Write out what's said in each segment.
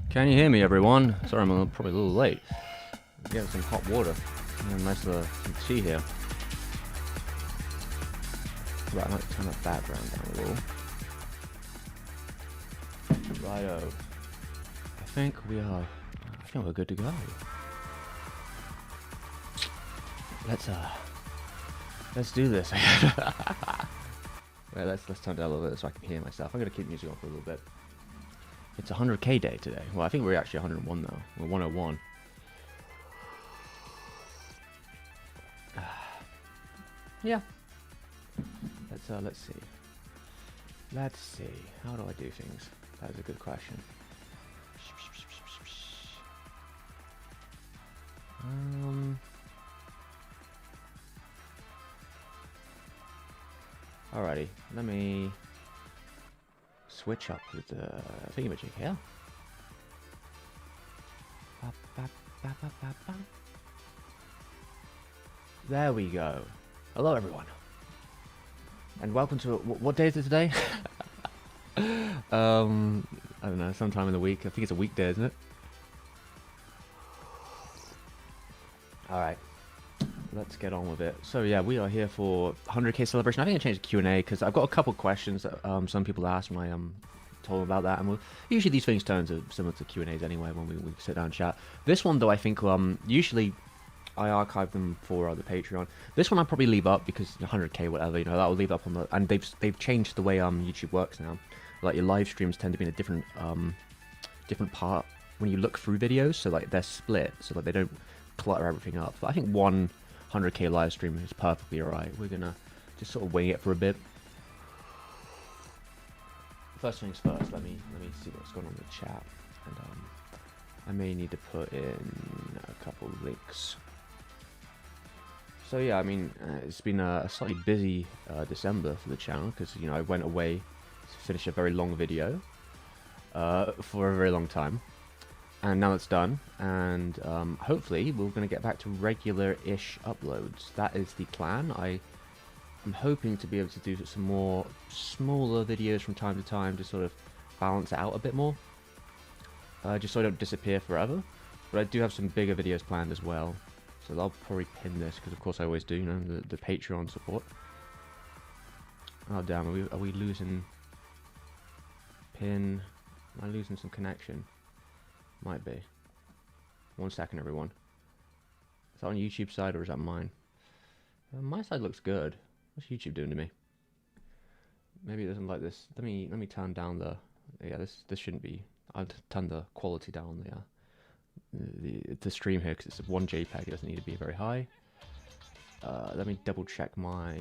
Can you hear me, everyone? Sorry, I'm probably a little late. I'm getting some hot water and a nice some tea here. Right, I might turn that background down a little. Righto. I think we're good to go. Let's do this. Wait, let's turn down a little bit so I can hear myself. I'm gonna keep music on for a little bit. It's 100k day today. Well, I think we're actually 101 now. We're 101. Yeah. Let's see. Let's see. How do I do things? That is a good question. Alrighty. Let me switch up with the thingamajig here. There we go. Hello, everyone, and welcome to what day is it today? I don't know. Sometime in the week. I think it's a weekday, isn't it? All right. Let's get on with it. So yeah, we are here for 100k celebration. I think I changed the Q&A because I've got a couple questions that some people asked when I told them about that, and usually these things turn to similar to Q&As anyway when we sit down and chat. This one though, I think usually I archive them for the Patreon. This one I'll probably leave up because 100k whatever, that will leave up on the, and they've changed the way YouTube works now. Like your live streams tend to be in a different part when you look through videos, so like they're split, so like they don't clutter everything up. But I think 100k live stream is perfectly alright. We're gonna just sort of wing it for a bit. First things first, let me see what's going on in the chat, and I may need to put in a couple links. So yeah, I mean, it's been a slightly busy December for the channel because I went away to finish a very long video for a very long time. And now it's done, and hopefully we're going to get back to regular-ish uploads. That is the plan. I'm hoping to be able to do some more smaller videos from time to time to sort of balance it out a bit more, just so I don't disappear forever. But I do have some bigger videos planned as well, so I'll probably pin this, because of course I always do, the Patreon support. Oh damn, are we losing pin? Am I losing some connection? Might be. 1 second, everyone. Is that on YouTube side or is that mine? My side looks good. What's YouTube doing to me? Maybe it doesn't like this. Let me turn down the. Yeah, this shouldn't be. I'll turn the quality down the stream here because it's one JPEG. It doesn't need to be very high. Let me double check my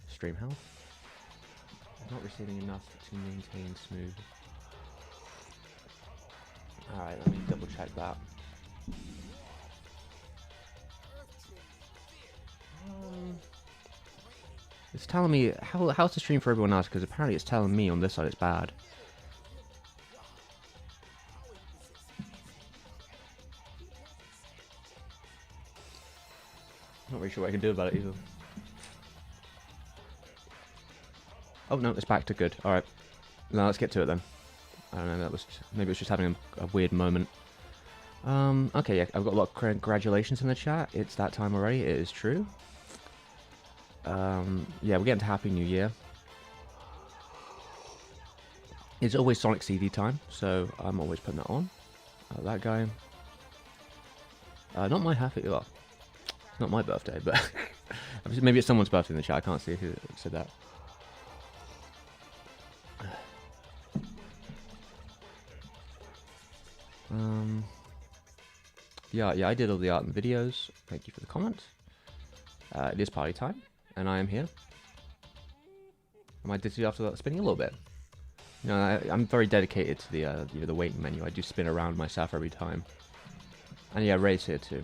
stream health. I'm not receiving enough to maintain smooth. Alright, let me double check that. It's telling me, how's the stream for everyone else? Because apparently it's telling me on this side it's bad. Not really sure what I can do about it either. Oh no, it's back to good. Alright. Now let's get to it then. I don't know, maybe it was just having a weird moment. Okay, yeah, I've got a lot of congratulations in the chat. It's that time already, it is true. Yeah, we're getting to Happy New Year. It's always Sonic CD time, so I'm always putting that on. That guy. Not my not my birthday, but maybe it's someone's birthday in the chat. I can't see who said that. Yeah, I did all the art and videos. Thank you for the comment. It is party time, and I am here. Am I dizzy after that spinning a little bit? I'm very dedicated to the waiting menu. I do spin around myself every time. And yeah, Ray's here too.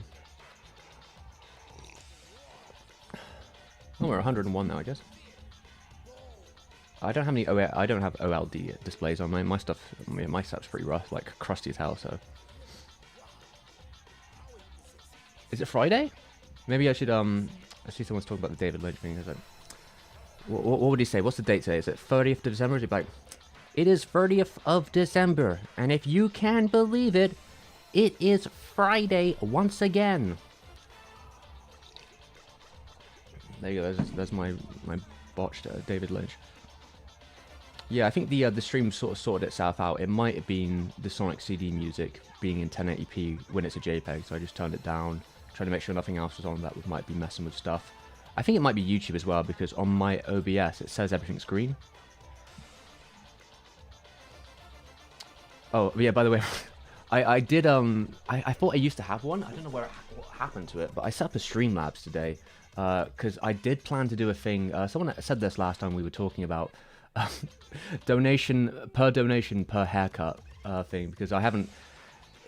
Oh, we're 101 now, I guess. I don't have any I don't have OLD displays on my stuff. My stuff's pretty rough, like crusty as hell. So, is it Friday? Maybe I should I see someone's talking about the David Lynch thing. Is it? What would he say? What's the date today? Is it 30th of December? Is it like It is 30th of December, and if you can believe it, it is Friday once again. There you go, that's my botched David Lynch. Yeah, I think the stream sort of sorted itself out. It might have been the Sonic CD music being in 1080p when it's a JPEG, so I just turned it down, trying to make sure nothing else was on that might be messing with stuff. I think it might be YouTube as well, because on my OBS it says everything's green. Oh, yeah, by the way, I did, I thought I used to have one. I don't know what happened to it, but I set up a Streamlabs today, because I did plan to do a thing. Someone said this last time we were talking about donation per haircut thing, because I haven't,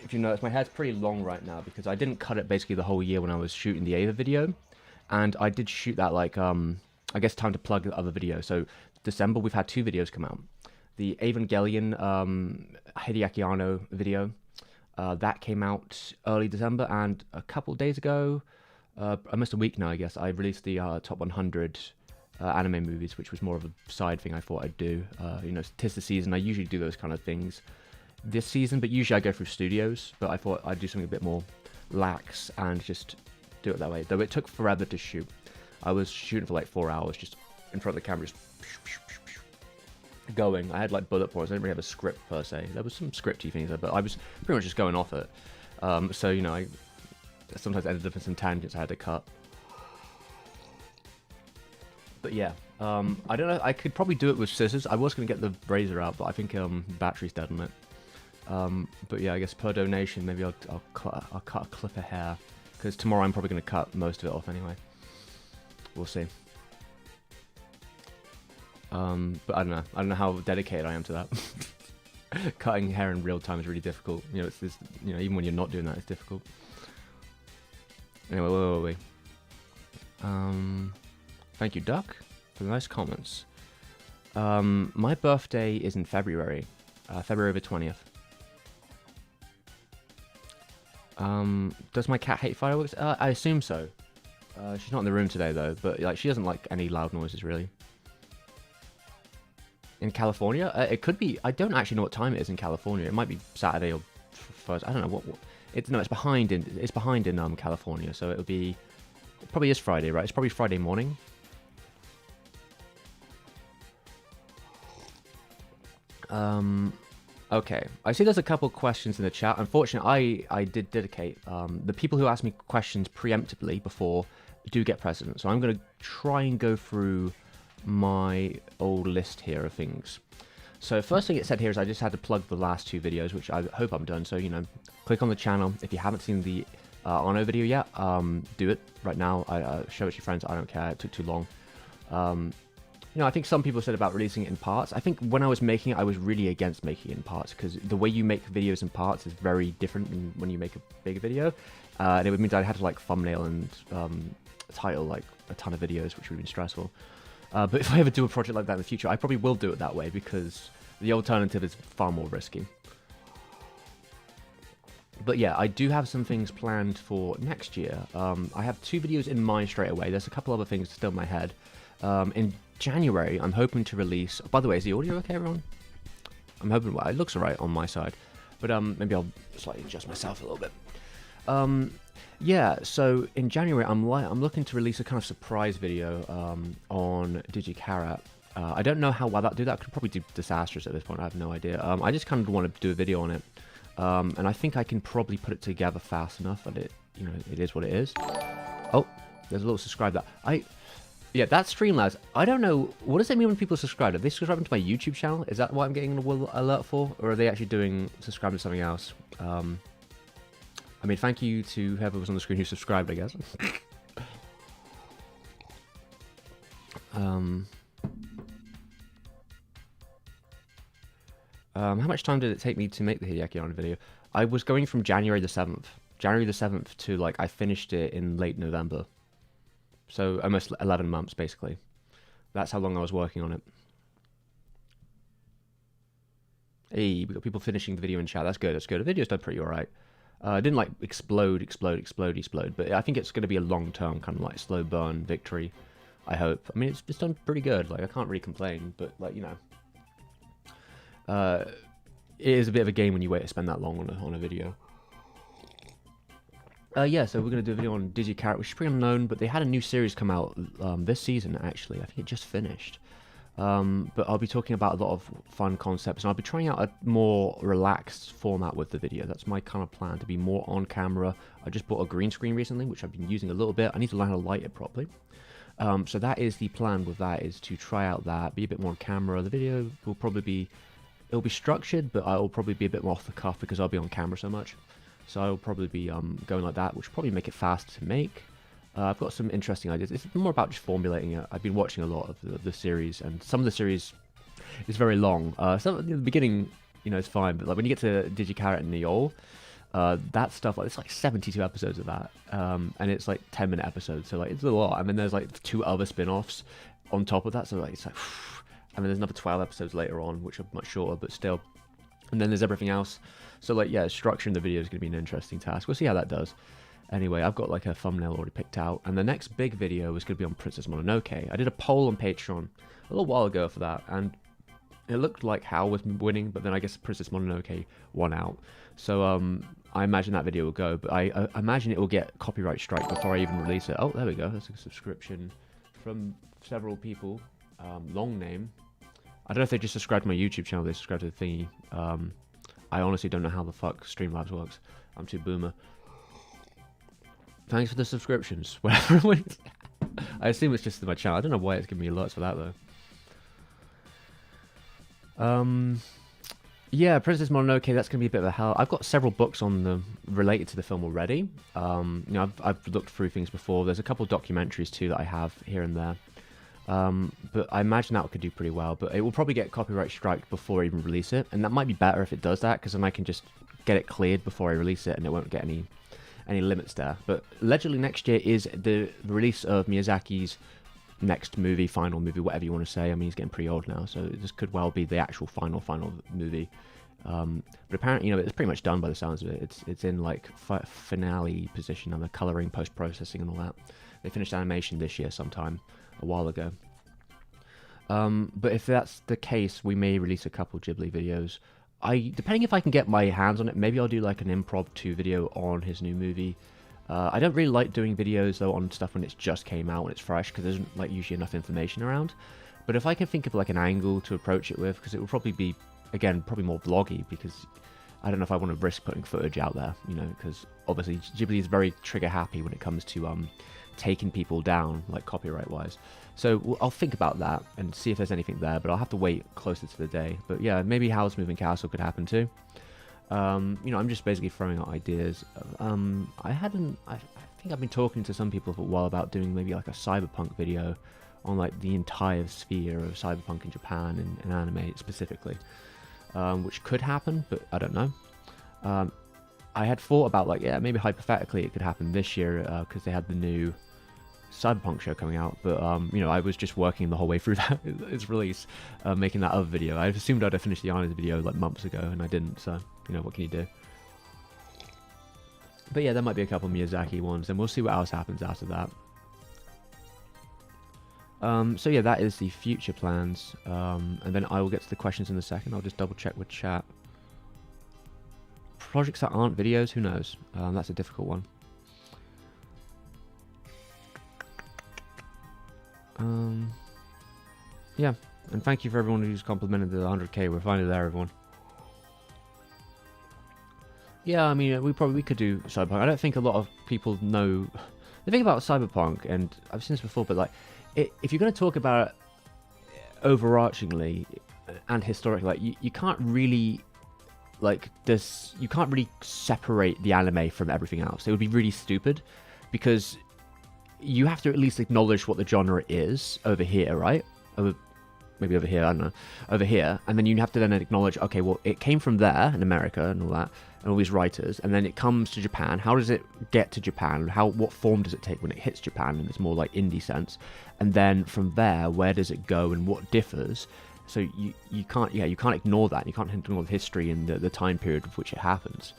if you notice, my hair's pretty long right now, because I didn't cut it basically the whole year when I was shooting the Ava video, and I did shoot that, like, I guess time to plug the other video. So December, we've had 2 videos come out. The Evangelion Hideaki Anno video, that came out early December, and a couple days ago, almost a week now, I guess, I released the top 100 anime movies, which was more of a side thing I thought I'd do. You know, 'tis the season. I usually do those kind of things this season, but usually I go through studios. But I thought I'd do something a bit more lax and just do it that way. Though it took forever to shoot. I was shooting for like 4 hours just in front of the camera, just going. I had like bullet points. I didn't really have a script per se. There was some scripty things there, but I was pretty much just going off it. So, you know, I sometimes ended up in some tangents I had to cut. But yeah, I don't know. I could probably do it with scissors. I was going to get the razor out, but I think battery's dead on it. But yeah, I guess per donation, maybe I'll cut a clip of hair, because tomorrow I'm probably going to cut most of it off anyway. We'll see. But I don't know how dedicated I am to that. Cutting hair in real time is really difficult. You know, it's you know, even when you're not doing that, it's difficult. Anyway, wait. Thank you, Duck, for the nice comments. My birthday is in February, February the 20th. Does my cat hate fireworks? I assume so. She's not in the room today though, but like she doesn't like any loud noises really. In California, it could be. I don't actually know what time it is in California. It might be Saturday or Thursday. I don't know what. It's behind in California, so it'll be. It probably is Friday, right? It's probably Friday morning. Okay. I see there's a couple questions in the chat. Unfortunately, I did dedicate the people who asked me questions preemptively before do get precedent. So I'm going to try and go through my old list here of things. So first thing it said here is I just had to plug the last 2 videos, which I hope I'm done. So, you know, click on the channel. If you haven't seen the Anno video yet, do it right now. Show it to your friends. I don't care. It took too long. You know, I think some people said about releasing it in parts. I think when I was making it, I was really against making it in parts, because the way you make videos in parts is very different than when you make a big video. And it would mean I'd have to like thumbnail and title like a ton of videos, which would have been stressful. But if I ever do a project like that in the future, I probably will do it that way, because the alternative is far more risky. But yeah, I do have some things planned for next year. I have 2 videos in mind straight away. There's a couple other things still in my head. In January, I'm hoping to release... By the way, is the audio okay, everyone? I'm hoping... Well, it looks alright on my side. But maybe I'll slightly adjust myself a little bit. Yeah, so in January, I'm looking to release a kind of surprise video on DigiCarat. I don't know how well that do that. I could probably do disastrous at this point. I have no idea. I just kind of want to do a video on it. And I think I can probably put it together fast enough that it, you know, it is what it is. Oh, there's a little subscribe that. Yeah, that's Streamlabs. I don't know, what does it mean when people subscribe? Are they subscribing to my YouTube channel? Is that what I'm getting an alert for? Or are they actually subscribing to something else? I mean, thank you to whoever was on the screen who subscribed, I guess. How much time did it take me to make the Hideaki Anno video? I was going from January the 7th. January the 7th to, like, I finished it in late November. So almost 11 months, basically. That's how long I was working on it. Hey, we got people finishing the video in chat. That's good, that's good. The video's done pretty alright. It didn't, like, explode, but I think it's going to be a long-term kind of, like, slow burn victory, I hope. I mean, it's done pretty good. Like, I can't really complain, but, like, you know. It is a bit of a game when you wait to spend that long on a video. Yeah, so we're going to do a video on DigiCarrot, which is pretty unknown, but they had a new series come out this season, actually. I think it just finished. But I'll be talking about a lot of fun concepts, and I'll be trying out a more relaxed format with the video. That's my kind of plan, to be more on camera. I just bought a green screen recently, which I've been using a little bit. I need to learn how to light it properly. So that is the plan with that, is to try out that, be a bit more on camera. The video will probably be, it'll be structured, but I'll probably be a bit more off the cuff because I'll be on camera so much. So I'll probably be going like that, which will probably make it fast to make. I've got some interesting ideas. It's more about just formulating it. I've been watching a lot of the series, and some of the series is very long. Some at the beginning, you know, it's fine, but like when you get to DigiCarrot and Neol, that stuff, like it's like 72 episodes of that, and it's like 10-minute episodes, so like it's a lot. And then there's like 2 other spin-offs on top of that, so like it's like, and then there's another 12 episodes later on, which are much shorter, but still. And then there's everything else. So like, yeah, structuring the video is going to be an interesting task. We'll see how that does. Anyway, I've got like a thumbnail already picked out, and the next big video is going to be on Princess Mononoke. I did a poll on Patreon a little while ago for that, and it looked like Hal was winning, but then I guess Princess Mononoke won out. So I imagine that video will go, but I imagine it will get copyright strike before I even release it. Oh, there we go. That's a subscription from several people. Long name. I don't know if they just subscribed to my YouTube channel, they subscribed to the thingy. I honestly don't know how the fuck Streamlabs works. I'm too boomer. Thanks for the subscriptions. Whatever it was. I assume it's just to my channel. I don't know why it's giving me alerts for that though. Yeah, Princess Mononoke, that's going to be a bit of a hell. I've got several books on the related to the film already. You know, I've looked through things before. There's a couple of documentaries too that I have here and there. But I imagine that could do pretty well, but it will probably get copyright strike before I even release it, and that might be better if it does that, because then I can just get it cleared before I release it, and it won't get any limits there. But allegedly next year is the release of Miyazaki's next movie, final movie, whatever you want to say. I mean, he's getting pretty old now, so this could well be the actual final movie. But apparently, you know, it's pretty much done by the sounds of it. It's in like finale position, and the coloring, post-processing, and all that. They finished animation this year sometime, a while ago. But if that's the case, we may release a couple Ghibli videos. Depending if I can get my hands on it, maybe I'll do like an impromptu video on his new movie. I don't really like doing videos though on stuff when it's just came out, when it's fresh, because there's like usually enough information around. But if I can think of like an angle to approach it with, because it will probably be, again, probably more vloggy, because I don't know if I want to risk putting footage out there, you know, because obviously Ghibli is very trigger happy when it comes to taking people down, like copyright wise. So I'll think about that and see if there's anything there, but I'll have to wait closer to the day. But yeah, maybe Howl's Moving Castle could happen too. You know, I'm just basically throwing out ideas. I think I've been talking to some people for a while about doing maybe like a cyberpunk video on like the entire sphere of cyberpunk in Japan and anime specifically, which could happen, but I don't know. I had thought about like, yeah, maybe hypothetically it could happen this year because they had the new Cyberpunk show coming out, but you know, I was just working the whole way through that its release, making that other video. I assumed I'd have finished the Islands video like months ago, and I didn't. So you know, what can you do? But yeah, there might be a couple Miyazaki ones, and we'll see what else happens after that. So yeah, that is the future plans, and then I will get to the questions in a second. I'll just double check with chat. Projects that aren't videos, who knows? That's a difficult one. Yeah, and thank you for everyone who's complimented the 100k. We're finally there, everyone. Yeah, I mean, we could do Cyberpunk. I don't think a lot of people know the thing about Cyberpunk, and I've seen this before, but like, if you're going to talk about it overarchingly and historically, like, you can't really, like, you can't really separate the anime from everything else. It would be really stupid, because you have to at least acknowledge what the genre is over here, right? Maybe over here, I don't know. Over here, and then you have to then acknowledge, okay, well, it came from there in America and all that, and all these writers, and then it comes to Japan. How does it get to Japan? What form does it take when it hits Japan in this more like indie sense? And then from there, where does it go and what differs? So you can't ignore that. You can't ignore the history and the time period of which it happens,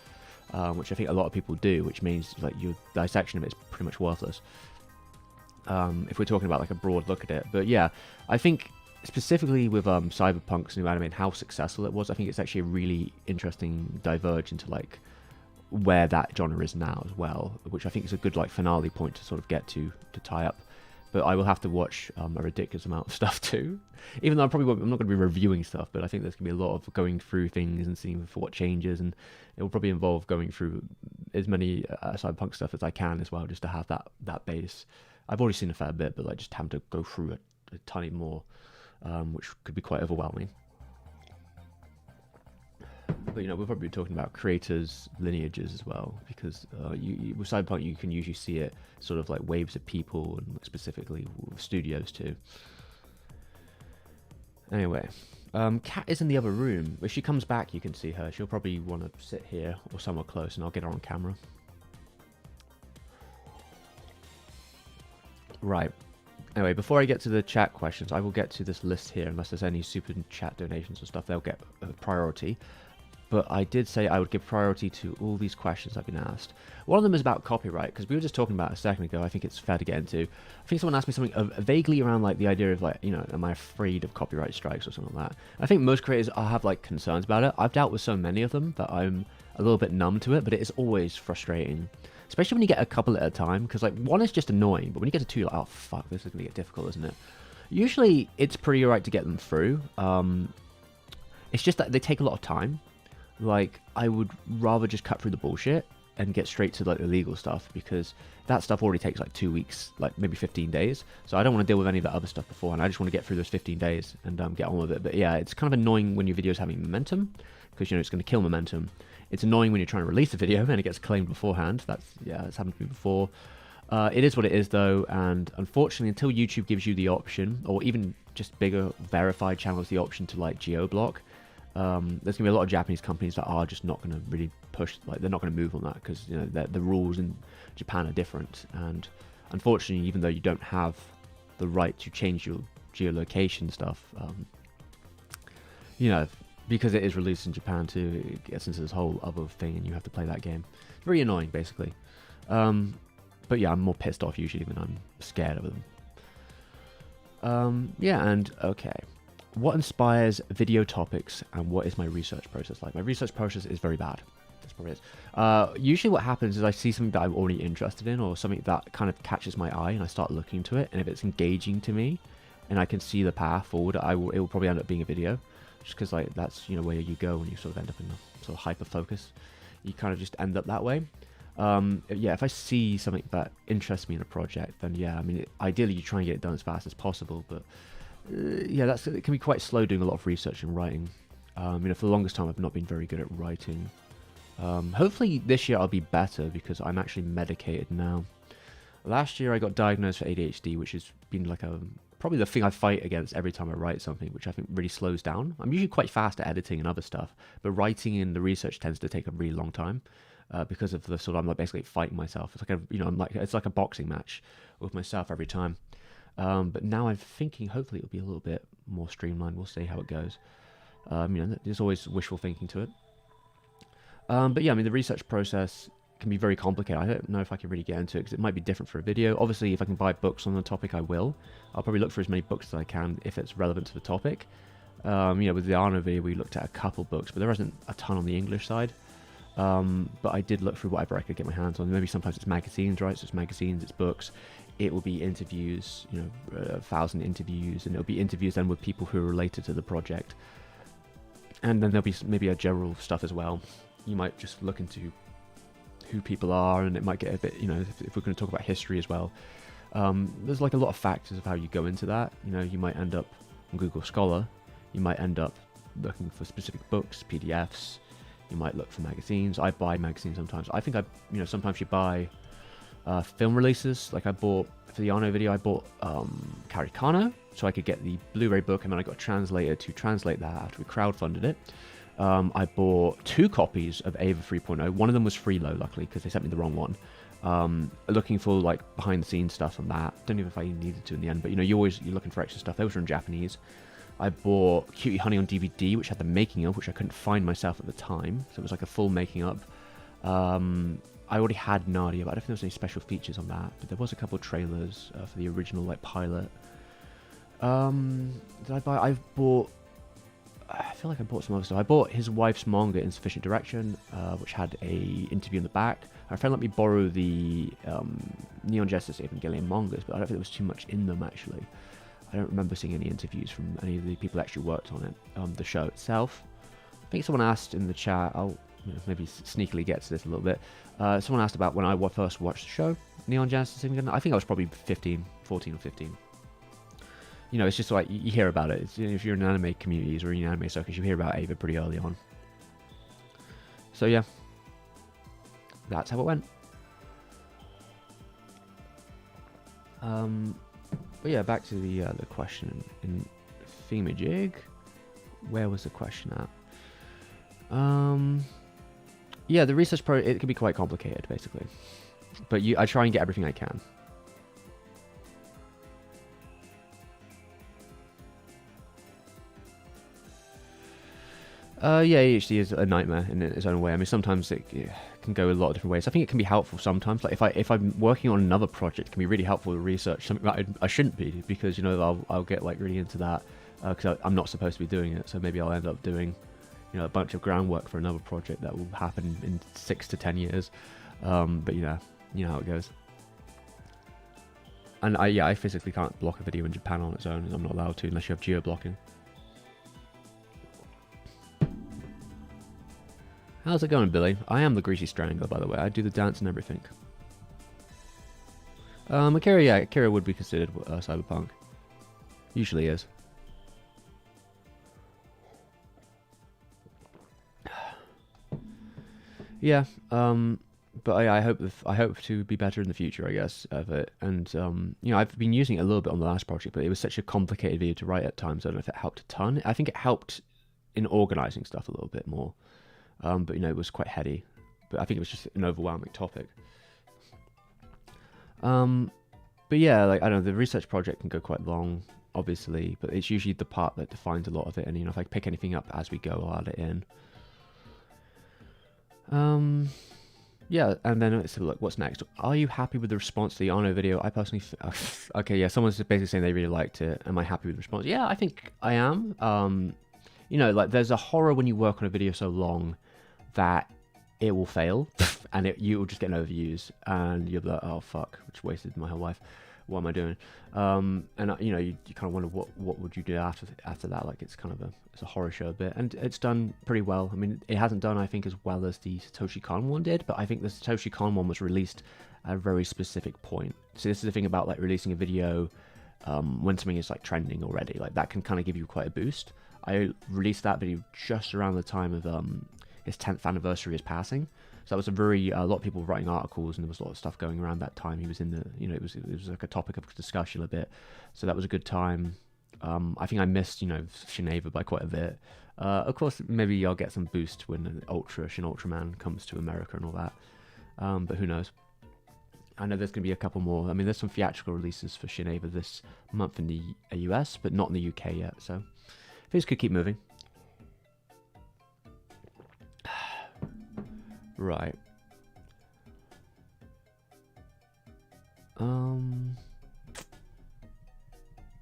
which I think a lot of people do, which means like your dissection of it is pretty much worthless. If we're talking about like a broad look at it. But yeah, I think specifically with Cyberpunk's new anime and how successful it was, I think it's actually a really interesting diverge into like where that genre is now as well, which I think is a good like finale point to sort of get to tie up. But I will have to watch a ridiculous amount of stuff too, even though I'm not going to be reviewing stuff, but I think there's going to be a lot of going through things and seeing for what changes, and it will probably involve going through as many Cyberpunk stuff as I can as well, just to have that base. I've already seen a fair bit, but like just having to go through a tiny more, which could be quite overwhelming. But we'll probably be talking about creators' lineages as well, because with Cyberpunk you can usually see it sort of like waves of people, and specifically with studios too. Anyway, Kat is in the other room. If she comes back, you can see her. She'll probably want to sit here or somewhere close, and I'll get her on camera. Right. Anyway, before I get to the chat questions, I will get to this list here. Unless there's any super chat donations or stuff, they'll get priority. But I did say I would give priority to all these questions I've been asked. One of them is about copyright, because we were just talking about it a second ago. I think it's fair to get into. I think someone asked me something vaguely around like the idea of like, am I afraid of copyright strikes or something like that? I think most creators have like concerns about it. I've dealt with so many of them that I'm a little bit numb to it, but it is always frustrating. Especially when you get a couple at a time, because like one is just annoying, but when you get to two, you're like, oh fuck, this is going to get difficult, isn't it? Usually it's pretty alright to get them through. It's just that they take a lot of time. Like, I would rather just cut through the bullshit and get straight to like the legal stuff, because that stuff already takes like 2 weeks, like maybe 15 days. So I don't want to deal with any of that other stuff beforehand. I just want to get through those 15 days and get on with it. But yeah, it's kind of annoying when your video's having momentum, because it's going to kill momentum. It's annoying when you're trying to release a video and it gets claimed beforehand. It's happened to me before. It is what it is though, and unfortunately, until YouTube gives you the option, or even just bigger verified channels the option to like geo-block, there's going to be a lot of Japanese companies that are just not going to really push, like they're not going to move on that, because the rules in Japan are different. And unfortunately, even though you don't have the right to change your geolocation stuff, because it is released in Japan too, it gets into this whole other thing and you have to play that game. It's very annoying, basically. But yeah, I'm more pissed off usually than I'm scared of them. Okay. What inspires video topics, and what is my research process like? My research process is very bad. That's probably it. Usually what happens is I see something that I'm already interested in, or something that kind of catches my eye, and I start looking into it, and if it's engaging to me and I can see the path forward, it will probably end up being a video, just because like that's where you go when you sort of end up in a sort of hyper focus. You kind of just end up that way. If I see something that interests me in a project, then yeah, I mean, ideally you try and get it done as fast as possible, but it can be quite slow doing a lot of research and writing. For the longest time I've not been very good at writing. Hopefully this year I'll be better, because I'm actually medicated now. Last year I got diagnosed for ADHD, which has been like probably the thing I fight against every time I write something, which I think really slows down. I'm usually quite fast at editing and other stuff, but writing and the research tends to take a really long time, because of the sort of, I'm like basically fighting myself. It's like it's like a boxing match with myself every time. But now I'm thinking hopefully it'll be a little bit more streamlined. We'll see how it goes. There's always wishful thinking to it. The research process can be very complicated. I don't know if I can really get into it, because it might be different for a video. Obviously, if I can buy books on the topic, I will. I'll probably look for as many books as I can if it's relevant to the topic. With the Arno video, we looked at a couple books, but there isn't a ton on the English side. But I did look through whatever I could get my hands on. Maybe sometimes it's magazines, right? So it's magazines, it's books. It will be interviews, 1,000 interviews, and it'll be interviews then with people who are related to the project. And then there'll be maybe a general stuff as well. You might just look into who people are, and it might get a bit, if we're going to talk about history as well. There's like a lot of factors of how you go into that. You might end up on Google Scholar. You might end up looking for specific books, PDFs. You might look for magazines. I buy magazines sometimes. I think sometimes you buy film releases. Like I bought, for the Arno video, I bought Karikano, so I could get the Blu-ray book, and then I got a translator to translate that after we crowdfunded it. I bought 2 copies of Ava 3.0. One of them was freelo, luckily, because they sent me the wrong one. Looking for like behind the scenes stuff on that. Don't know if I needed to in the end, but you're looking for extra stuff. Those were in Japanese. I bought Cutie Honey on DVD, which had the making of, which I couldn't find myself at the time. So it was like a full making up. I already had Nadia, but I don't think there was any special features on that. But there was a couple of trailers for the original like pilot. Did I buy? I've bought. I feel like I bought some other stuff. I bought his wife's manga, Insufficient Direction, which had a interview in the back. Our friend let me borrow the Neon Justice Evangelion mangas, but I don't think there was too much in them actually. I don't remember seeing any interviews from any of the people that actually worked on it, the show itself. I think someone asked in the chat, I'll maybe sneakily get to this a little bit. Someone asked about when I first watched the show, Neon Genesis Evangelion. I think I was probably 14 or 15. You know, it's just like, you hear about it. It's, if you're in anime communities or in anime circles, you hear about Ava pretty early on. So yeah, that's how it went. But yeah, back to the question in Themajig. Where was the question at? Yeah, the research it can be quite complicated, basically. But I try and get everything I can. Yeah, ADHD is a nightmare in its own way. I mean, sometimes it can go a lot of different ways. I think it can be helpful sometimes. Like if I'm working on another project, it can be really helpful to research something that I shouldn't be, because, you know, I'll get like really into that because I'm not supposed to be doing it. So maybe I'll end up doing, you know, a bunch of groundwork for another project that will happen in 6 to 10 years. But you know how it goes. And I physically can't block a video in Japan on its own, and I'm not allowed to unless you have geo-blocking. How's it going, Billy? I am the Greasy Strangler, by the way. I do the dance and everything. Akira would be considered cyberpunk. Usually is. Yeah, but I hope to be better in the future, I guess, of it. And you know, I've been using it a little bit on the last project, but it was such a complicated video to write at times. I don't know if it helped a ton. I think it helped in organizing stuff a little bit more. But you know, it was quite heady. But I think it was just an overwhelming topic. But yeah, like, I don't know, the research project can go quite long, obviously, but it's usually the part that defines a lot of it. And you know, if I pick anything up as we go, I'll add it in. Yeah, and then let's have a look. What's next? Are you happy with the response to the Arno video? I personally, okay, yeah, someone's basically saying they really liked it. Am I happy with the response? Yeah, I think I am. You know, like, there's a horror when you work on a video so long that it will fail and you will just get no views and you'll be like, oh fuck, I just wasted my whole life. What am I doing? And you know, you kind of wonder what would you do after that. Like, it's kind of it's a horror show a bit, and it's done pretty well. I mean, it hasn't done, I think, as well as the Satoshi Kon one did, but I think the Satoshi Kon one was released at a very specific point. So this is the thing about like releasing a video when something is like trending already, like that can kind of give you quite a boost. I released that video just around the time of his 10th anniversary is passing. So that was a lot of people writing articles, and there was a lot of stuff going around that time. He was in the, you know, it was like a topic of discussion a bit. So that was a good time. I think I missed, you know, Shineva by quite a bit. Of course, maybe I'll get some boost when Shin Ultraman comes to America and all that. But who knows? I know there's going to be a couple more. I mean, there's some theatrical releases for Shineva this month in the US, but not in the UK yet. So things could keep moving. Right.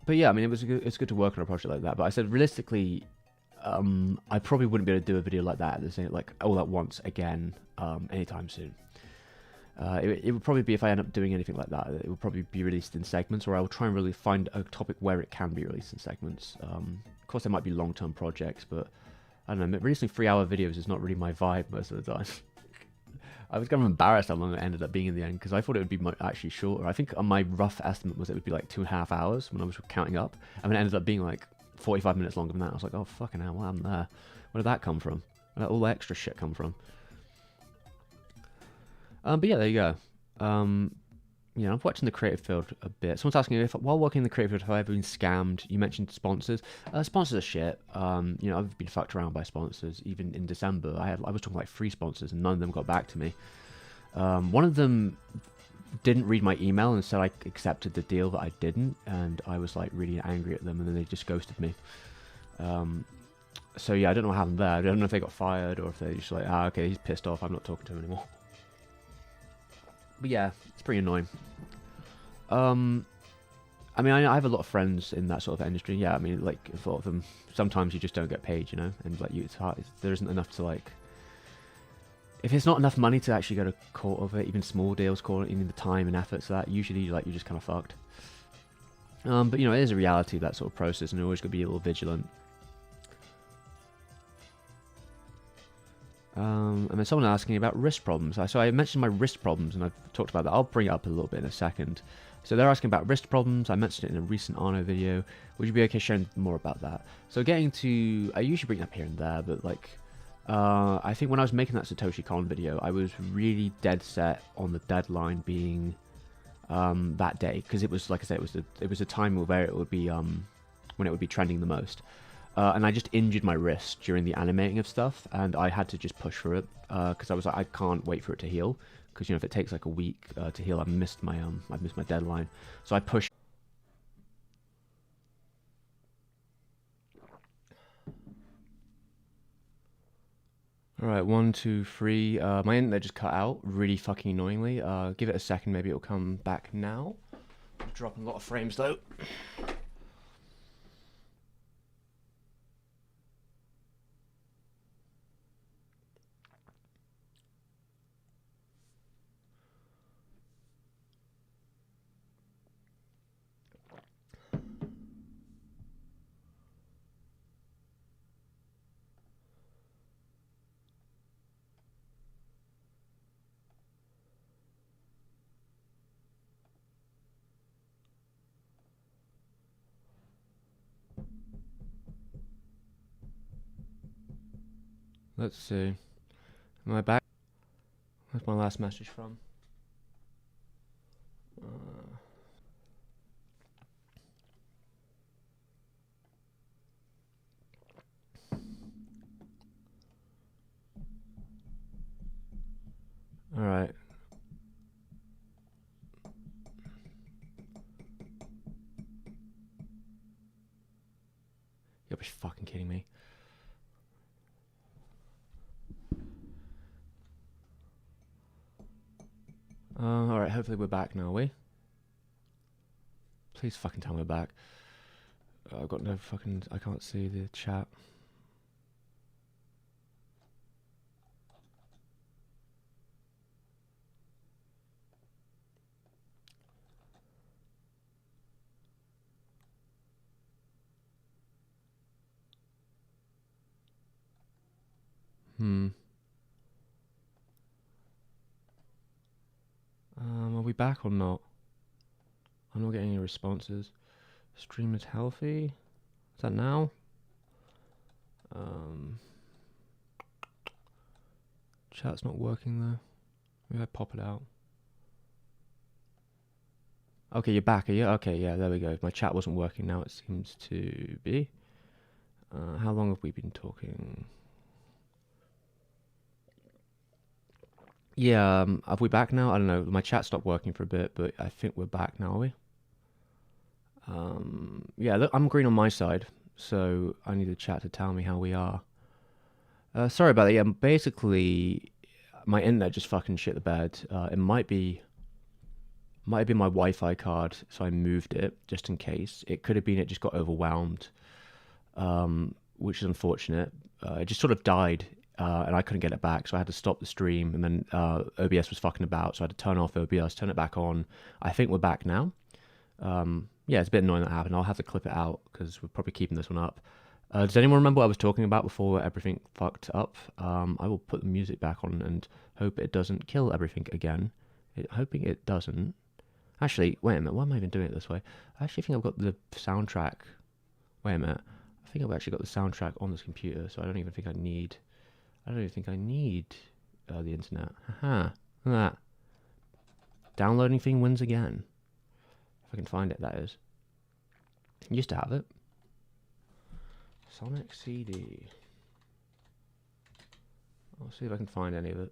But yeah, I mean, it's good to work on a project like that. But I said realistically, I probably wouldn't be able to do a video like that at the same, like, all at once again, anytime soon. It would probably be, if I end up doing anything like that, it would probably be released in segments, or I will try and really find a topic where it can be released in segments. Of course, there might be long-term projects, but I don't know, releasing 3-hour videos is not really my vibe most of the time. I was kind of embarrassed how long it ended up being in the end, because I thought it would be actually shorter. I think my rough estimate was it would be like 2.5 hours when I was counting up, and it ended up being like 45 minutes longer than that. I was like, oh fucking hell, what happened there? Where did that come from? Where did all the extra shit come from? But yeah, there you go. You know, I'm watching the creative field a bit. Someone's asking if, while working in the creative field, have I ever been scammed? You mentioned sponsors. Sponsors are shit. You know, I've been fucked around by sponsors. Even in December, I was talking like 3 sponsors, and none of them got back to me. One of them didn't read my email and said I accepted the deal that I didn't, and I was like really angry at them, and then they just ghosted me. So yeah, I don't know what happened there. I don't know if they got fired or if they just like, okay, he's pissed off, I'm not talking to him anymore. But yeah, it's pretty annoying. I mean, I have a lot of friends in that sort of industry. Yeah, I mean, like a lot of them. Sometimes you just don't get paid, you know, and like it's hard. There isn't enough to like. If it's not enough money to actually go to court over it, even small deals, call it, even the time and effort to that, usually like you're just kind of fucked. But you know, it is a reality, that sort of process, and you're always got to be a little vigilant. And then someone asking about wrist problems. So I mentioned my wrist problems, and I've talked about that. I'll bring it up a little bit in a second. So they're asking about wrist problems. I mentioned it in a recent Arno video. Would you be okay sharing more about that? So getting to, I usually bring it up here and there, but like, I think when I was making that Satoshi Kon video, I was really dead set on the deadline being that day, because it was, like I said, it was a time where it would be when it would be trending the most. And I just injured my wrist during the animating of stuff, and I had to just push for it because I was like, I can't wait for it to heal, because you know, if it takes like a week to heal, I've missed my deadline. So I pushed. All right, 1, 2, 3. My internet just cut out really fucking annoyingly. Give it a second, maybe it'll come back now. I'm dropping a lot of frames though. Let's see. Am I back? Where's my last message from? All right. You'll be fucking kidding me. Alright, hopefully we're back now, are we? Please fucking tell me we're back. I've got no fucking... I can't see the chat. Are we back or not? I'm not getting any responses. Stream is healthy. Is that now? Chat's not working though. Maybe I pop it out. Okay, you're back, are you? Okay, yeah, there we go. My chat wasn't working, now it seems to be. How long have we been talking? Yeah, are we back now? I don't know. My chat stopped working for a bit, but I think we're back now, are we? Yeah, look, I'm green on my side, so I need the chat to tell me how we are. Sorry about that. Yeah, basically, my internet just fucking shit the bed. It might be my Wi-Fi card, so I moved it just in case. It could have been it just got overwhelmed, which is unfortunate. It just sort of died. And I couldn't get it back, so I had to stop the stream, and then OBS was fucking about, so I had to turn off OBS, turn it back on. I think we're back now. Yeah, it's a bit annoying that happened. I'll have to clip it out, because we're probably keeping this one up. Does anyone remember what I was talking about before everything fucked up? I will put the music back on and hope it doesn't kill everything again. Hoping it doesn't. Actually, wait a minute, why am I even doing it this way? I actually think I've got the soundtrack. Wait a minute. I think I've actually got the soundtrack on this computer, so I don't even think I need... the internet. Haha, look at that. Downloading thing wins again. If I can find it, that is. I used to have it. Sonic CD. I'll see if I can find any of it.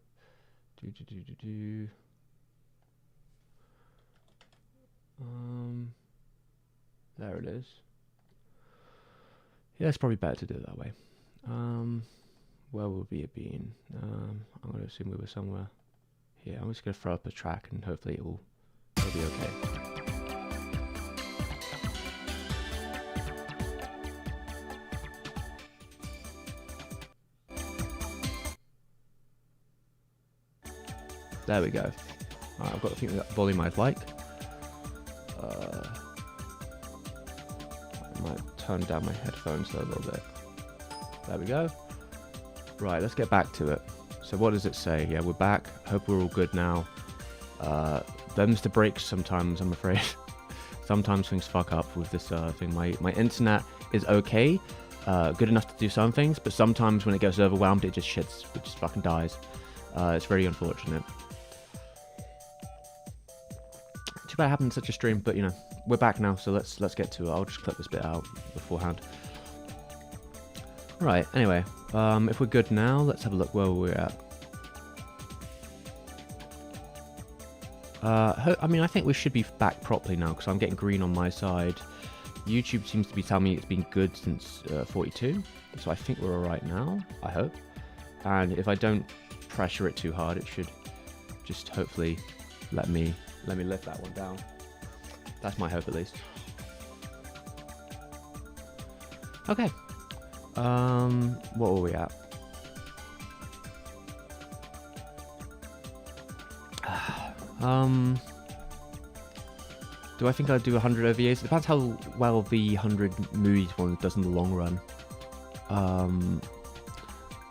There it is. Yeah, it's probably better to do it that way. Where would we have been? I'm going to assume we were somewhere here. I'm just going to throw up a track and hopefully it'll be okay. There we go. Alright, I've got the volume I'd like. I might turn down my headphones a little bit. There we go. Right, let's get back to it. So what does it say? Yeah, we're back. Hope we're all good now. Them's the breaks sometimes, I'm afraid. Sometimes things fuck up with this thing. My internet is okay, good enough to do some things, but sometimes when it gets overwhelmed, it just shits. It just fucking dies. It's very unfortunate. Too bad it happened in such a stream, but you know, we're back now, so let's get to it. I'll just clip this bit out beforehand. Right, anyway, if we're good now, let's have a look where we're at. I mean, I think we should be back properly now, because I'm getting green on my side. YouTube seems to be telling me it's been good since 42, so I think we're alright now, I hope. And if I don't pressure it too hard, it should just hopefully let me lift that one down. That's my hope, at least. Okay. What were we at? Do I think I'd do 100 OVAs? It depends how well the 100 movies one does in the long run.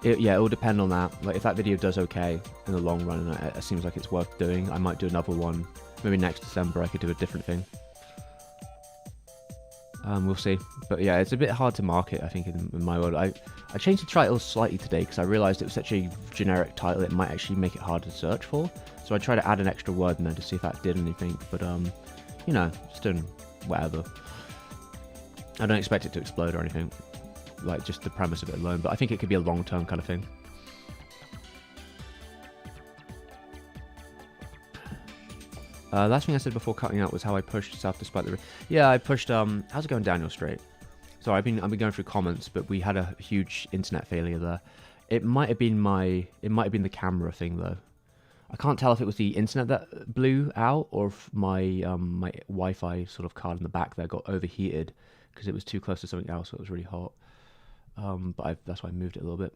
Yeah, it will depend on that. Like, if that video does okay in the long run, and it seems like it's worth doing, I might do another one. Maybe next December I could do a different thing. We'll see. But yeah, it's a bit hard to market, I think, in my world. I changed the title slightly today because I realised it was such a generic title, it might actually make it hard to search for. So I tried to add an extra word in there to see if that did anything. But, you know, just doing whatever. I don't expect it to explode or anything. Like, just the premise of it alone. But I think it could be a long-term kind of thing. Last thing I said before cutting out was how I pushed South despite the... Yeah, I pushed... How's it going, Daniel Straight? So I've been going through comments, but we had a huge internet failure there. It might have been the camera thing, though. I can't tell if it was the internet that blew out or if my my Wi-Fi sort of card in the back there got overheated because it was too close to something else, so it was really hot. But that's why I moved it a little bit.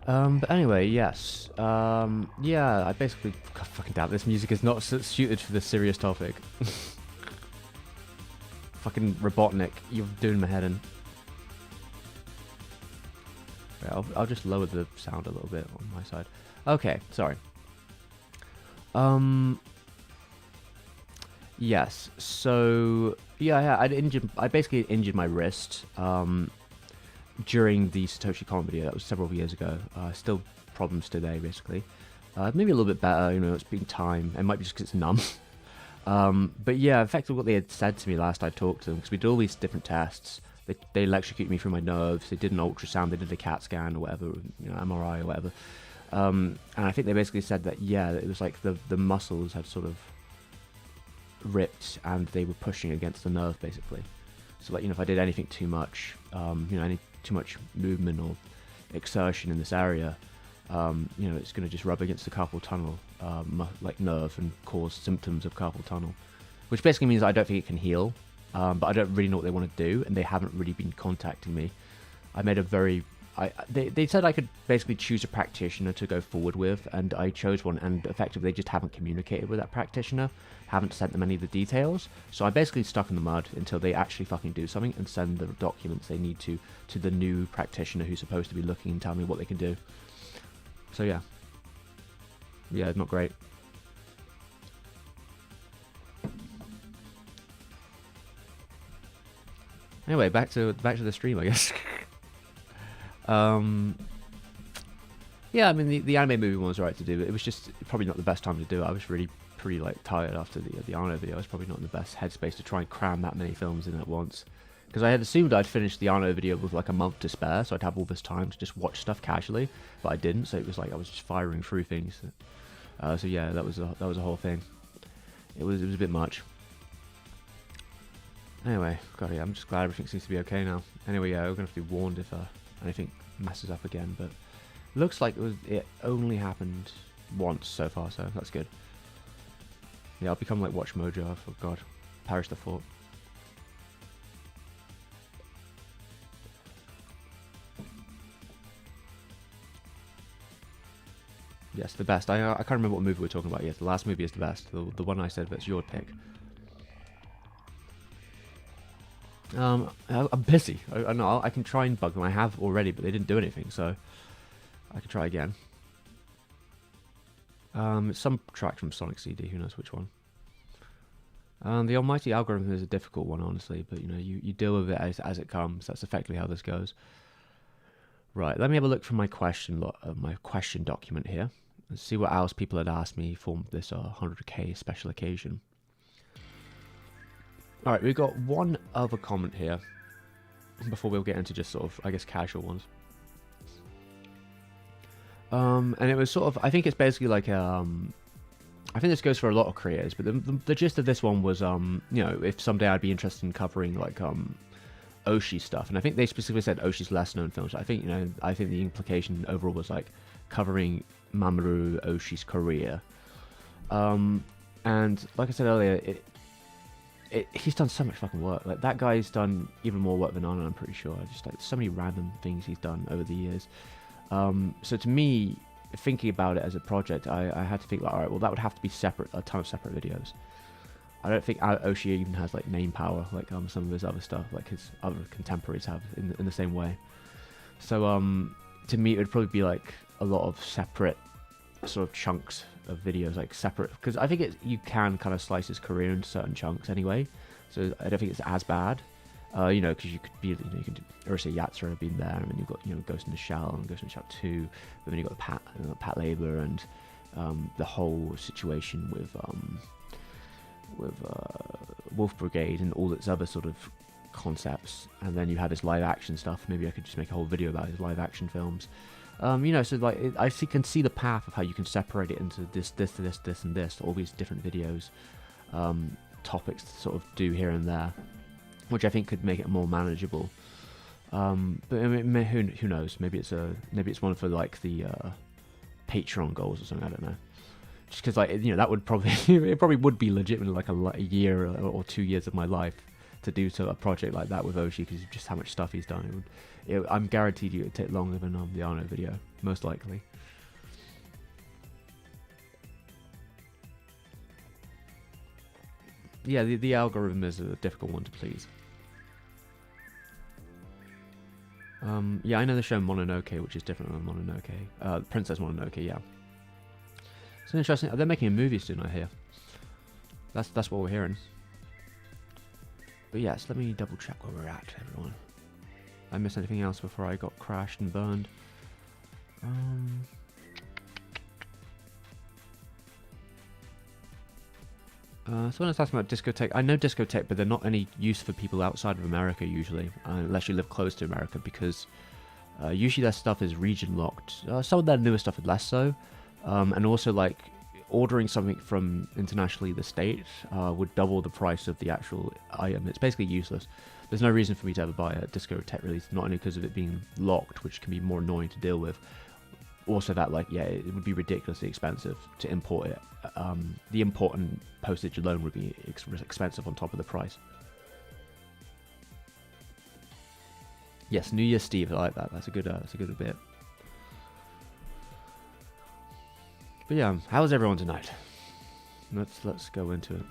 But anyway, yes. Yeah, I basically... God, fucking damn, this music is not suited for this serious topic. Fucking Robotnik, you're doing my head in. Right, I'll just lower the sound a little bit on my side. Okay, sorry. Yes, so... Yeah, I basically injured my wrist. During the Satoshi Kon video. That was several years ago. Still problems today, basically. Maybe a little bit better, you know, it's been time. It might be just because it's numb. But yeah, effectively what they had said to me last I talked to them, because we did all these different tests. They electrocuted me through my nerves. They did an ultrasound. They did a CAT scan or whatever, you know, MRI or whatever. And I think they basically said that, yeah, it was like the muscles had sort of ripped and they were pushing against the nerve, basically. So, like, you know, if I did anything too much, you know, too much movement or exertion in this area, you know, it's going to just rub against the carpal tunnel, like nerve, and cause symptoms of carpal tunnel, which basically means I don't think it can heal, but I don't really know what they want to do, and they haven't really been contacting me. I made a very... They said I could basically choose a practitioner to go forward with, and I chose one, and effectively they just haven't communicated with that practitioner, haven't sent them any of the details, so I'm basically stuck in the mud until they actually fucking do something and send the documents they need to the new practitioner who's supposed to be looking and tell me what they can do. So yeah. Yeah, not great. Anyway, back to the stream, I guess. Yeah, I mean, the anime movie one was right to do, but it was just probably not the best time to do it. I was really pretty, like, tired after the Arno video. I was probably not in the best headspace to try and cram that many films in at once. Because I had assumed I'd finish the Arno video with, like, a month to spare, so I'd have all this time to just watch stuff casually, but I didn't, so it was like I was just firing through things. So yeah, that was a whole thing. It was a bit much. Anyway, God, yeah, I'm just glad everything seems to be okay now. Anyway, yeah, we're going to have to be warned if anything messes up again, but looks like it only happened once so far, so that's good. Yeah, I'll become like Watch Mojo. Oh God, perish the thought. Yes, the best. I can't remember what movie we're talking about. Yes, the last movie is the best. The one I said that's your pick. I'm busy. I know I can try and bug them. I have already, but they didn't do anything, so I can try again. Some track from Sonic CD. Who knows which one? The almighty algorithm is a difficult one, honestly, but you deal with it as it comes. That's effectively how this goes. Right, let me have a look from my question document here and see what else people had asked me for this 100k special occasion. All right, we've got one other comment here before we'll get into just sort of, I guess, casual ones. And it was sort of, I think it's basically like, I think this goes for a lot of creators, but the gist of this one was, if someday I'd be interested in covering like Oshi stuff, and I think they specifically said Oshi's less known films. I think the implication overall was like covering Mamoru Oshii's career. And like I said earlier, he's done so much fucking work. Like that guy's done even more work than Anna, I'm pretty sure. Just like so many random things he's done over the years. So to me, thinking about it as a project, I had to think like, all right, well that would have to be separate, a ton of separate videos. I don't think Oshi even has like name power like some of his other stuff, like his other contemporaries have in the same way. So to me, it would probably be like a lot of separate sort of chunks of videos, like separate, because I think you can kind of slice his career into certain chunks anyway. So I don't think it's as bad, because you could be, you could Ursa Yatsura been there, and then you've got Ghost in the Shell and Ghost in the Shell 2, but then you've got Pat Labor and the whole situation with Wolf Brigade and all its other sort of concepts, and then you have his live action stuff. Maybe I could just make a whole video about his live action films. So like I can see the path of how you can separate it into this, and this, all these different videos, topics to sort of do here and there, which I think could make it more manageable. But I mean, who knows? Maybe it's one for like the Patreon goals or something. I don't know. Just because like that would probably it probably would be legitimately like a year or 2 years of my life to do a project like that with Oshi, because just how much stuff he's done. I'm guaranteed you it would take longer than the Arno video, most likely. Yeah, the algorithm is a difficult one to please. Yeah, I know the show Mononoke, which is different than Mononoke. Princess Mononoke, yeah. It's interesting. They're making a movie soon, I hear. That's what we're hearing. But yes, let me double check where we're at, everyone. I missed anything else before I got crashed and burned? Someone was asking about discotheque. I know discotheque, but they're not any use for people outside of America usually, unless you live close to America, because usually their stuff is region locked. Some of their newer stuff is less so, and also like ordering something from internationally the States would double the price of the actual item. It's basically useless. There's no reason for me to ever buy a discotheque release, not only because of it being locked, which can be more annoying to deal with. Also that, like, yeah, it would be ridiculously expensive to import it. The import and postage alone would be expensive on top of the price. Yes, New Year's Steve, I like that. That's a good bit. But yeah, how's everyone tonight? Let's go into it.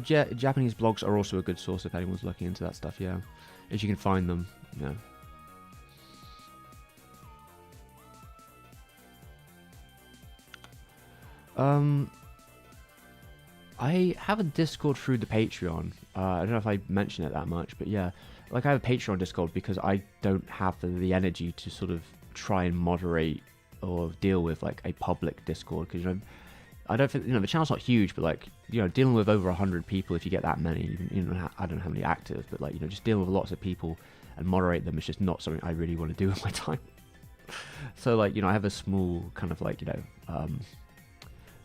Japanese blogs are also a good source if anyone's looking into that stuff, yeah. If you can find them, yeah. I have a Discord through the Patreon. I don't know if I mention it that much, but yeah. Like, I have a Patreon Discord because I don't have the energy to sort of try and moderate or deal with, like, a public Discord, because, I don't think, the channel's not huge, but, like, dealing with over 100 people, if you get that many, I don't know how many active, but, like, just dealing with lots of people and moderate them is just not something I really want to do with my time. So, like, I have a small kind of, like,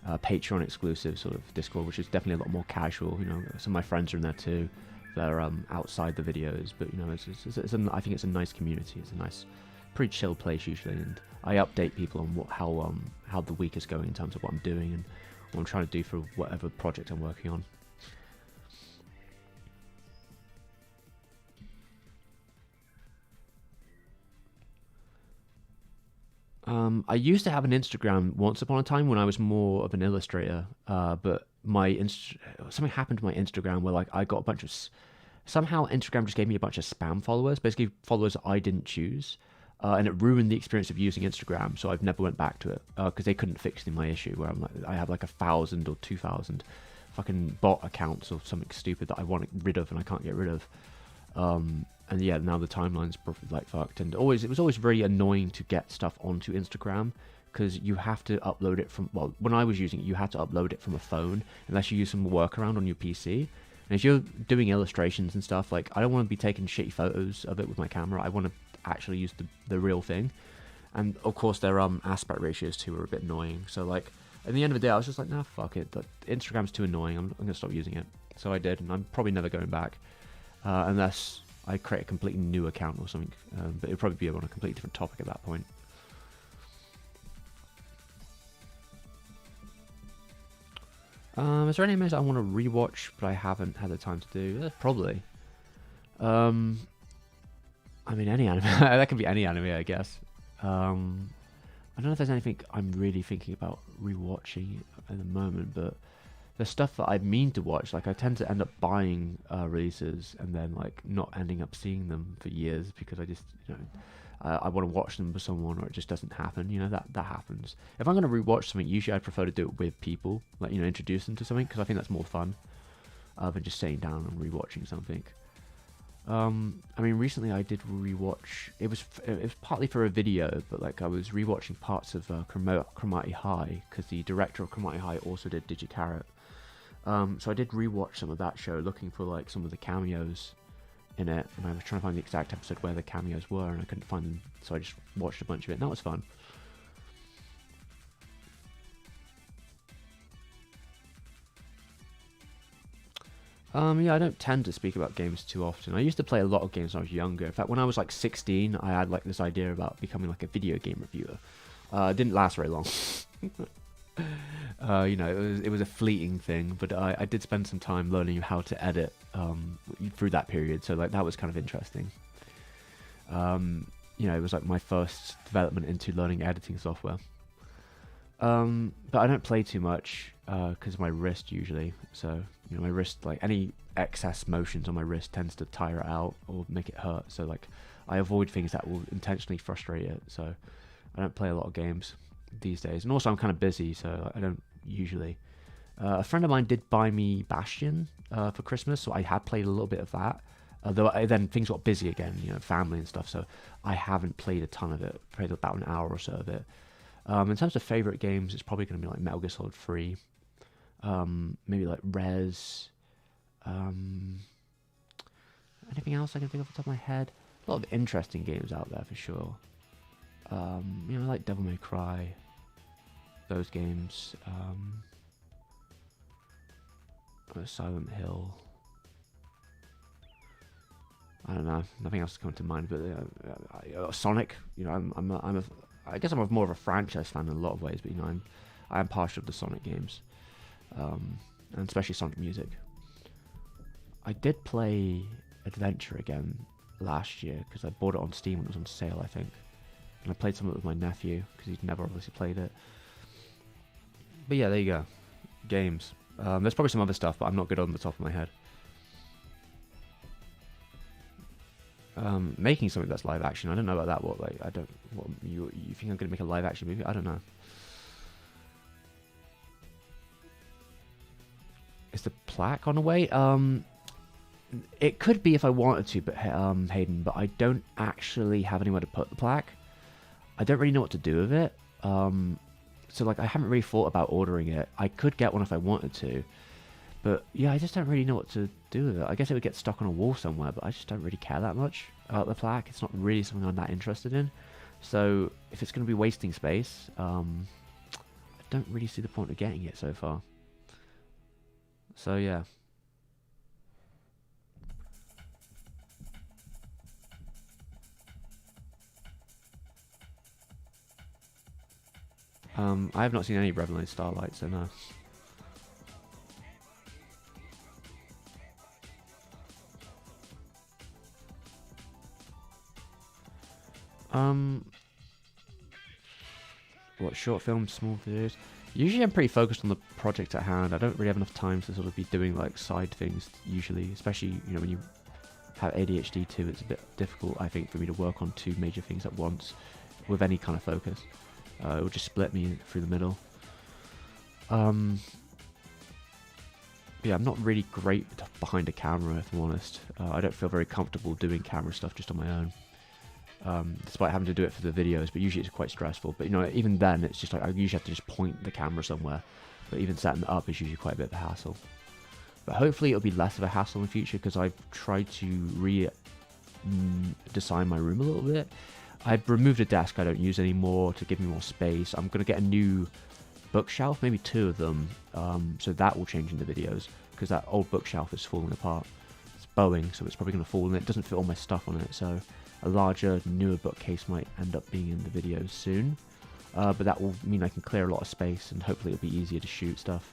Patreon exclusive sort of Discord, which is definitely a lot more casual. Some of my friends are in there too. They're outside the videos, but I think it's a nice community. It's a nice, pretty chill place usually, and I update people on how the week is going in terms of what I'm doing and what I'm trying to do for whatever project I'm working on. I used to have an Instagram once upon a time when I was more of an illustrator, but something happened to my Instagram where like I got a bunch of somehow Instagram just gave me a bunch of spam followers, basically followers I didn't choose, and it ruined the experience of using Instagram. So I've never went back to it because they couldn't fix my issue where I have like 1,000 or 2,000 fucking bot accounts or something stupid that I want rid of and I can't get rid of. And yeah, now the timeline's like fucked, and it was always very annoying to get stuff onto Instagram because you have to upload it from, well, when I was using it, you had to upload it from a phone unless you use some workaround on your PC. And if you're doing illustrations and stuff, like, I don't want to be taking shitty photos of it with my camera. I want to actually use the real thing. And of course, their aspect ratios too are a bit annoying. So like, at the end of the day, I was just like, nah, fuck it. Instagram's too annoying. I'm gonna stop using it. So I did, and I'm probably never going back unless I create a completely new account or something. But it'd probably be on a completely different topic at that point. Is there any animes I want to rewatch but I haven't had the time to do? Probably. I mean, any anime. That could be any anime, I guess. I don't know if there's anything I'm really thinking about rewatching at the moment, but the stuff that I mean to watch, like I tend to end up buying releases and then like not ending up seeing them for years because I just, I want to watch them with someone, or it just doesn't happen. That happens. If I'm going to rewatch something, usually I prefer to do it with people, like, introduce them to something, because I think that's more fun than just sitting down and rewatching something. I mean, recently I did rewatch. It was partly for a video, but like I was rewatching parts of Cromartie High because the director of Cromartie High also did Digicarrot. So I did rewatch some of that show, looking for like some of the cameos in it, and I was trying to find the exact episode where the cameos were, and I couldn't find them, so I just watched a bunch of it, and that was fun. Yeah, I don't tend to speak about games too often. I used to play a lot of games when I was younger. In fact, when I was like 16, I had like this idea about becoming like a video game reviewer. It didn't last very long. It was a fleeting thing, but I did spend some time learning how to edit through that period, so like that was kind of interesting. It was like my first development into learning editing software. But I don't play too much because of my wrist usually. So my wrist, like any excess motions on my wrist tends to tire it out or make it hurt. So like I avoid things that will intentionally frustrate it. So I don't play a lot of games these days. And also I'm kind of busy, so I don't usually. A friend of mine did buy me Bastion for Christmas, so I had played a little bit of that. Though then things got busy again, family and stuff. So I haven't played a ton of it. Played about an hour or so of it. In terms of favorite games, it's probably going to be like Metal Gear Solid 3, maybe like Rez. Anything else I can think of off the top of my head? A lot of interesting games out there for sure. Like Devil May Cry, those games. Silent Hill. I don't know. Nothing else is coming to mind. But Sonic. I guess I'm more of a franchise fan in a lot of ways. But I am partial to the Sonic games, and especially Sonic music. I did play Adventure again last year because I bought it on Steam when it was on sale, I think. And I played some of it with my nephew because he'd never obviously played it. But yeah, there you go. Games. There's probably some other stuff, but I'm not good on the top of my head. Making something that's live action, I don't know about that. What you think I'm gonna make a live action movie? I don't know. Is the plaque on the way? It could be if I wanted to, but Hayden, but I don't actually have anywhere to put the plaque. I don't really know what to do with it. So like I haven't really thought about ordering it. I could get one if I wanted to, but yeah, I just don't really know what to do with it. I guess it would get stuck on a wall somewhere, but I just don't really care that much about the plaque. It's not really something I'm that interested in. So if it's going to be wasting space, I don't really see the point of getting it so far. So yeah. I have not seen any Revelant Starlight, so no. what, short films, small videos. Usually I'm pretty focused on the project at hand. I don't really have enough time to sort of be doing like side things usually, especially, you know, when you have ADHD too, it's a bit difficult, I think, for me to work on 2 major things at once with any kind of focus. It would just split me through the middle. Yeah, I'm not really great behind a camera, if I'm honest. I don't feel very comfortable doing camera stuff just on my own. Despite having to do it for the videos, but usually it's quite stressful. But, you know, even then, it's just like I usually have to just point the camera somewhere. But even setting it up is usually quite a bit of a hassle. But hopefully it'll be less of a hassle in the future, because I've tried to design my room a little bit. I've removed a desk I don't use anymore to give me more space. I'm going to get a new bookshelf, maybe 2 of them, so that will change in the videos, because that old bookshelf is falling apart. It's bowing, so it's probably going to fall, and it doesn't fit all my stuff on it, so a larger, newer bookcase might end up being in the videos soon. But that will mean I can clear a lot of space, and hopefully it'll be easier to shoot stuff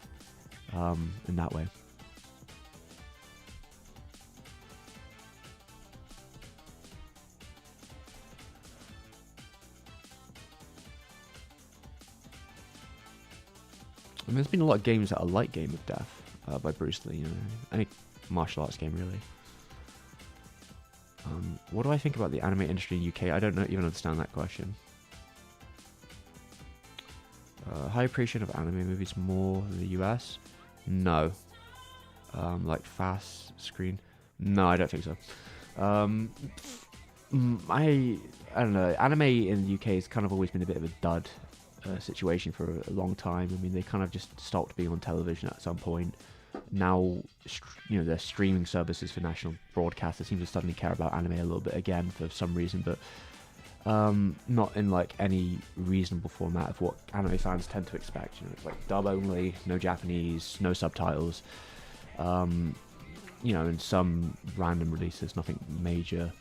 in that way. I mean, there's been a lot of games that are like Game of Death by Bruce Lee, you know, any martial arts game really. What do I think about the anime industry in UK? I don't even understand that question. High appreciation of anime movies more than the US? No. Like fast screen? No, I don't think so. I don't know. Anime in the UK has kind of always been a bit of a dud situation for a long time. I mean, they kind of just stopped being on television at some point. Now, you know, their streaming services for national broadcasters seem to suddenly care about anime a little bit again for some reason, but not in like any reasonable format of what anime fans tend to expect. You know, it's like dub only, no Japanese, no subtitles. You know, and some random releases, nothing major.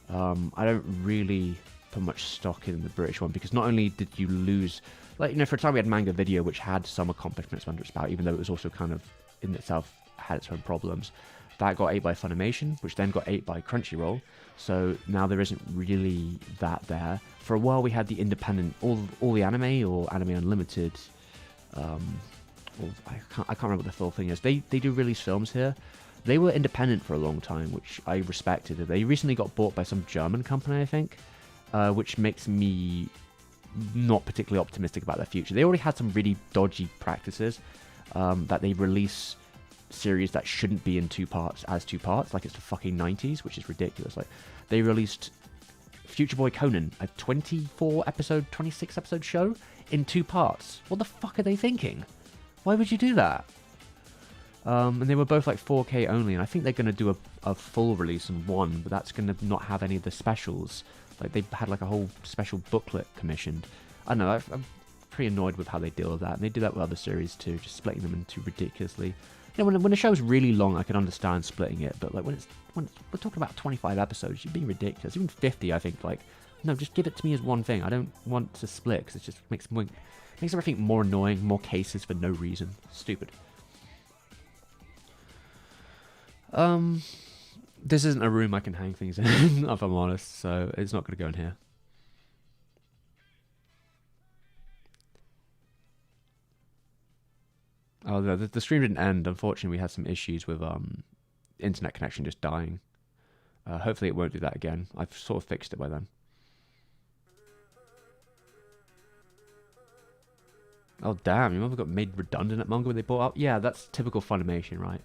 I don't really put much stock in the British one, because not only did you lose, like, you know, for a time we had Manga Video, which had some accomplishments under its belt, even though it was also kind of in itself had its own problems. That got ate by Funimation, which then got ate by Crunchyroll. So now there isn't really that there. For a while we had the independent, all the anime or Anime Unlimited. I can't remember what the full thing is. They do release films here. They were independent for a long time, which I respected. They recently got bought by some German company, I think, which makes me not particularly optimistic about their future. They already had some really dodgy practices, that they release series that shouldn't be in 2 parts as 2 parts, like it's the fucking 90s, which is ridiculous. Like, they released Future Boy Conan, a 26 episode show in 2 parts. What the fuck are they thinking? Why would you do that? And they were both like 4K only, and I think they're going to do a full release in one, but that's going to not have any of the specials. Like, they had like a whole special booklet commissioned. I don't know, I'm pretty annoyed with how they deal with that, and they do that with other series too, just splitting them into ridiculously. You know, when a show's really long, I can understand splitting it, but like when we're talking about 25 episodes, you're being ridiculous. Even 50, I think, like, no, just give it to me as one thing. I don't want to split, because it just makes everything more annoying, more cases for no reason. Stupid. This isn't a room I can hang things in, if I'm honest, so it's not going to go in here. Oh, no, the stream didn't end. Unfortunately, we had some issues with internet connection just dying. Hopefully it won't do that again. I've sort of fixed it by then. Oh, damn, your mother got made redundant at manga when they bought out? Yeah, that's typical Funimation, right?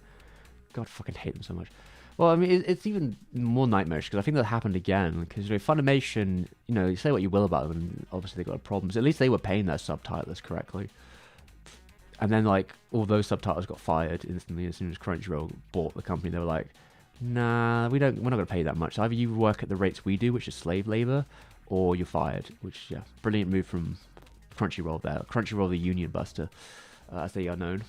God, I fucking hate them so much. Well, I mean, it's even more nightmarish, because I think that happened again. Because, you know, Funimation, you know, you say what you will about them, and obviously they got problems. At least they were paying their subtitlers correctly. And then, like, all those subtitles got fired instantly as soon as Crunchyroll bought the company. They were like, nah, we're not going to pay that much. So either you work at the rates we do, which is slave labor, or you're fired. Which, yeah, brilliant move from Crunchyroll there. Crunchyroll, the union buster, as they are known.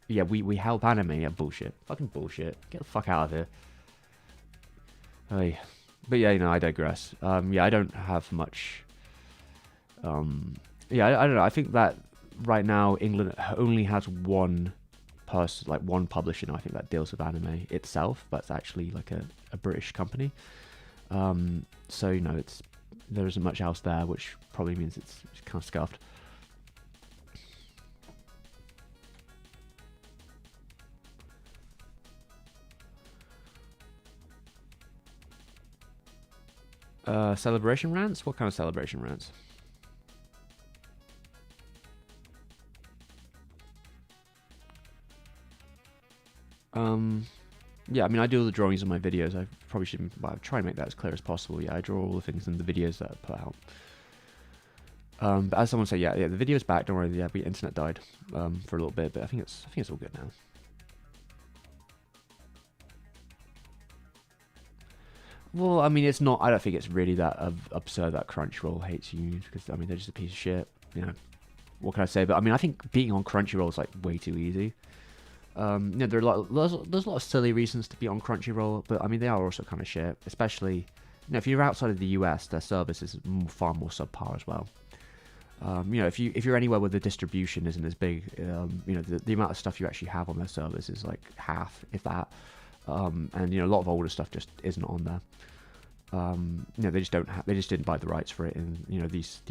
Yeah, we help anime. Yeah, bullshit. Fucking bullshit. Get the fuck out of here. Hey. But yeah, you know, I digress. Yeah, I don't have much. Yeah, I don't know. I think that right now England only has one person, like one publisher, I think, that deals with anime itself, but it's actually like a British company. So, you know, it's there isn't much else there, which probably means it's kind of scuffed. Celebration rants? What kind of celebration rants? Yeah, I mean, I do all the drawings in my videos. I probably should try and make that as clear as possible. Yeah, I draw all the things in the videos that I put out. But as someone said, yeah, the video's back. Don't worry, yeah, the internet died for a little bit, but I think it's all good now. Well, I mean, it's not. I don't think it's really that absurd that Crunchyroll hates you, because I mean, they're just a piece of shit. You know, what can I say? But I mean, I think being on Crunchyroll is like way too easy. You know, there's a lot of silly reasons to be on Crunchyroll, but I mean, they are also kind of shit. Especially, you know, if you're outside of the US, their service is far more subpar as well. You know, if you're anywhere where the distribution isn't as big, you know, the amount of stuff you actually have on their service is like half, if that. And you know, a lot of older stuff just isn't on there. You know, they just didn't buy the rights for it in, you know, these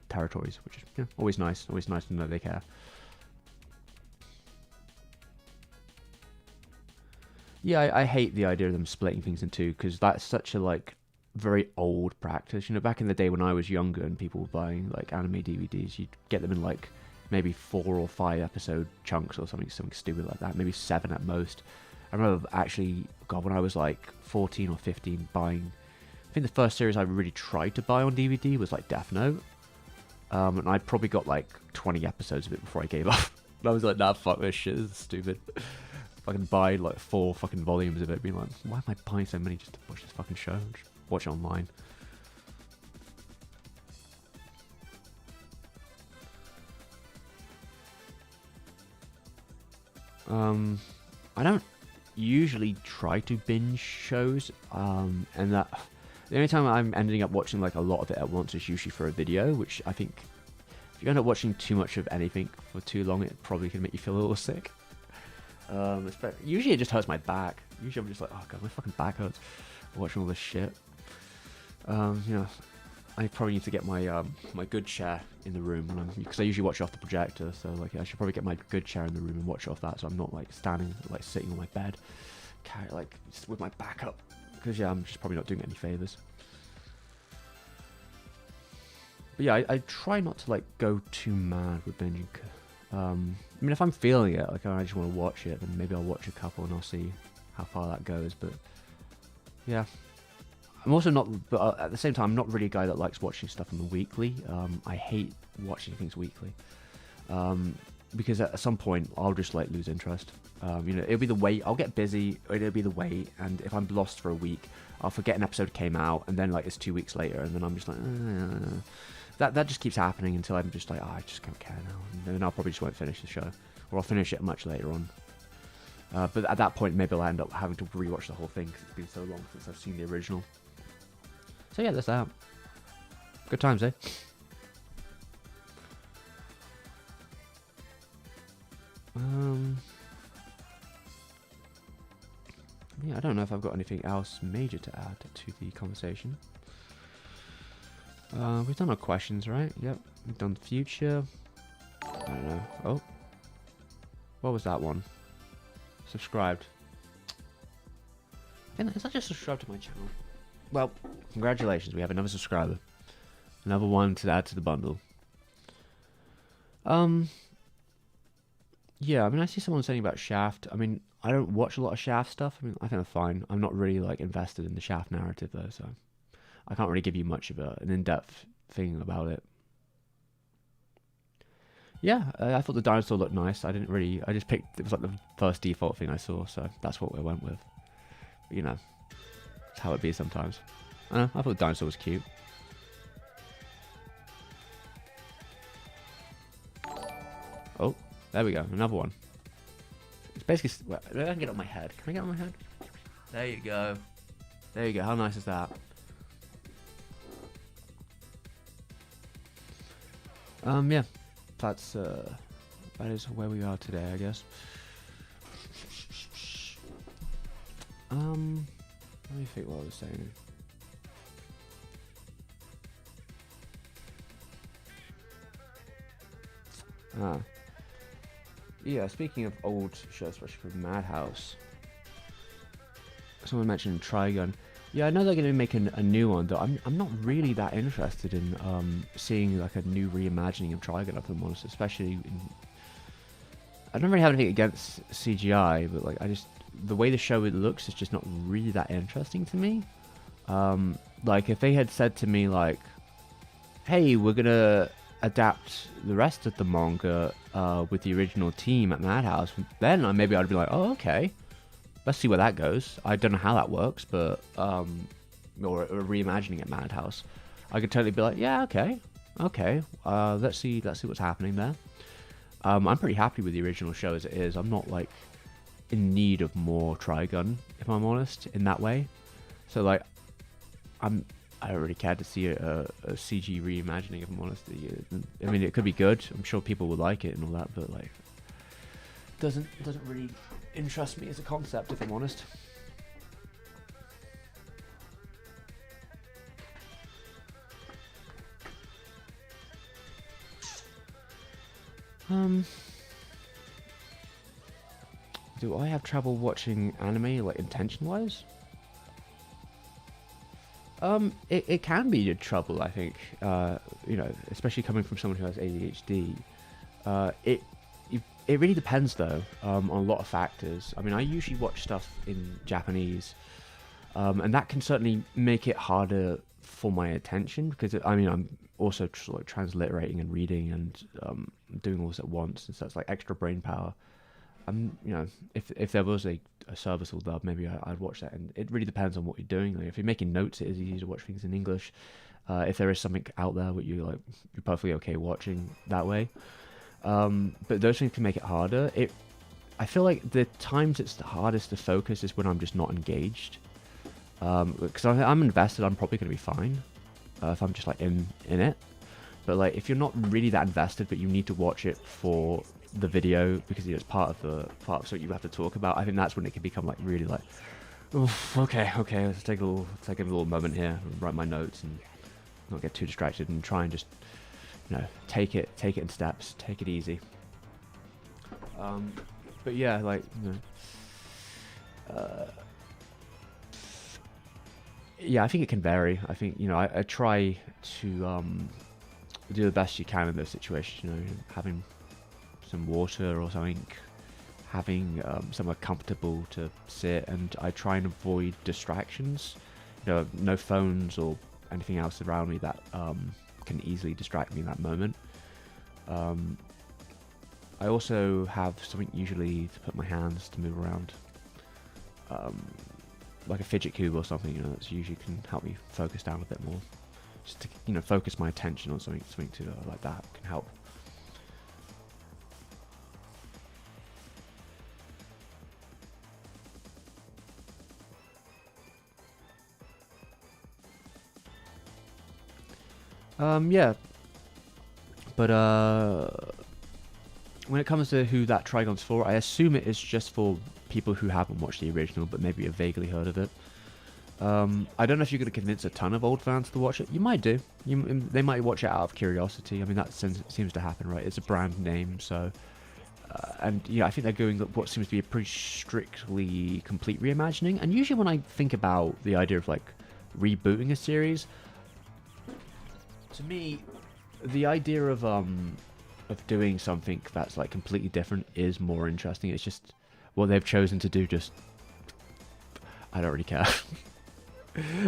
territories, which is, you know, always nice to know they care. Yeah, I hate the idea of them splitting things in two, because that's such a like very old practice. You know, back in the day when I was younger and people were buying like anime DVDs, you'd get them in like maybe 4 or 5 episode chunks or something stupid like that, maybe 7 at most. I remember actually, God, when I was like 14 or 15, buying. I think the first series I really tried to buy on DVD was like Death Note, and I probably got like 20 episodes of it before I gave up. I was like, nah, fuck this shit, this is stupid. If I can buy like 4 fucking volumes of it, being like, why am I buying so many just to watch this fucking show? Just watch it online. I don't usually try to binge shows, and that the only time I'm ending up watching like a lot of it at once is usually for a video, which I think if you end up watching too much of anything for too long, it probably can make you feel a little sick. Usually it just hurts my back. Usually I'm just like, oh god, my fucking back hurts watching all this shit. You know, I probably need to get my my good chair in the room, because I usually watch it off the projector. So like, I should probably get my good chair in the room and watch it off that, so I'm not like standing, like sitting on my bed, like just with my back up. Because yeah, I'm just probably not doing it any favors. But yeah, I try not to like go too mad with binging. I mean, if I'm feeling it, like I just want to watch it, then maybe I'll watch a couple and I'll see how far that goes. But yeah, I'm also not, but at the same time, I'm not really a guy that likes watching stuff on the weekly. I hate watching things weekly, because at some point I'll just like lose interest. You know, it'll be the wait. I'll get busy, or it'll be the wait, and if I'm lost for a week, I'll forget an episode came out, and then like it's 2 weeks later, and then I'm just like, that just keeps happening until I'm just like, oh, I just don't care now, and then I'll probably just won't finish the show, or I'll finish it much later on. But at that point, maybe I'll end up having to rewatch the whole thing because it's been so long since I've seen the original. So yeah, that's that. Good times, eh? Yeah, I don't know if I've got anything else major to add to the conversation. We've done our questions, right? Yep. We've done future. I don't know. Oh. What was that one? Subscribed. Is that just subscribed to my channel? Well, congratulations. We have another subscriber. Another one to add to the bundle. Yeah, I mean, I see someone saying about Shaft. I mean, I don't watch a lot of Shaft stuff. I mean, I think I'm fine. I'm not really, like, invested in the Shaft narrative, though, so I can't really give you much of an in-depth thing about it. Yeah, I thought the dinosaur looked nice. I just picked, it was like the first default thing I saw, so that's what we went with. But, you know, it's how it be sometimes. I thought the dinosaur was cute. Oh, there we go, another one. It's basically, well, I can get it on my head. Can I get it on my head? There you go. There you go, how nice is that? Yeah, that is where we are today, I guess. Let me think what I was saying. Ah. Yeah, speaking of old shows, especially from Madhouse, someone mentioned Trigun. Yeah, I know they're going to be making a new one, though I'm not really that interested in seeing like a new reimagining of Trigun, if I'm honest, especially in, I don't really have anything against CGI, but like the way the show it looks is just not really that interesting to me. Like if they had said to me like, "Hey, we're gonna adapt the rest of the manga with the original team at Madhouse," then maybe I'd be like, "Oh, okay, let's see where that goes." I don't know how that works, but or reimagining at Madhouse, I could totally be like, "Yeah, okay, let's see what's happening there." I'm pretty happy with the original show as it is. I'm not like in need of more Trigun, if I'm honest, in that way. So like, I don't really care to see a CG reimagining, if I'm honest. I mean, it could be good. I'm sure people will like it and all that, but like, doesn't really interest me as a concept, if I'm honest. Do I have trouble watching anime, like, intention-wise? It can be a trouble, I think. You know, especially coming from someone who has ADHD. It it really depends, though, on a lot of factors. I mean, I usually watch stuff in Japanese, and that can certainly make it harder for my attention, because, I mean, I'm also like transliterating and reading and doing all this at once, and so it's like extra brain power. You know, if there was a serviceable dub, maybe I'd watch that. And it really depends on what you're doing. Like, if you're making notes, it is easy to watch things in English. If there is something out there what you like, you're perfectly okay watching that way. But those things can make it harder. I feel like the times it's the hardest to focus is when I'm just not engaged. Because I'm invested, I'm probably going to be fine if I'm just like in it. But like, if you're not really that invested, but you need to watch it for the video because it's part of what you have to talk about, I think that's when it can become like really like, oh, okay, let's take a little moment here, write my notes, and not get too distracted, and try and just, you know, take it in steps, take it easy. But yeah, like, you know, yeah, I think it can vary. I think, you know, I try to do the best you can in those situations. You know, having some water or something, having somewhere comfortable to sit, and I try and avoid distractions. You know, no phones or anything else around me that can easily distract me in that moment. I also have something usually to put my hands to move around, like a fidget cube or something. You know, that's usually can help me focus down a bit more. Just to, you know, focus my attention on something to like that can help. Yeah, but when it comes to who that Trigon's for, I assume it is just for people who haven't watched the original, but maybe have vaguely heard of it. I don't know if you're going to convince a ton of old fans to watch it. You might do. They might watch it out of curiosity. I mean, that seems to happen, right? It's a brand name, so... and, yeah, I think they're going what seems to be a pretty strictly complete reimagining. And usually when I think about the idea of, like, rebooting a series, to me, the idea of doing something that's, like, completely different is more interesting. It's just what they've chosen to do, just... I don't really care.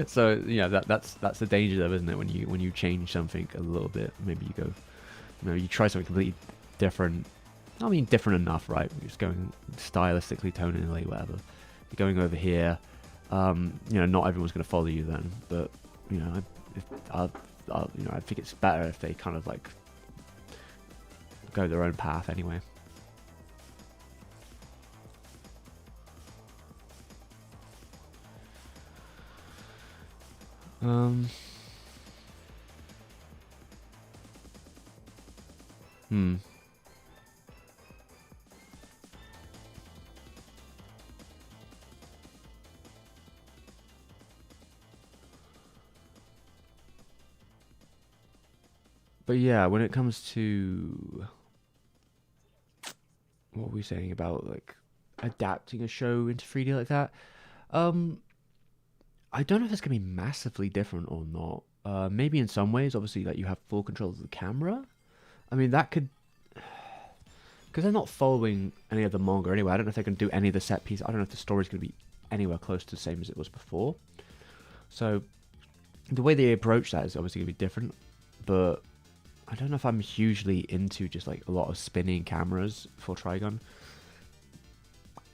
So, yeah, that's the danger, though, isn't it? When you change something a little bit, maybe you go, you know, you try something completely different. I mean, different enough, right? You're just going stylistically, tonally, whatever. You're going over here. You know, not everyone's going to follow you then, but you know, you know, I think it's better if they kind of like go their own path anyway. But yeah, when it comes to what were we saying about like adapting a show into 3D like that? Um, I don't know if it's gonna be massively different or not. Maybe in some ways, obviously, like you have full control of the camera. I mean, that could, because they're not following any of the manga anyway. I don't know if they can do any of the set pieces. I don't know if the story's gonna be anywhere close to the same as it was before. So the way they approach that is obviously gonna be different. But I don't know if I'm hugely into just like a lot of spinning cameras for Trigun.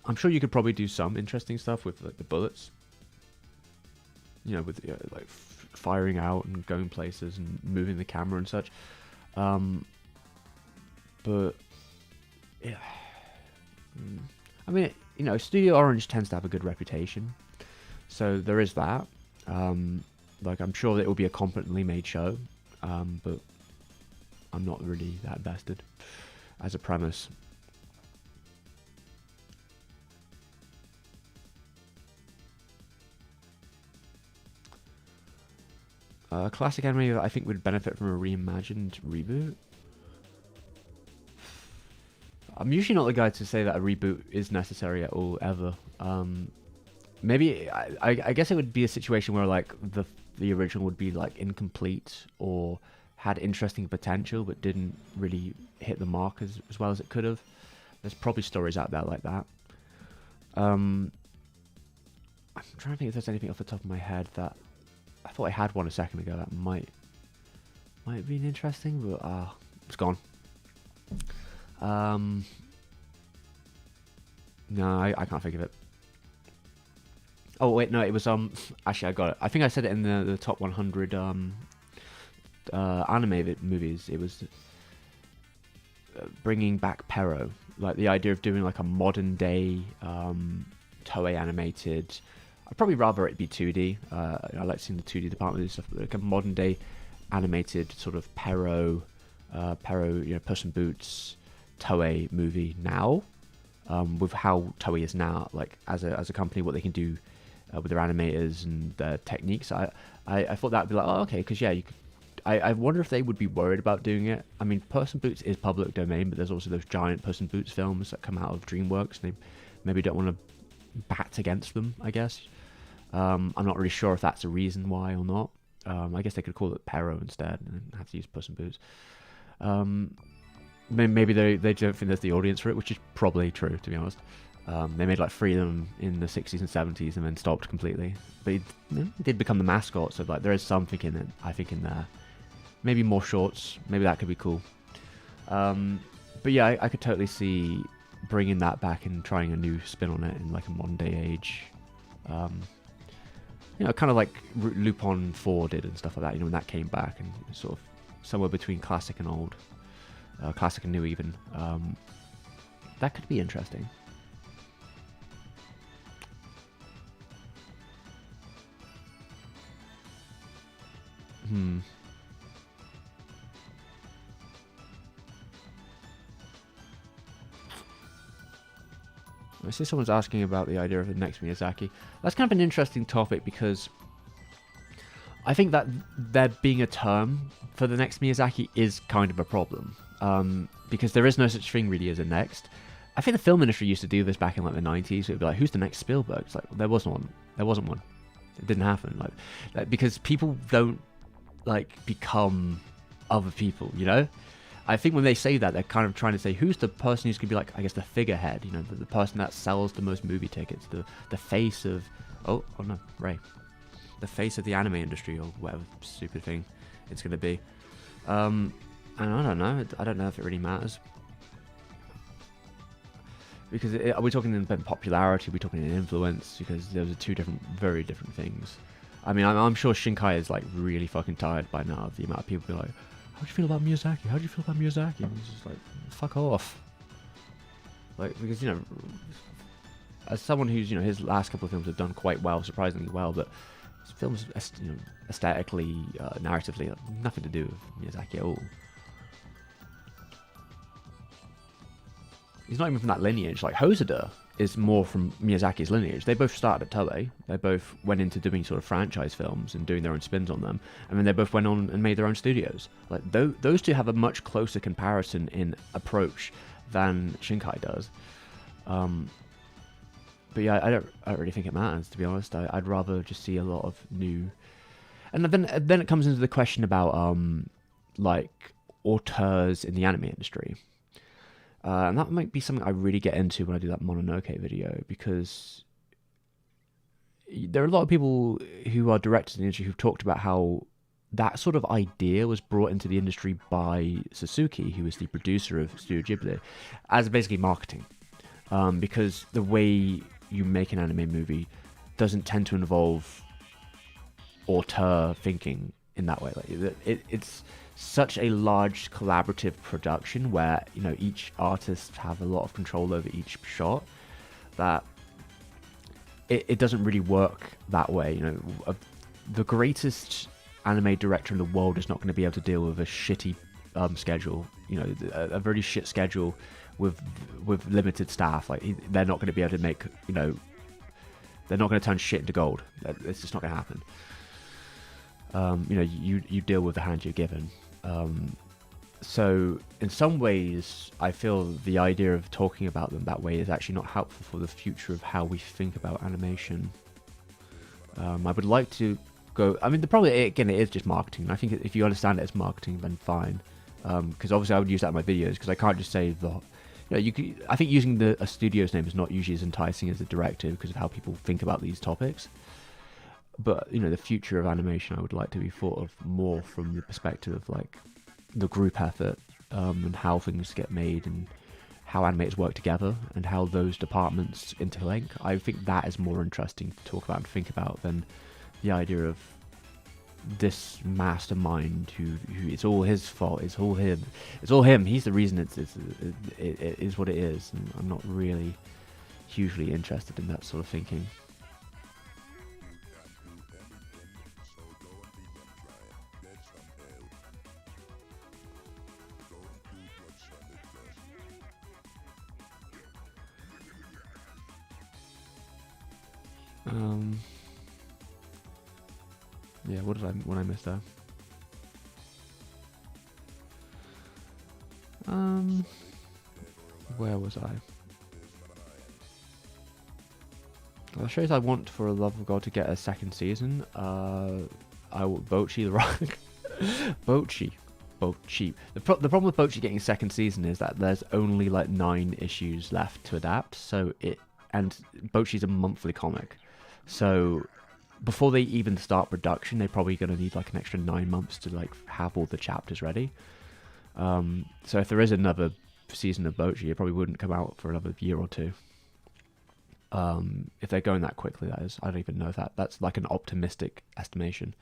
I'm sure you could probably do some interesting stuff with like the bullets. You know, with like firing out and going places and moving the camera and such. But yeah, I mean, you know, Studio Orange tends to have a good reputation, so there is that. Like, I'm sure that it will be a competently made show, but I'm not really that invested as a premise. Classic anime that I think would benefit from a reimagined reboot. I'm usually not the guy to say that a reboot is necessary at all, ever. Maybe, I guess it would be a situation where like the original would be like incomplete or had interesting potential but didn't really hit the mark as well as it could have. There's probably stories out there like that. I'm trying to think if there's anything off the top of my head that I thought I had one a second ago that might have been interesting, but it's gone. No, I can't think of it. Oh wait, no, it was actually I got it. I think I said it in the top 100 anime movies. It was bringing back Pero, like the idea of doing like a modern day Toei animated. I'd probably rather it be 2D. I like seeing the 2D department and stuff, but like a modern day animated sort of Pero, you know, Puss in Boots Toei movie now, with how Toei is now, like as a company, what they can do with their animators and their techniques. I thought that'd be like, oh, okay, because yeah, you could. I wonder if they would be worried about doing it. I mean, Puss in Boots is public domain, but there's also those giant Puss in Boots films that come out of DreamWorks. And they maybe don't want to bat against them, I guess. I'm not really sure if that's a reason why or not. I guess they could call it Pero instead and have to use Puss in Boots. Maybe they don't think there's the audience for it, which is probably true, to be honest. They made like 3 of them in the 60s and 70s and then stopped completely. But it did become the mascot, so like there is something in it, I think, in there. Maybe more shorts. Maybe that could be cool. But yeah, I could totally see bringing that back and trying a new spin on it in like a modern day age. You know, kind of like Lupin 4 did and stuff like that. You know, when that came back and sort of somewhere between classic and old, classic and new even. That could be interesting. I see someone's asking about the idea of the next Miyazaki. That's kind of an interesting topic because I think that there being a term for the next Miyazaki is kind of a problem. Because there is no such thing really as a next. I think the film industry used to do this back in like the 90s. It would be like, who's the next Spielberg? It's like, there wasn't one. There wasn't one. It didn't happen. Like because people don't like become other people, you know? I think when they say that, they're kind of trying to say, who's the person who's going to be like, I guess, the figurehead, you know, the person that sells the most movie tickets, the face of, oh no, Ray, the face of the anime industry or whatever stupid thing it's going to be. And I don't know. I don't know if it really matters. Because are we talking in popularity? Are we talking in influence? Because those are two very different things. I mean, I'm sure Shinkai is like really fucking tired by now of the amount of people being like, how do you feel about Miyazaki? How do you feel about Miyazaki? And he's just like, fuck off. Like, because, you know, as someone who's, you know, his last couple of films have done quite well, surprisingly well, but his films, you know, aesthetically, narratively, have nothing to do with Miyazaki at all. He's not even from that lineage. Like, Hosoda is more from Miyazaki's lineage. They both started at Toei. They both went into doing sort of franchise films and doing their own spins on them. And then they both went on and made their own studios. Like, those two have a much closer comparison in approach than Shinkai does. But yeah, I don't really think it matters, to be honest. I'd rather just see a lot of new. And then it comes into the question about like auteurs in the anime industry. And that might be something I really get into when I do that Mononoke video, because there are a lot of people who are directors in the industry who've talked about how that sort of idea was brought into the industry by Suzuki, who was the producer of Studio Ghibli, as basically marketing. Because the way you make an anime movie doesn't tend to involve auteur thinking in that way. Like it's such a large collaborative production where, you know, each artist have a lot of control over each shot, that it doesn't really work that way. You know, the greatest anime director in the world is not going to be able to deal with a shitty schedule. You know, a very shit schedule with limited staff. Like they're not going to be able to make, you know, they're not going to turn shit into gold. It's just not going to happen. You know, you deal with the hand you're given. So in some ways, I feel the idea of talking about them that way is actually not helpful for the future of how we think about animation. I would like to go. I mean, the problem again, it is just marketing. I think if you understand it as marketing, then fine. Because obviously I would use that in my videos, because I can't just say the. You know, you could, I think using a studio's name is not usually as enticing as a director because of how people think about these topics. But, you know, the future of animation I would like to be thought of more from the perspective of, like, the group effort, and how things get made and how animators work together and how those departments interlink. I think that is more interesting to talk about and think about than the idea of this mastermind who it's all his fault, it's all him, he's the reason it is what it is. And I'm not really hugely interested in that sort of thinking. Yeah, what did I miss there? Where was I? The shows I want, for a love of God, to get a second season. Bochi the Rock. Bochi. The problem with Bochi getting a second season is that there's only like 9 issues left to adapt. And Bochi's a monthly comic, so before they even start production, they're probably going to need like an extra 9 months to like have all the chapters ready. So if there is another season of Bochi, it probably wouldn't come out for another year or two. If they're going that quickly, that is. I don't even know if that's like an optimistic estimation.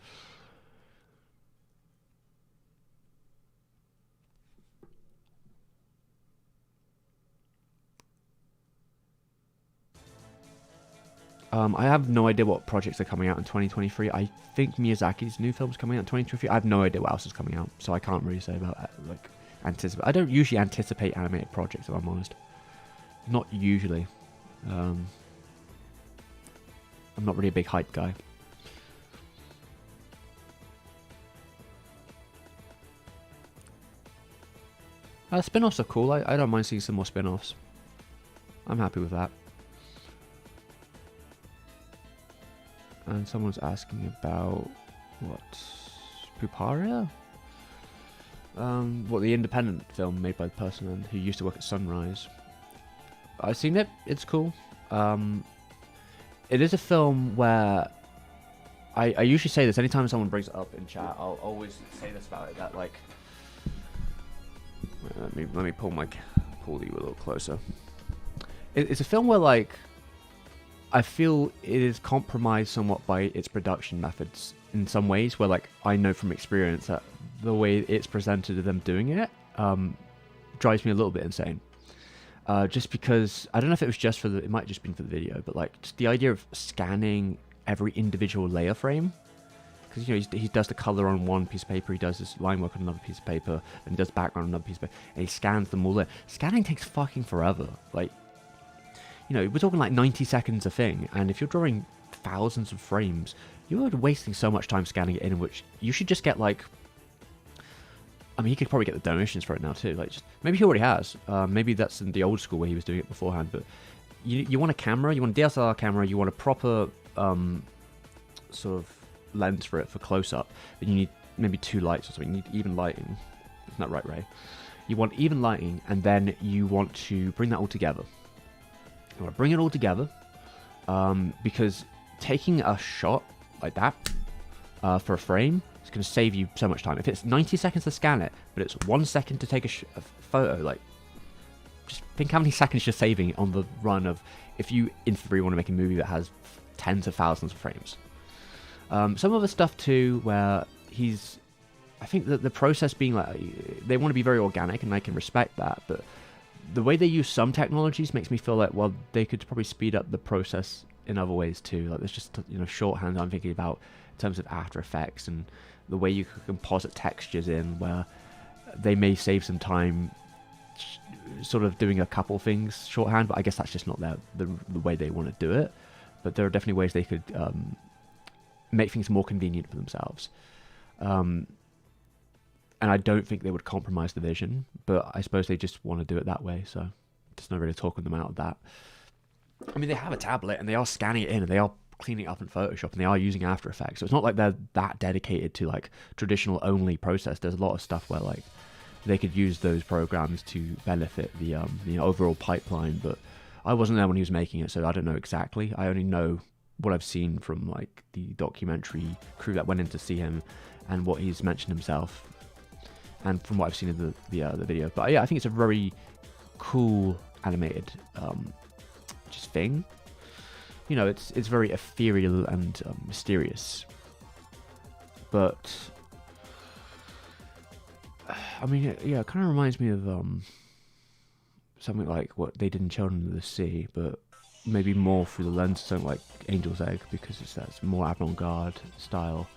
I have no idea what projects are coming out in 2023. I think Miyazaki's new film's coming out in 2023. I have no idea what else is coming out, so I can't really say about like anticipate. I don't usually anticipate animated projects, if I'm honest. Not usually. I'm not really a big hype guy. Spin-offs are cool. I don't mind seeing some more spin-offs. I'm happy with that. And someone's asking about what Puparia? What, the independent film made by the person who used to work at Sunrise. I've seen it. It's cool. It is a film where I usually say this anytime someone brings it up in chat. I'll always say this about it, that like, let me pull you a little closer. It's a film where like, I feel it is compromised somewhat by its production methods in some ways, where like I know from experience that the way it's presented to them doing it drives me a little bit insane. Just because, I don't know if it was just it might have just been for the video, but like just the idea of scanning every individual layer frame, because you know he does the color on one piece of paper, he does this line work on another piece of paper, and he does background on another piece of paper, and he scans them all there. Scanning takes fucking forever. Like, you know, we're talking like 90 seconds a thing, and if you're drawing thousands of frames, you're wasting so much time scanning it in which you should just get like I mean, he could probably get the donations for it now too. Like, just, maybe he already has. Maybe that's in the old school where he was doing it beforehand. But you want a camera, you want a DSLR camera, you want a proper sort of lens for it for close up. But you need maybe 2 lights or something. You need even lighting. Isn't that right, Ray? You want even lighting, and then you want to bring that all together. You want to bring it all together because taking a shot like that for a frame is going to save you so much time. If it's 90 seconds to scan it, but it's 1 second to take a photo, like, just think how many seconds you're saving on the run of, if you, in theory, want to make a movie that has tens of thousands of frames. Some other stuff too, where I think that the process being like, they want to be very organic, and I can respect that, but the way they use some technologies makes me feel like, well, they could probably speed up the process in other ways too. Like, there's just, shorthand I'm thinking about in terms of After Effects and the way you could composite textures in, where they may save some time sort of doing a couple things shorthand, but I guess that's just not the way they want to do it. But there are definitely ways they could make things more convenient for themselves. And I don't think they would compromise the vision, but I suppose they just want to do it that way, so there's no really talking them out of that. I mean, they have a tablet, and they are scanning it in, and they are cleaning it up in Photoshop, and they are using After Effects, so it's not like they're that dedicated to, like, traditional only process. There's a lot of stuff where, like, they could use those programs to benefit the overall pipeline, but I wasn't there when he was making it, so I don't know exactly. I only know what I've seen from, like, the documentary crew that went in to see him, and what he's mentioned himself, and from what I've seen in the video. But yeah, I think it's a very cool animated just thing. It's very ethereal and mysterious. But I mean, yeah, it kind of reminds me of something like what they did in Children of the Sea, but maybe more through the lens of something like Angel's Egg, because that's more avant-garde style.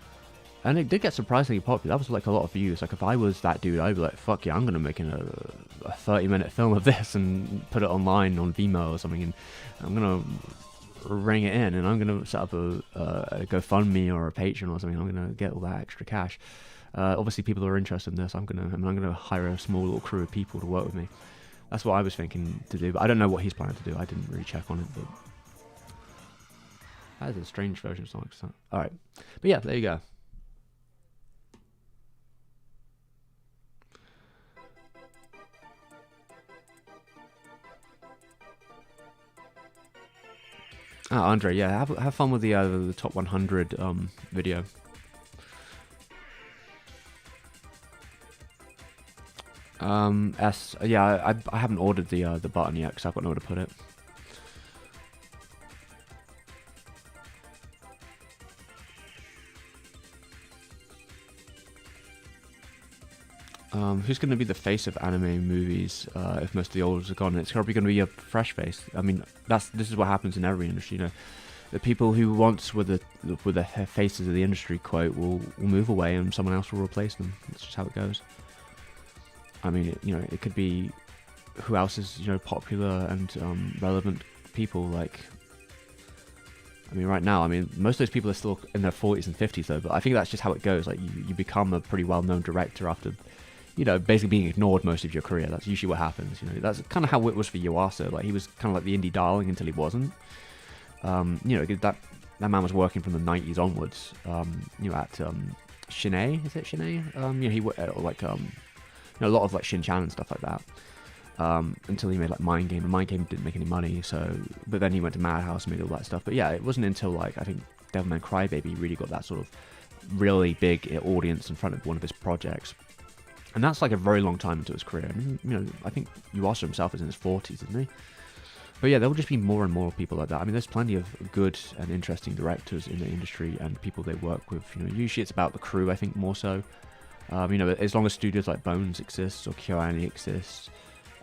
And it did get surprisingly popular. That was like a lot of views. Like, if I was that dude, I'd be like, fuck yeah, I'm going to make a 30-minute film of this and put it online on Vimeo or something, and I'm going to ring it in, and I'm going to set up a GoFundMe or a Patreon or something. I'm going to get all that extra cash. Obviously, people are interested in this. I'm going to hire a small little crew of people to work with me. That's what I was thinking to do, but I don't know what he's planning to do. I didn't really check on it, but that is a strange version of Sonic. Alright. But yeah, there you go. Andre, yeah, have fun with the top 100 video. Yeah, I haven't ordered the button yet because I've got nowhere to put it. Who's going to be the face of anime movies if most of the olds are gone? It's probably going to be a fresh face. I mean, this is what happens in every industry. The people who once were the faces of the industry, quote, will move away, and someone else will replace them. That's just how it goes. I mean, it could be who else is popular and relevant people. Like, I mean, right now, I mean, most of those people are still in their 40s and 50s though. But I think that's just how it goes. Like, you become a pretty well-known director after, basically being ignored most of your career. That's usually what happens. That's kind of how it was for Yuasa. Like, he was kind of like the indie darling until he wasn't. That man was working from the 90s onwards. At Shin-ei, is it Shin-ei? He worked at a lot of like Shin-chan and stuff like that. Until he made like Mind Game, and Mind Game didn't make any money. But then he went to Madhouse and made all that stuff. But yeah, it wasn't until like I think Devilman Crybaby really got that sort of really big audience in front of one of his projects. And that's like a very long time into his career. And, I think Yuasa himself is in his 40s, isn't he? But yeah, there will just be more and more people like that. I mean, there's plenty of good and interesting directors in the industry and people they work with. Usually it's about the crew, I think, more so. As long as studios like Bones exists or KyoAni exists,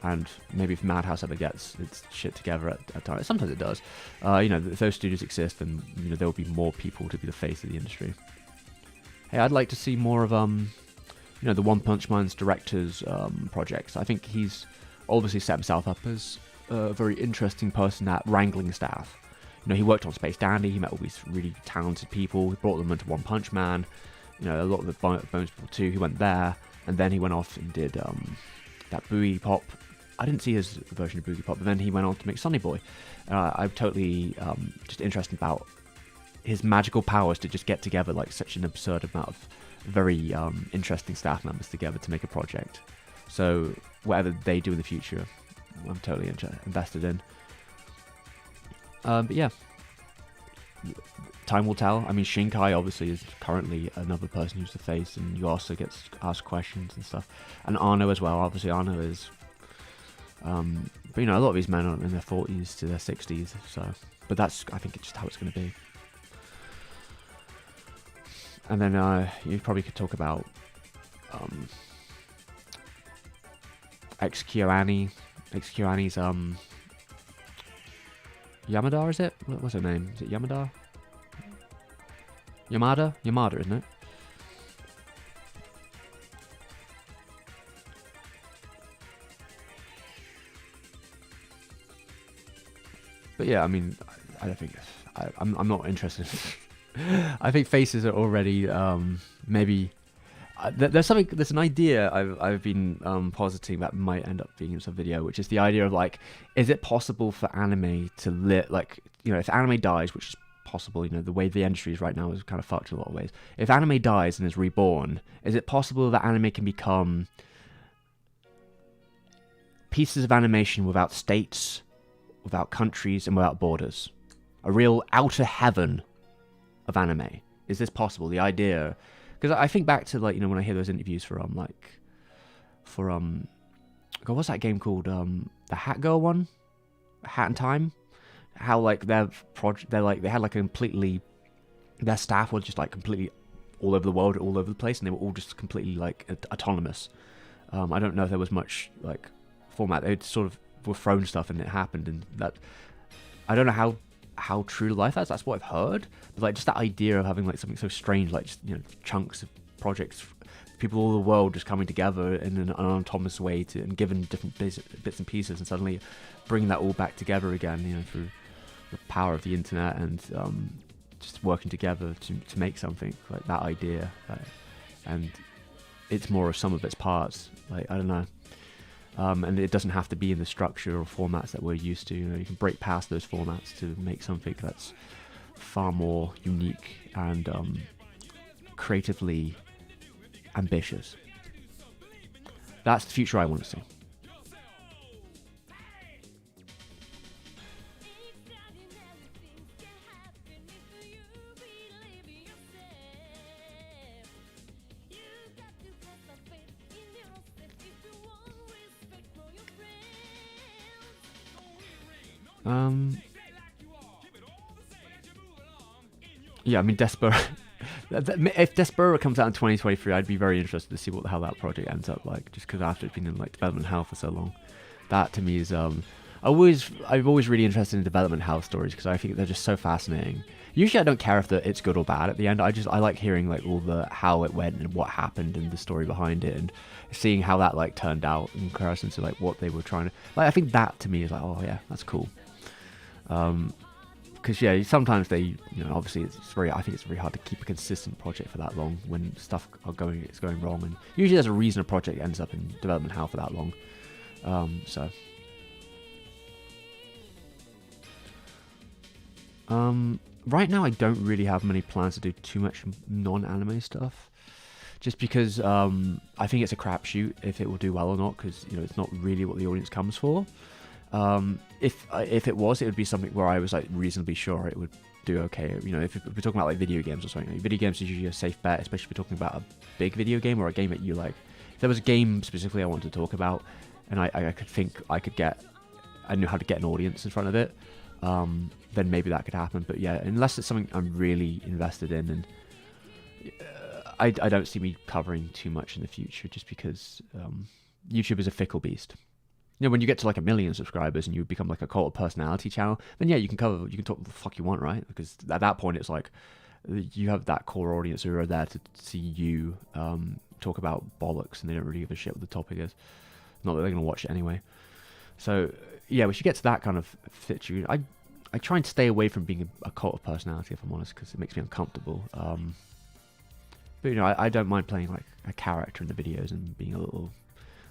and maybe if Madhouse ever gets its shit together at times, sometimes it does. If those studios exist, then there will be more people to be the face of the industry. Hey, I'd like to see more of the One Punch Man's director's projects. I think he's obviously set himself up as a very interesting person at wrangling staff. He worked on Space Dandy. He met all these really talented people. He brought them into One Punch Man. A lot of the Bones people too. He went there. and then he went off and did that Boogie Pop. I didn't see his version of Boogie Pop, but then he went on to make Sunny Boy. I'm totally just interested about his magical powers to just get together like such an absurd amount of very interesting staff members together to make a project. So whatever they do in the future, I'm totally invested in. But yeah, time will tell. I mean, Shinkai obviously is currently another person who's the face, and you also get asked questions and stuff. And Arno as well. Obviously, Arno is. But you know, a lot of these men are in their 40s to their 60s. So, but that's, I think, it's just how it's going to be. And then you probably could talk about XKyoAni. XKyoAni's Yamada, is it? What's her name? Is it Yamada? Yamada, isn't it? But yeah, I mean, I don't think I'm not interested. I think faces are already maybe. There's an idea I've been positing that might end up being in some video, which is the idea of like, is it possible for anime to like, you know, if anime dies, which is possible, you know, the way the industry is right now is kind of fucked in a lot of ways. If anime dies and is reborn, is it possible that anime can become pieces of animation without states, without countries, and without borders? A real outer heaven of anime. Is this possible? The idea. Because I think back to, like, you know, when I hear those interviews for God, what's that game called? The Hat Girl one, Hat in Time. How like they had like their staff were just like completely all over the world, all over the place, and they were all just completely like autonomous. I don't know if there was much like format. They sort of were thrown stuff and it happened, and that I don't know how true to life that's what I've heard, but like just that idea of having like something so strange, like just, you know, chunks of projects, people all over the world just coming together in an autonomous way and given different bits and pieces, and suddenly bringing that all back together again, you know, through the power of the internet and just working together to make something like that idea, and it's more of some of its parts, like I don't know. And it doesn't have to be in the structure or formats that we're used to. You know, you can break past those formats to make something that's far more unique and creatively ambitious. That's the future I want to see. Yeah, I mean, Despero. If Despero comes out in 2023, I'd be very interested to see what the hell that project ends up like. Just because after it's been in like development hell for so long, that to me is I've always really interested in development hell stories because I think they're just so fascinating. Usually, I don't care if it's good or bad at the end. I like hearing like all the how it went and what happened and the story behind it and seeing how that like turned out in comparison to like what they were trying to like. I think that to me is like, oh yeah, that's cool. Because yeah, sometimes they, you know, obviously I think it's very hard to keep a consistent project for that long when stuff is going wrong, and usually there's a reason a project ends up in development hell for that long. Right now I don't really have many plans to do too much non-anime stuff, just because I think it's a crapshoot if it will do well or not, because you know it's not really what the audience comes for. If it was, it would be something where I was like reasonably sure it would do okay. You know, if we're talking about like video games or something, like, video games is usually a safe bet, especially if we're talking about a big video game or a game that you like. If there was a game specifically I wanted to talk about, and I could think I knew how to get an audience in front of it, then maybe that could happen. But yeah, unless it's something I'm really invested in, and I don't see me covering too much in the future, just because YouTube is a fickle beast. You know, when you get to like 1 million subscribers and you become like a cult of personality channel, then yeah, you can talk what the fuck you want, right? Because at that point, it's like you have that core audience who are there to see you talk about bollocks, and they don't really give a shit what the topic is. Not that they're gonna watch it anyway. So yeah, we should get to that kind of situation. I try and stay away from being a cult of personality, if I'm honest, because it makes me uncomfortable. But you know, I don't mind playing like a character in the videos and being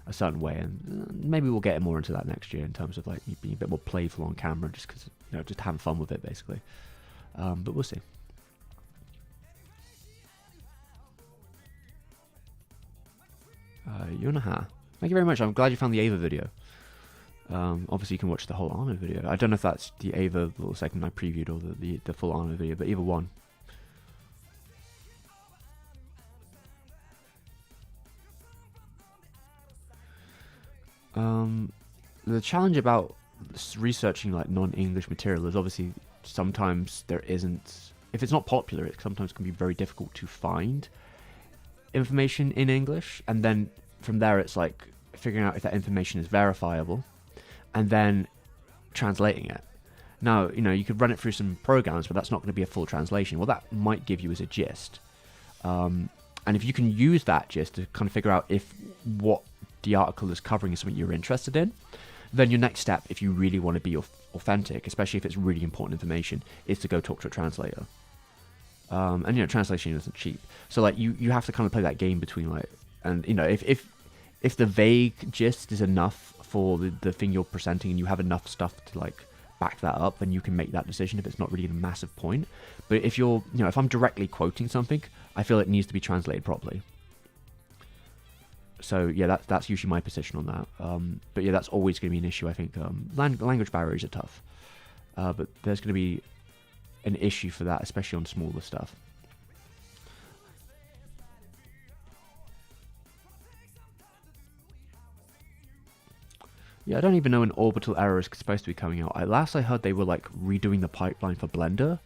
a certain way, and maybe we'll get more into that next year in terms of like being a bit more playful on camera, just because just having fun with it basically. But we'll see. Yunaha, thank you very much. I'm glad you found the Ava video. Obviously you can watch the whole Arno video. I don't know if that's the Ava little segment I previewed or the full Arno video, but either one. The challenge about researching like non-English material is obviously sometimes there isn't, if it's not popular, it sometimes can be very difficult to find information in English, and then from there it's like figuring out if that information is verifiable and then translating it. Now, you could run it through some programs, but that's not going to be a full translation. Well, that might give you as a gist. And if you can use that gist to kind of figure out if what the article is covering is something you're interested in, then your next step, if you really want to be authentic, especially if it's really important information, is to go talk to a translator. And translation isn't cheap, so like you have to kind of play that game between like, and if the vague gist is enough for the thing you're presenting and you have enough stuff to like back that up, then you can make that decision if it's not really a massive point. But if you're if I'm directly quoting something, I feel it needs to be translated properly. So yeah, that's usually my position on that. But yeah, that's always going to be an issue. I think language barriers are tough, but there's going to be an issue for that, especially on smaller stuff. Yeah, I don't even know when Orbital Error is supposed to be coming out. Last I heard, they were like redoing the pipeline for Blender,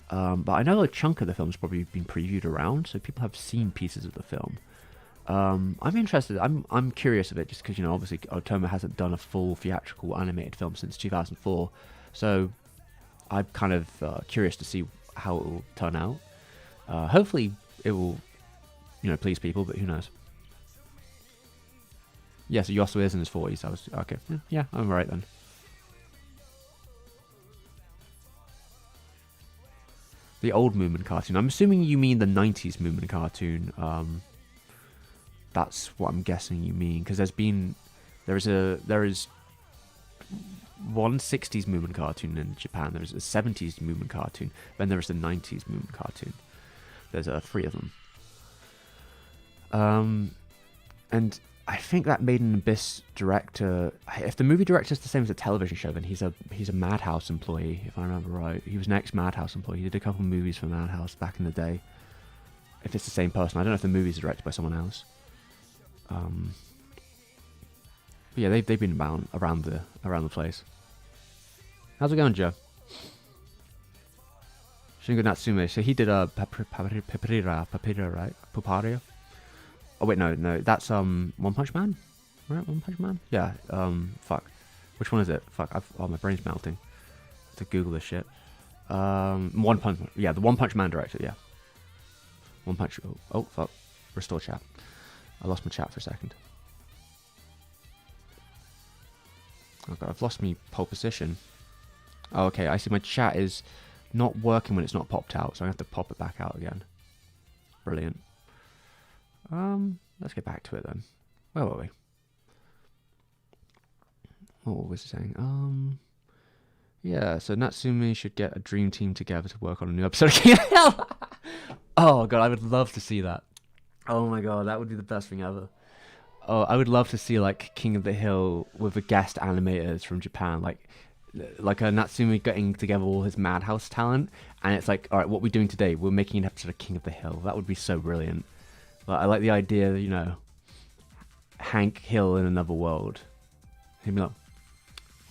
but I know a chunk of the film's probably been previewed around, so people have seen pieces of the film. I'm interested. I'm curious of it, just because obviously Otoma hasn't done a full theatrical animated film since 2004, so I'm kind of curious to see how it will turn out. Hopefully it will, please people, but who knows. Yeah, so Yosu is in his 40s. I was okay. Yeah, I'm right then. The old Moomin cartoon. I'm assuming you mean the 90s Moomin cartoon. That's what I'm guessing you mean, because there is one 60s Moomin cartoon in Japan, there's a 70s Moomin cartoon, then there's the 90s Moomin cartoon. There's 3 of them. And I think that Made in Abyss director, if the movie director is the same as a television show, then he's a Madhouse employee, if I remember right. He was an ex-Madhouse employee. He did a couple of movies for Madhouse back in the day. If it's the same person, I don't know if the movie's directed by someone else. But yeah, they've been around the place. How's it going, Joe? Shingo Natsume. So he did Papyrira, right? Puparia. Oh wait, no, that's One Punch Man, right? One Punch Man. Yeah. Fuck. Which one is it? Fuck. My brain's melting. I have to Google this shit. One Punch. Yeah, the One Punch Man director. Yeah. One Punch. Oh fuck. Restore chat. I lost my chat for a second. Oh god, I've lost my pole position. Oh, okay, I see my chat is not working when it's not popped out, so I have to pop it back out again. Brilliant. Let's get back to it then. Where were we? What was it saying? Yeah, so Natsumi should get a dream team together to work on a new episode of King of the Hill. Oh god, I would love to see that. Oh my god, that would be the best thing ever. Oh, I would love to see like King of the Hill with the guest animators from Japan, like a Natsumi getting together all his Madhouse talent, and it's like, all right, what are we doing today? We're making an episode of King of the Hill. That would be so brilliant. Like, I like the idea, Hank Hill in another world. He'd be like,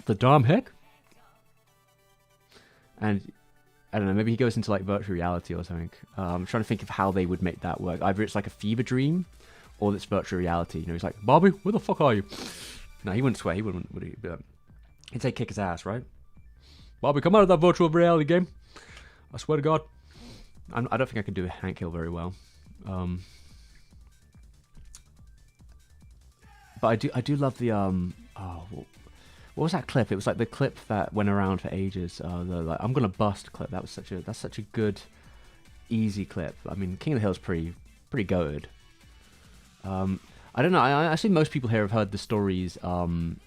the damn heck? And I don't know, maybe he goes into like virtual reality or something. I'm trying to think of how they would make that work. Either it's like a fever dream, or it's virtual reality. He's like, Bobby, where the fuck are you? No, he wouldn't swear. He wouldn't. Would he? He'd say kick his ass, right? Bobby, come out of that virtual reality game. I swear to God. I don't think I could do a Hank Hill very well. But I do love the what was that clip? It was like the clip that went around for ages. The like, I'm gonna bust clip. That's such a good, easy clip. I mean, King of the Hill is pretty goated. I don't know. I see most people here have heard the stories in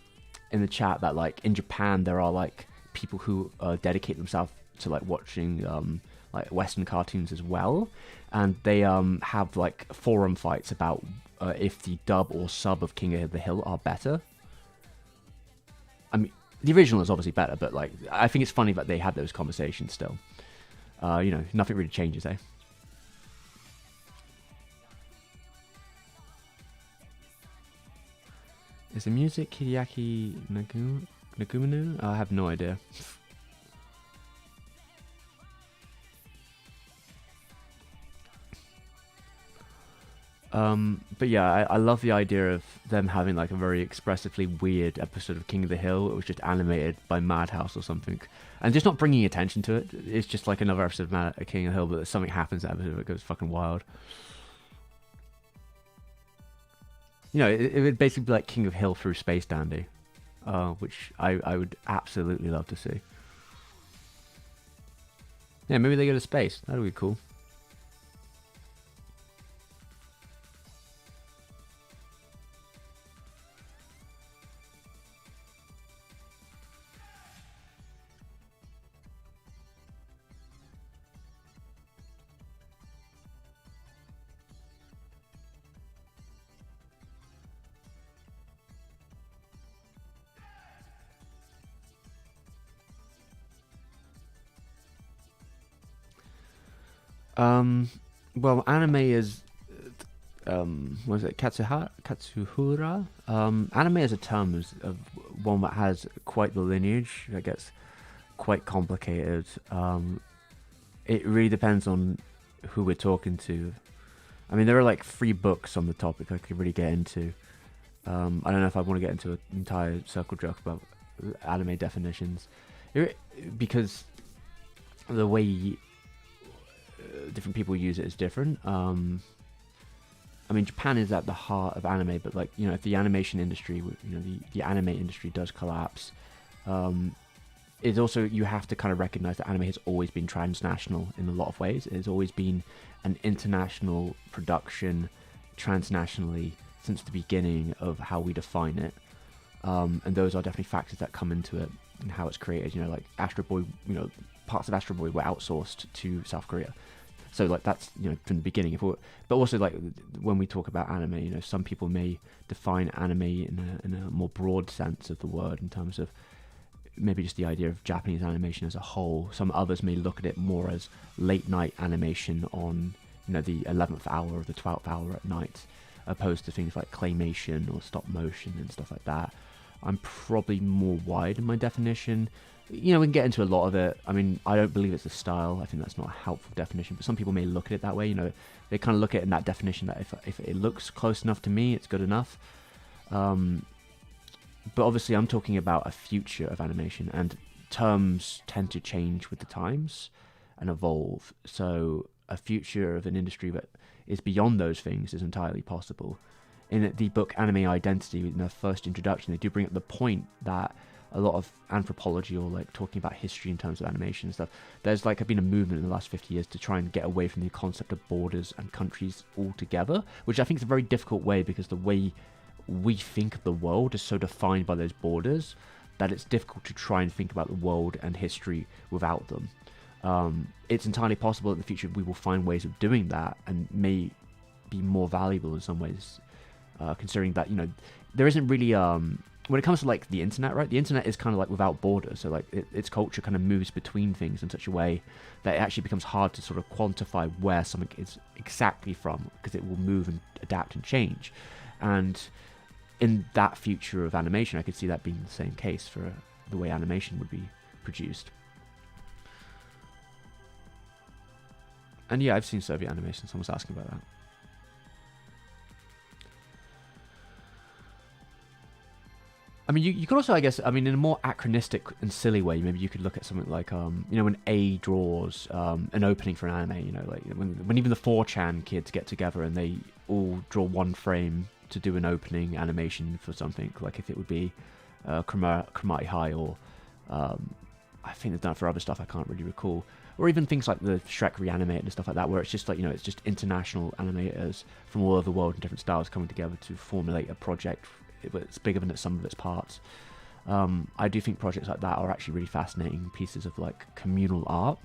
the chat that like in Japan there are like people who dedicate themselves to like watching like Western cartoons as well, and they have like forum fights about if the dub or sub of King of the Hill are better. I mean, the original is obviously better, but like I think it's funny that they had those conversations still. You know, nothing really changes, eh? Is the music Hideaki Nagumanu? I have no idea. But yeah, I love the idea of them having like a very expressively weird episode of King of the Hill. It was just animated by Madhouse or something, and just not bringing attention to it. It's just like another episode of King of the Hill, but something happens that episode, it goes fucking wild. You know, it would basically be like King of Hill through Space Dandy, which I would absolutely love to see. Yeah, maybe they go to space. That would be cool. Well, anime is, what is it, Katsuhura? Anime as a term is one that has quite the lineage, that gets quite complicated. It really depends on who we're talking to. I mean, there are like 3 books on the topic I could really get into. I don't know if I want to get into an entire circle jerk about anime definitions, because the way different people use it is different. I mean, Japan is at the heart of anime, but like, you know, if the animation industry, you know, the anime industry does collapse, it's also, you have to kind of recognize that anime has always been transnational in a lot of ways. It has always been an international production transnationally since the beginning of how we define it. And those are definitely factors that come into it and how it's created. You know, like Astro Boy, you know, parts of Astro Boy were outsourced to South Korea. So like that's, you know, from the beginning. But also like when we talk about anime, you know, some people may define anime in a more broad sense of the word, in terms of maybe just the idea of Japanese animation as a whole. Some others may look at it more as late night animation on, you know, the 11th hour or the 12th hour at night, opposed to things like claymation or stop motion and stuff like that. I'm probably more wide in my definition. You know, we can get into a lot of it. I mean, I don't believe it's a style. I think that's not a helpful definition, but some people may look at it that way. You know, they kind of look at it in that definition that if it looks close enough to me, it's good enough. But obviously I'm talking about a future of animation, and terms tend to change with the times and evolve. So a future of an industry that is beyond those things is entirely possible. In the book Anime Identity, in their first introduction, they do bring up the point that a lot of anthropology, or like talking about history in terms of animation and stuff, there's like been a movement in the last 50 years to try and get away from the concept of borders and countries altogether, which I think is a very difficult way, because the way we think of the world is so defined by those borders that it's difficult to try and think about the world and history without them. It's entirely possible in the future we will find ways of doing that, and may be more valuable in some ways, considering that, you know, there isn't really when it comes to like the internet, right? The internet is kind of like without borders, so like its culture kind of moves between things in such a way that it actually becomes hard to sort of quantify where something is exactly from, because it will move and adapt and change. And in that future of animation, I could see that being the same case for the way animation would be produced. And yeah, I've seen Soviet animation. Someone's asking about that. I mean, you could also, I guess, I mean, in a more anachronistic and silly way, maybe you could look at something like, you know, when A draws an opening for an anime, you know, like when even the 4chan kids get together and they all draw one frame to do an opening animation for something, like if it would be Cromartie High, or I think they've done it for other stuff I can't really recall. or even things like the Shrek Reanimated and stuff like that, where it's just like, it's just international animators from all over the world in different styles coming together to formulate a project that's bigger than some of its parts. I do think projects like that are actually really fascinating pieces of like communal art.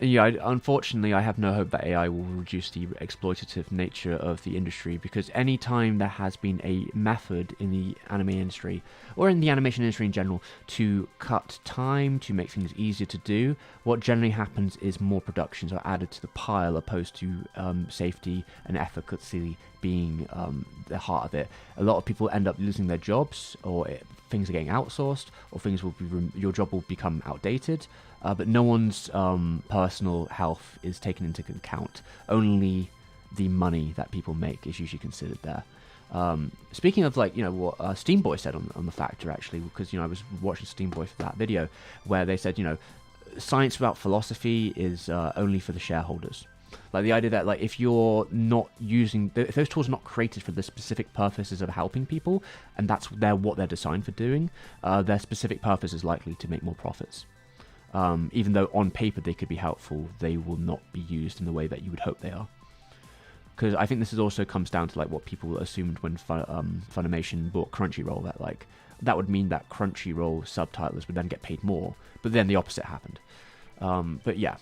Yeah, unfortunately, I have no hope that AI will reduce the exploitative nature of the industry, because any time there has been a method in the anime industry, or in the animation industry in general, to cut time, to make things easier to do, what generally happens is more productions are added to the pile, opposed to safety and efficacy being the heart of it. A lot of people end up losing their jobs, or things are getting outsourced, or things will be your job will become outdated. But no one's personal health is taken into account. Only the money that people make is usually considered there. Speaking of, like, what Steamboy said on the Factor, actually, because I was watching Steamboy for that video where they said, science without philosophy is only for the shareholders. Like, the idea that, like, if you're not using, if those tools are not created for the specific purposes of helping people, and that's what they're designed for doing, their specific purpose is likely to make more profits. Even though on paper they could be helpful, they will not be used in the way that you would hope they are. Because I think this also comes down to, like, what people assumed when Funimation bought Crunchyroll, that, like, that would mean that Crunchyroll subtitlers would then get paid more, but then the opposite happened. But yeah,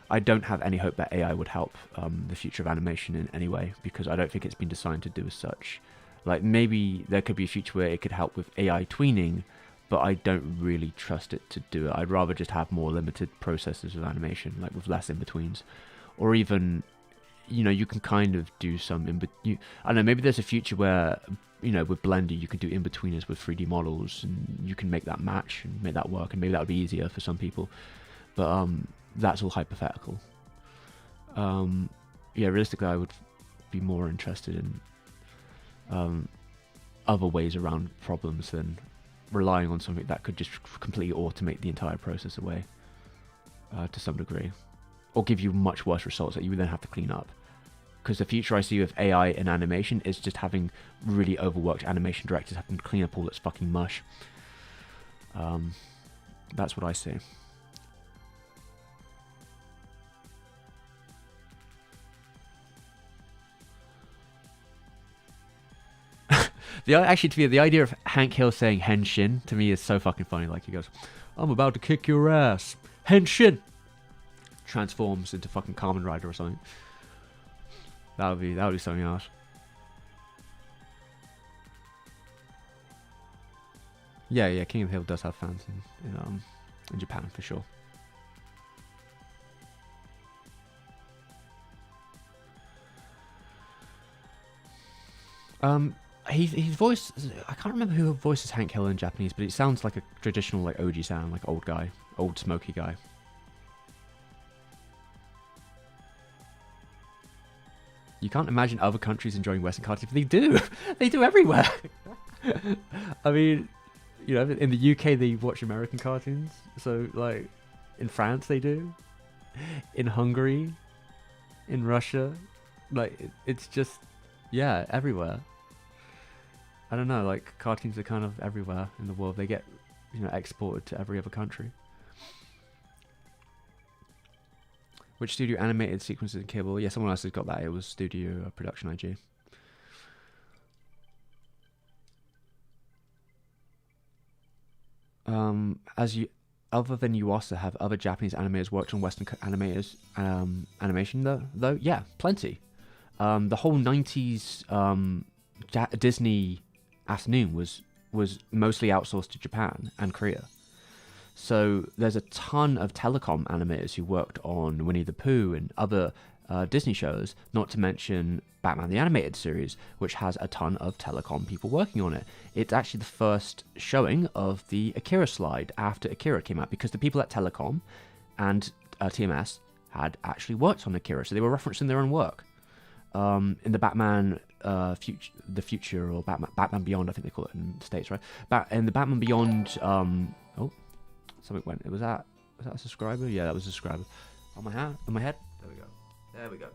I don't have any hope that AI would help the future of animation in any way, because I don't think it's been designed to do as such. Like, maybe there could be a future where it could help with AI tweening, but I don't really trust it to do it. I'd rather just have more limited processes of animation, like with less in-betweens. Or even, you can kind of do some I don't know, maybe there's a future where, with Blender you can do in-betweeners with 3D models, and you can make that match and make that work, and maybe that would be easier for some people. But that's all hypothetical. Yeah, realistically, I would be more interested in other ways around problems than relying on something that could just completely automate the entire process away to some degree, or give you much worse results that you would then have to clean up. Because the future I see with AI in animation is just having really overworked animation directors having to clean up all its fucking mush. That's what I see. The idea of Hank Hill saying Henshin to me is so fucking funny. Like, he goes, "I'm about to kick your ass, Henshin," transforms into fucking Kamen Rider or something. That would be something else. Yeah, King of the Hill does have fans in Japan for sure. His voice, I can't remember who voices Hank Hill in Japanese, but it sounds like a traditional, like, OG sound, like old smoky guy. You can't imagine other countries enjoying Western cartoons, but they do. They do everywhere. I mean, in the UK they watch American cartoons, so, like, in France they do, in Hungary, in Russia, like, it's just, yeah, everywhere. I don't know, like, cartoons are kind of everywhere in the world. They get, exported to every other country. Which studio animated sequences in Cable? Yeah, someone else has got that. It was Studio Production IG. Other than Yuasa, have other Japanese animators worked on Western animators animation though? Yeah, plenty. The whole 90s Disney afternoon was mostly outsourced to Japan and Korea. So there's a ton of telecom animators who worked on Winnie the Pooh and other Disney shows, not to mention Batman the Animated Series, which has a ton of telecom people working on it. It's actually the first showing of the Akira slide after Akira came out, because the people at Telecom and TMS had actually worked on Akira, so they were referencing their own work. In the Batman future, or Batman Beyond, I think they call it in the States, right? In the Batman Beyond, oh, something went. Was that a subscriber? Yeah, that was a subscriber. On my head. There we go.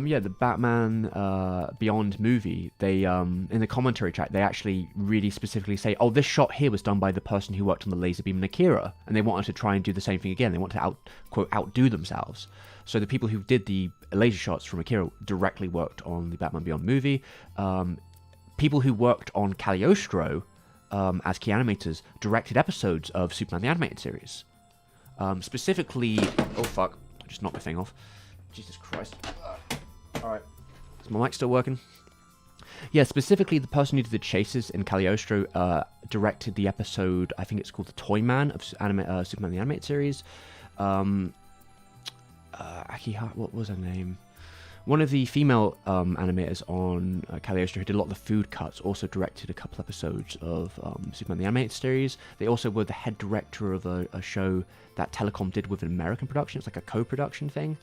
Yeah, the Batman Beyond movie, they in the commentary track, they actually really specifically say, oh, this shot here was done by the person who worked on the laser beam in Akira, and they wanted to try and do the same thing again. They want to outdo themselves. So the people who did the laser shots from Akira directly worked on the Batman Beyond movie. People who worked on Cagliostro as key animators directed episodes of Superman the Animated Series. Specifically, oh fuck, I just knocked my thing off. Jesus Christ. Alright. Is my mic still working? Yeah, specifically the person who did the chases in Cagliostro directed the episode, I think it's called The Toy Man of Superman the Animated Series. What was her name? One of the female animators on Cagliostro, who did a lot of the food cuts, also directed a couple episodes of Superman the Animated Series. They also were the head director of a show that Telecom did with an American production. It's like a co-production thing.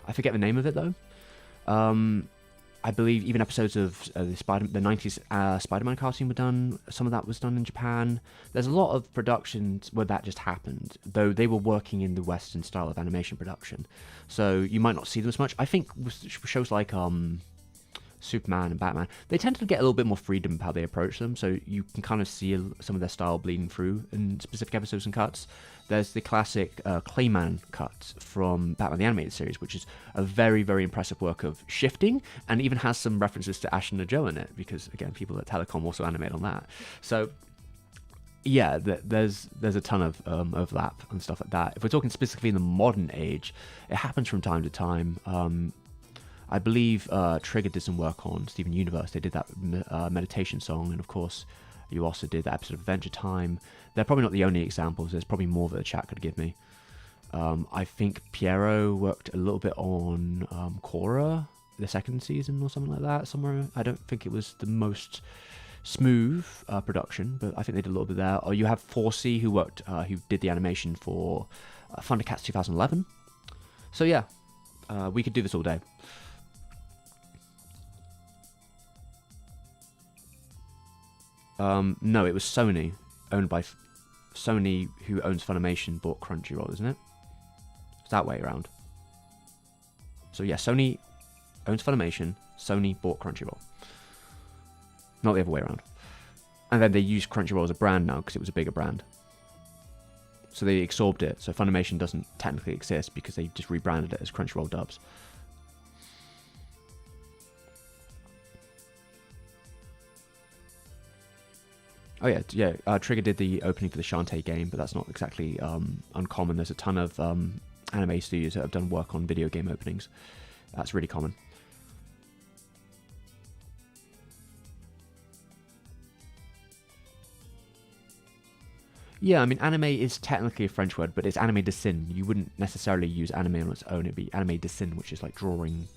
I forget the name of it though. I believe even episodes of the 90s Spider-Man cartoon were done. Some of that was done in Japan. There's a lot of productions where that just happened, though they were working in the Western style of animation production. So you might not see them as much. I think with shows like Superman and Batman, they tend to get a little bit more freedom with how they approach them, so you can kind of see some of their style bleeding through in specific episodes and cuts. There's the classic Clayman cut from Batman the Animated Series, which is a very, very impressive work of shifting, and even has some references to Ash and Joe in it, because, again, people at Telecom also animate on that. So, yeah, there's a ton of overlap and stuff like that. If we're talking specifically in the modern age, it happens from time to time. I believe Trigger did some work on Steven Universe. They did that meditation song, and of course, you also did that episode of Adventure Time. They're probably not the only examples. There's probably more that the chat could give me. I think Piero worked a little bit on Korra, the second season or something like that, somewhere. I don't think it was the most smooth production, but I think they did a little bit there. Or you have 4C who did the animation for Thundercats 2011. So yeah, we could do this all day. No, it was Sony, owned by Sony, who owns Funimation, bought Crunchyroll, isn't it? It's that way around. So yeah, Sony owns Funimation, Sony bought Crunchyroll. Not the other way around. And then they use Crunchyroll as a brand now, because it was a bigger brand. So they absorbed it, so Funimation doesn't technically exist, because they just rebranded it as Crunchyroll Dubs. Oh yeah. Trigger did the opening for the Shantae game, but that's not exactly uncommon. There's a ton of anime studios that have done work on video game openings. That's really common. Yeah, I mean, anime is technically a French word, but it's anime dessin. You wouldn't necessarily use anime on its own. It'd be anime dessin, which is like drawn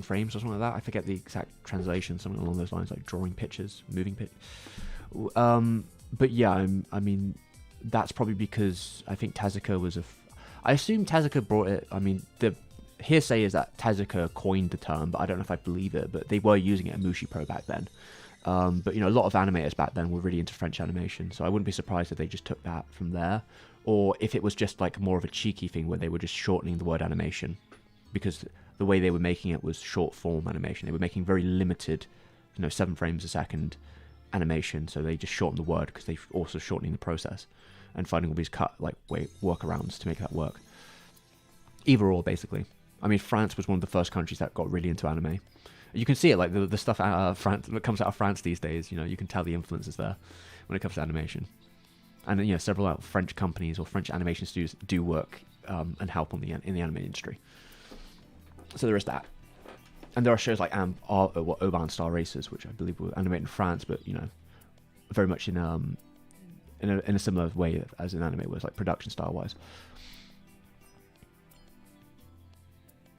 frames or something like that. I forget the exact translation, something along those lines, like drawing pictures, moving pictures. But yeah, I mean, that's probably because I think Tezuka was I assume Tezuka brought it. I mean, the hearsay is that Tezuka coined the term, but I don't know if I believe it. But they were using it at Mushi Pro back then. But you know, a lot of animators back then were really into French animation, so I wouldn't be surprised if they just took that from there, or if it was just like more of a cheeky thing where they were just shortening the word animation, because the way they were making it was short form animation. They were making very limited, 7 frames a second animation, so they just shortened the word because they're also shortening the process and finding all these workarounds to make that work. Either or, basically. I mean, France was one of the first countries that got really into anime. You can see it, like the stuff out of France that comes out of France these days. You can tell the influences there when it comes to animation. And several French companies or French animation studios do work and help in the anime industry. So there is that. And there are shows like Aubin Star Racers, which I believe were animated in France, but very much in in a similar way as an anime was, like production style wise.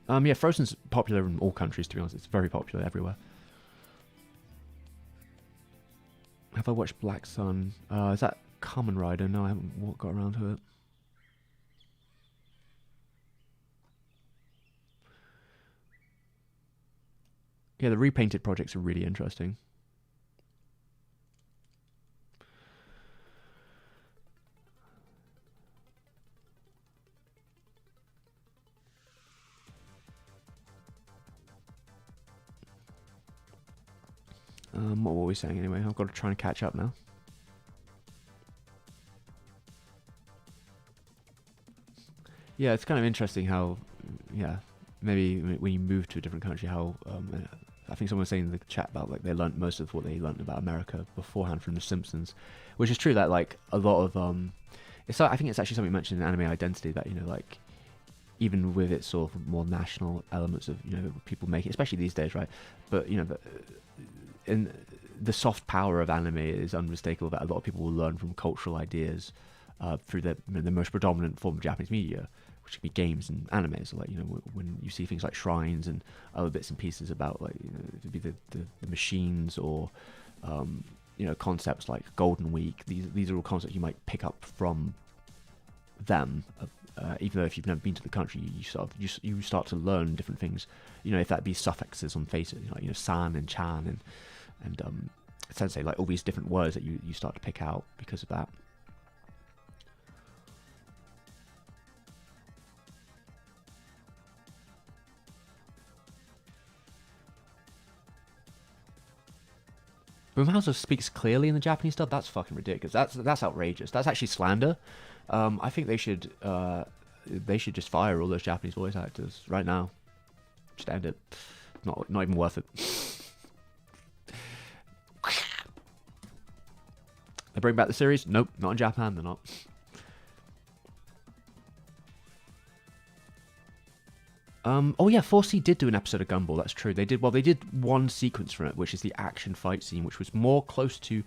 Yeah, Frozen's popular in all countries, to be honest. It's very popular everywhere. Have I watched Black Sun? Is that Kamen Rider? No, I haven't got around to it. Yeah, the repainted projects are really interesting. What were we saying anyway? I've got to try and catch up now. Yeah, it's kind of interesting how, yeah, maybe when you move to a different country, how I think someone was saying in the chat about like they learnt most of what they learnt about America beforehand from The Simpsons, which is true that like a lot of I think it's actually something mentioned in Anime Identity that, you know, like even with its sort of more national elements of, you know, people making, especially these days, right? But you know, in the soft power of anime is unmistakable, that a lot of people will learn from cultural ideas through the most predominant form of Japanese media, which can be games and anime. So like, you know, when you see things like shrines and other bits and pieces about, like, you know, it could be the machines, or you know, concepts like Golden Week. These are all concepts you might pick up from them. Even though if you've never been to the country, you start to learn different things. You know, if that be suffixes on faces, like, you know, san and chan and sensei, like all these different words that you start to pick out because of that. Boomhauser speaks clearly in the Japanese dub. That's fucking ridiculous. That's outrageous. That's actually slander. I think they should just fire all those Japanese voice actors right now. Just end it. Not even worth it. They bring back the series? Nope, not in Japan. They're not. Oh yeah, 4C did do an episode of Gumball. That's true. They did. Well, they did one sequence from it, which is the action fight scene, which was more close to.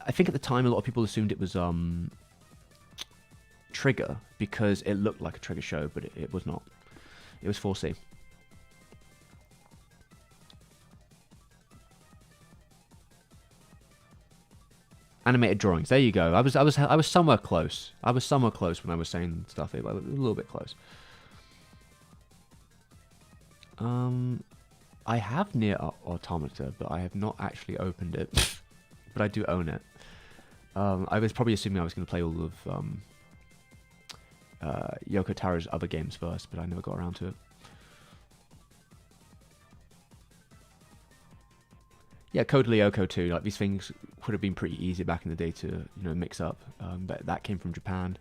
I think at the time a lot of people assumed it was Trigger, because it looked like a Trigger show, but it was not. It was 4C. Animated drawings. There you go. I was somewhere close. I was somewhere close when I was saying stuff. A little bit close. I have Nier Automata, but I have not actually opened it. But I do own it. I was probably assuming I was going to play all of Yoko Taro's other games first, but I never got around to it. Yeah, Code Lyoko too. Like, these things would have been pretty easy back in the day to, you know, mix up. But that came from Japan.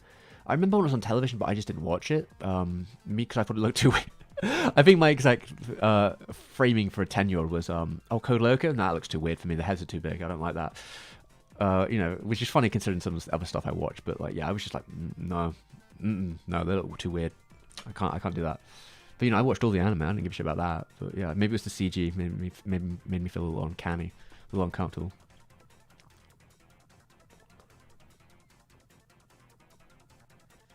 I remember when it was on television, but I just didn't watch it. Me, because I thought it looked too weird. I think my exact framing for a 10-year-old was, oh, Code Lyoko? Nah, that looks too weird for me. The heads are too big. I don't like that. You know, which is funny considering some of the other stuff I watched. But like, yeah, I was just like, no, they look too weird. I can't do that. But you know, I watched all the anime. I didn't give a shit about that. But yeah, maybe it was the CG made me feel a little uncanny, a little uncomfortable.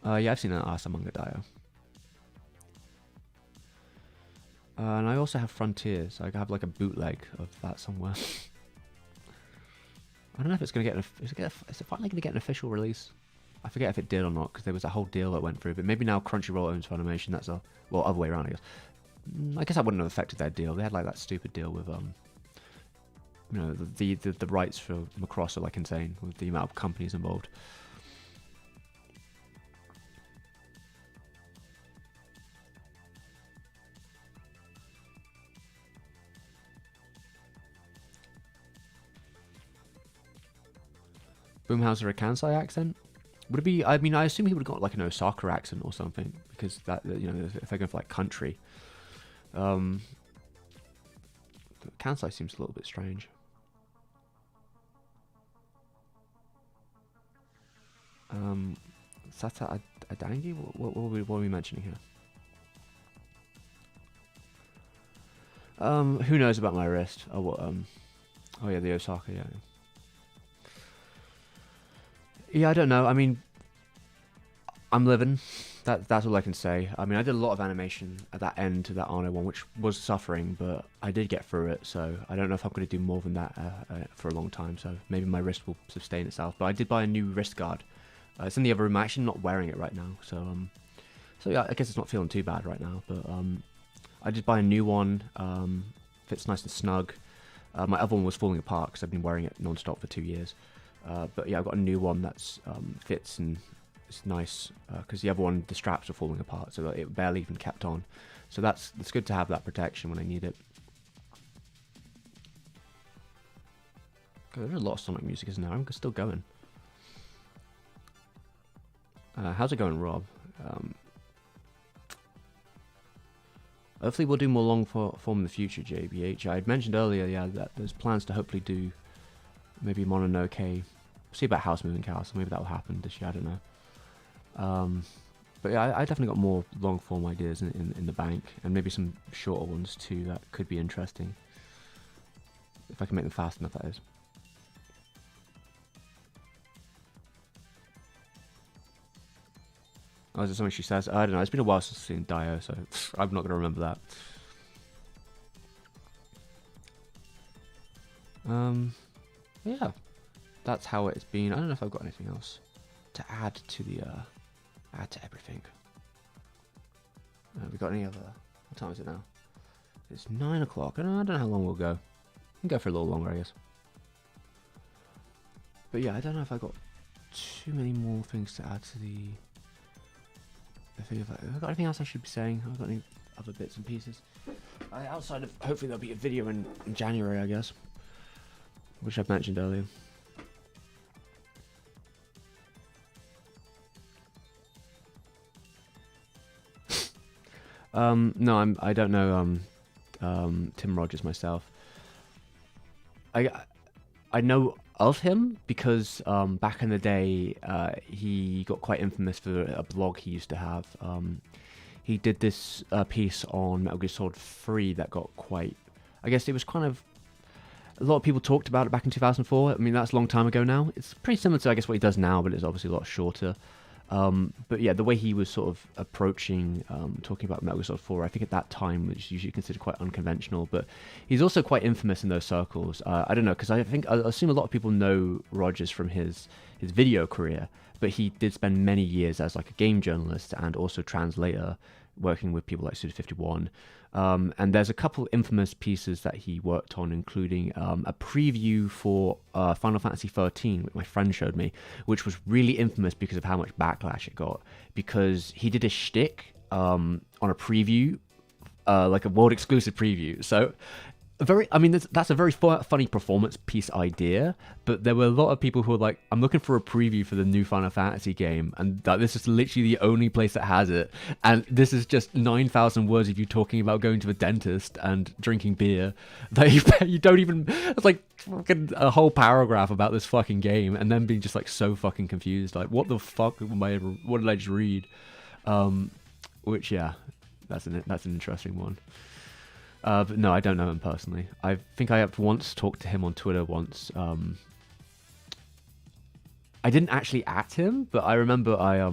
Yeah, I've seen that Asamanga Daioh. And I also have Frontiers. I have like a bootleg of that somewhere. I don't know if it's gonna get is it finally gonna get an official release? I forget if it did or not, because there was a whole deal that went through. But maybe now Crunchyroll owns Funimation. That's a, well, other way around, I guess. I guess that wouldn't have affected their deal. They had like that stupid deal with you know, the rights for Macross are like insane with the amount of companies involved. Boomhauser a Kansai accent? Would it be? I mean, I assume he would have got like an Osaka accent or something, because that, you know, if they're going for like country. Kansai seems a little bit strange. Sata Adangi? What are we mentioning here? Who knows about my wrist? Oh, what? Oh yeah, the Osaka. Yeah. Yeah, I don't know. I mean, I'm living. That's all I can say. I mean, I did a lot of animation at that end to that Arno one, which was suffering, but I did get through it. So I don't know if I'm going to do more than that for a long time. So maybe my wrist will sustain itself. But I did buy a new wrist guard. It's in the other room. I'm actually not wearing it right now. So yeah, I guess it's not feeling too bad right now. But I did buy a new one. Fits nice and snug. My other one was falling apart because I've been wearing it non-stop for 2 years. But yeah, I've got a new one that's fits and it's nice because the other one, the straps are falling apart, so it barely even kept on. So it's good to have that protection when I need it. God, there's a lot of Sonic music, isn't there? I'm still going. How's it going, Rob? Hopefully we'll do more long form in the future, JBH. I had mentioned earlier, yeah, that there's plans to hopefully do maybe Mononoke. See about House Moving Castle. Maybe that will happen this year. I don't know. But yeah, I definitely got more long form ideas in the bank, and maybe some shorter ones too that could be interesting. If I can make them fast enough, that is. Oh, is it something she says? I don't know. It's been a while since I've seen Dio, so I'm not going to remember that. Yeah, that's how it's been. I don't know if I've got anything else to add to the add to everything. We got any other? What time is it now? It's 9 o'clock. I don't know how long we'll go. We can go for a little longer, I guess. But yeah, I don't know if I got too many more things to add to the video. Have I got anything else I should be saying? Have I got any other bits and pieces? Outside of, hopefully there'll be a video in January, I guess, which I've mentioned earlier. No, I don't know Tim Rogers myself. I know of him because back in the day he got quite infamous for a blog he used to have. He did this piece on Metal Gear Solid 3 that got quite, I guess it was kind of, a lot of people talked about it back in 2004. I mean, that's a long time ago now. It's pretty similar to, I guess, what he does now, but it's obviously a lot shorter. But yeah, the way he was sort of approaching talking about Metal Gear Solid 4, I think at that time was usually considered quite unconventional, but he's also quite infamous in those circles. I don't know, because I assume a lot of people know Rogers from his video career, but he did spend many years as like a game journalist and also translator, working with people like Suda51. And there's a couple infamous pieces that he worked on, including a preview for Final Fantasy 13, which my friend showed me, which was really infamous because of how much backlash it got. Because he did a shtick on a preview, like a world exclusive preview. So that's a very funny performance piece idea, but there were a lot of people who were like, I'm looking for a preview for the new Final Fantasy game, and that this is literally the only place that has it, and this is just 9,000 words of you talking about going to a dentist and drinking beer, that you don't even, it's like fucking a whole paragraph about this fucking game, and then being just like so fucking confused, like what the fuck what did I just read? Which, yeah, that's an interesting one. But no, I don't know him personally. I think I have once talked to him on Twitter once. I didn't actually at him, but I remember I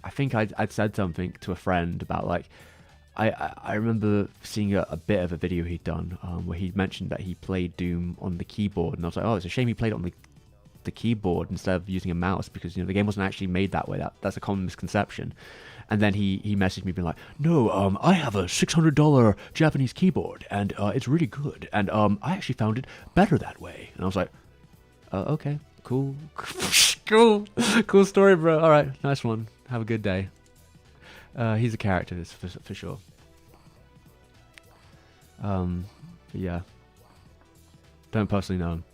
think I'd said something to a friend about like, I remember seeing a bit of a video he'd done where he mentioned that he played Doom on the keyboard, and I was like, oh, it's a shame he played it on the keyboard instead of using a mouse, because the game wasn't actually made that way. That's a common misconception. And then he messaged me being like, no, I have a $600 Japanese keyboard, and it's really good, and I actually found it better that way. And I was like, okay, cool. Cool story, bro. All right, nice one. Have a good day. He's a character, for sure. Yeah, don't personally know him.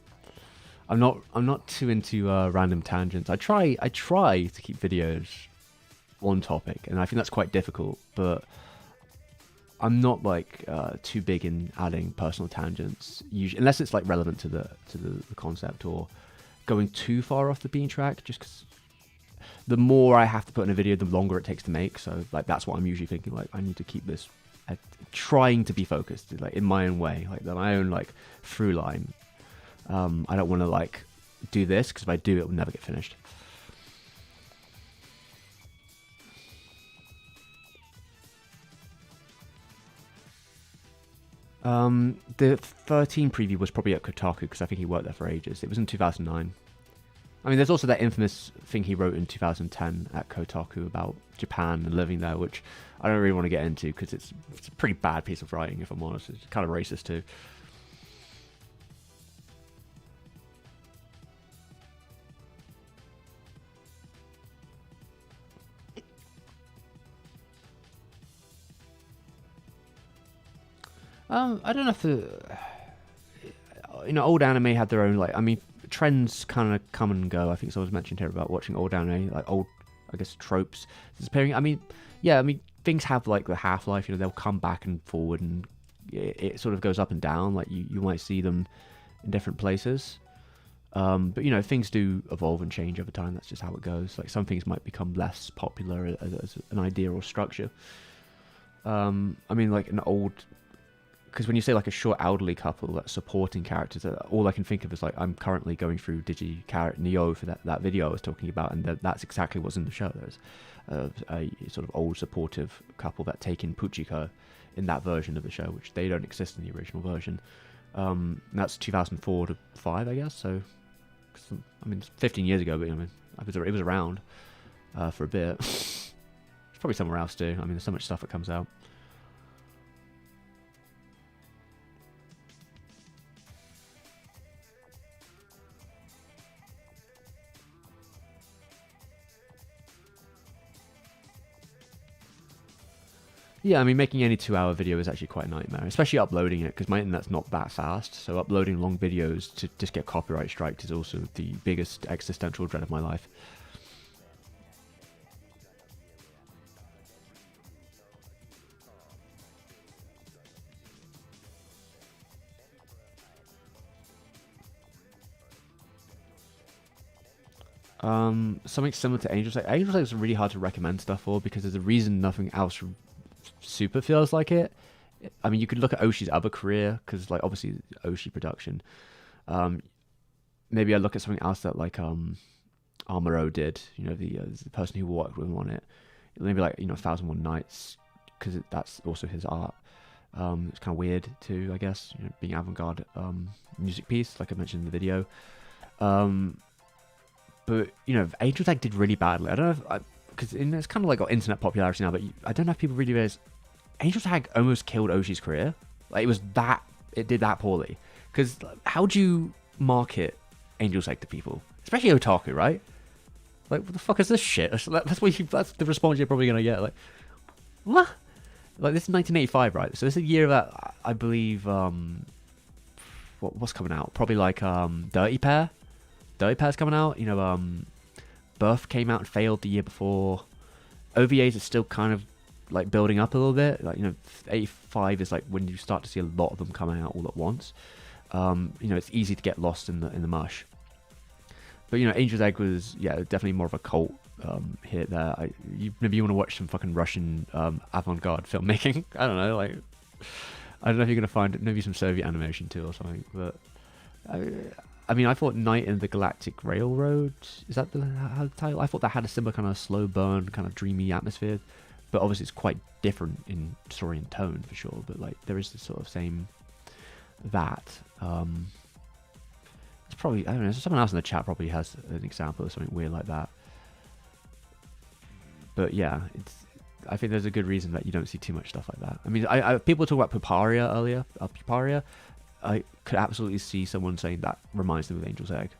I'm not too into random tangents. I try to keep videos on topic, and I think that's quite difficult, but I'm not like too big in adding personal tangents, usually, unless it's like relevant to the concept or going too far off the beaten track, just because the more I have to put in a video, the longer it takes to make. So like that's what I'm usually thinking, like I need to keep this trying to be focused, like in my own way, like my own like through line. I don't want to like do this, because if I do, it will never get finished. The 13 preview was probably at Kotaku because I think he worked there for ages. It was in 2009. I mean, there's also that infamous thing he wrote in 2010 at Kotaku about Japan and living there, which I don't really want to get into because it's a pretty bad piece of writing, if I'm honest. It's kind of racist too. I don't know if old anime had their own, like, I mean, trends kind of come and go. I think someone's mentioned here about watching old anime, like old, I guess, tropes disappearing. I mean, yeah, I mean, things have like the half-life, they'll come back and forward, and it sort of goes up and down. Like you might see them in different places. But things do evolve and change over time. That's just how it goes. Like some things might become less popular as an idea or structure. I mean, like an old, because when you say like a short elderly couple, like supporting characters, all I can think of is like I'm currently going through Digi Neo for that video I was talking about, and that's exactly what's in the show. There's a sort of old supportive couple that take in Puchiko in that version of the show, which they don't exist in the original version. That's 2004 to 5, I guess. So, I mean, 15 years ago, but I mean, it was around for a bit. It's probably somewhere else too. I mean, there's so much stuff that comes out. Yeah, I mean, making any 2-hour video is actually quite a nightmare, especially uploading it, because my internet's not that fast. So uploading long videos to just get copyright striked is also the biggest existential dread of my life. Something similar to Angels. Like Angels is really hard to recommend stuff for because there's a reason nothing else super feels like it. I mean, you could look at Oshi's other career because, like, obviously Oshi production. Maybe I look at something else that like Amuro did. The person who worked with him on it. Maybe like 1001 Nights because that's also his art. It's kind of weird too, I guess. Being avant-garde music piece, like I mentioned in the video. But Angels Egg did really badly. I don't know if because it's kind of like got internet popularity now, but I don't know if people really realize Angels Egg almost killed Oshi's career. Like it did that poorly. Because how do you market Angels Egg to people, especially otaku, right? Like, what the fuck is this shit? That's the response you're probably gonna get. Like, what? Like, this is 1985, right? So this is a year that I believe what's coming out? Probably like Dirty Pair. Dirty Pair's coming out. Birth came out and failed the year before. OVAs are still kind of like building up a little bit. Like 85 is like when you start to see a lot of them coming out all at once. It's easy to get lost in the mush. But Angel's Egg was definitely more of a cult hit there. Maybe you want to watch some fucking Russian avant-garde filmmaking. I don't know, like I don't know if you're gonna find maybe some Soviet animation too or something. But I mean, I thought Night in the Galactic Railroad, is that the title? I thought that had a similar kind of slow burn, kind of dreamy atmosphere. But obviously it's quite different in story and tone for sure. But like there is this sort of same that. It's probably, I don't know, someone else in the chat probably has an example of something weird like that. But yeah, I think there's a good reason that you don't see too much stuff like that. I mean, people talk about Puparia earlier. Puparia, I could absolutely see someone saying that reminds them of Angel's Egg.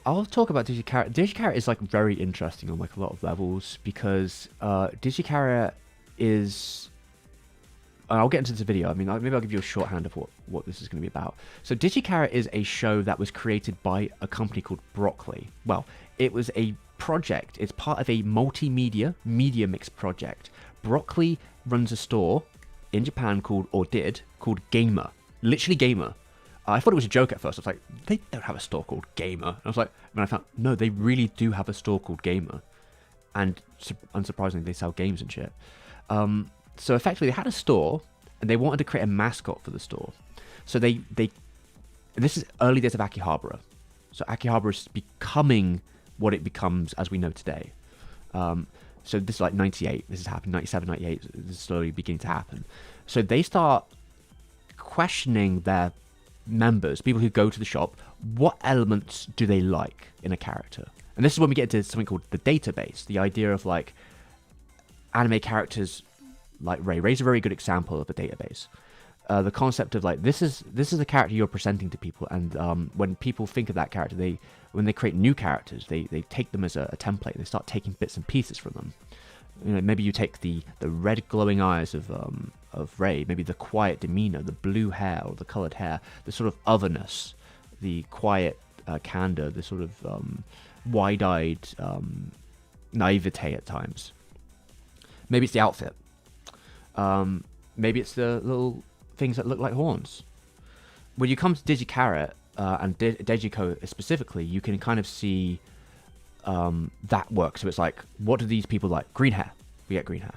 I'll talk about Digicarrot. Digicarrot is like very interesting on like a lot of levels because Digicarrot is. I'll get into this video. I mean, maybe I'll give you a shorthand of what this is going to be about. So Digicarrot is a show that was created by a company called Broccoli. Well, it was a project. It's part of a multimedia media mix project. Broccoli runs a store in Japan called Gamer. Literally Gamer. I thought it was a joke at first. I was like, they don't have a store called Gamer. And I was like, when I found, no, they really do have a store called Gamer. And unsurprisingly, they sell games and shit. So effectively, they had a store, and they wanted to create a mascot for the store. So this is early days of Akihabara. So Akihabara is becoming what it becomes as we know today. So this is like 98. This has happened 97, 98. This is slowly beginning to happen. So they start questioning their members, people who go to the shop, what elements do they like in a character? And this is when we get into something called the database, the idea of like anime characters like Ray. Ray's a very good example of a database. The concept of like this is the character you're presenting to people, and when people think of that character, when they create new characters, they take them as a template. They start taking bits and pieces from them. You know, maybe you take the red glowing eyes of Ray, maybe the quiet demeanor, the blue hair or the colored hair, the sort of otherness, the quiet candor, the sort of wide-eyed naivete at times. Maybe it's the outfit. Maybe it's the little things that look like horns. When you come to Digicarrot and Dejiko specifically, you can kind of see that work. So it's like, what do these people like? Green hair. We get green hair.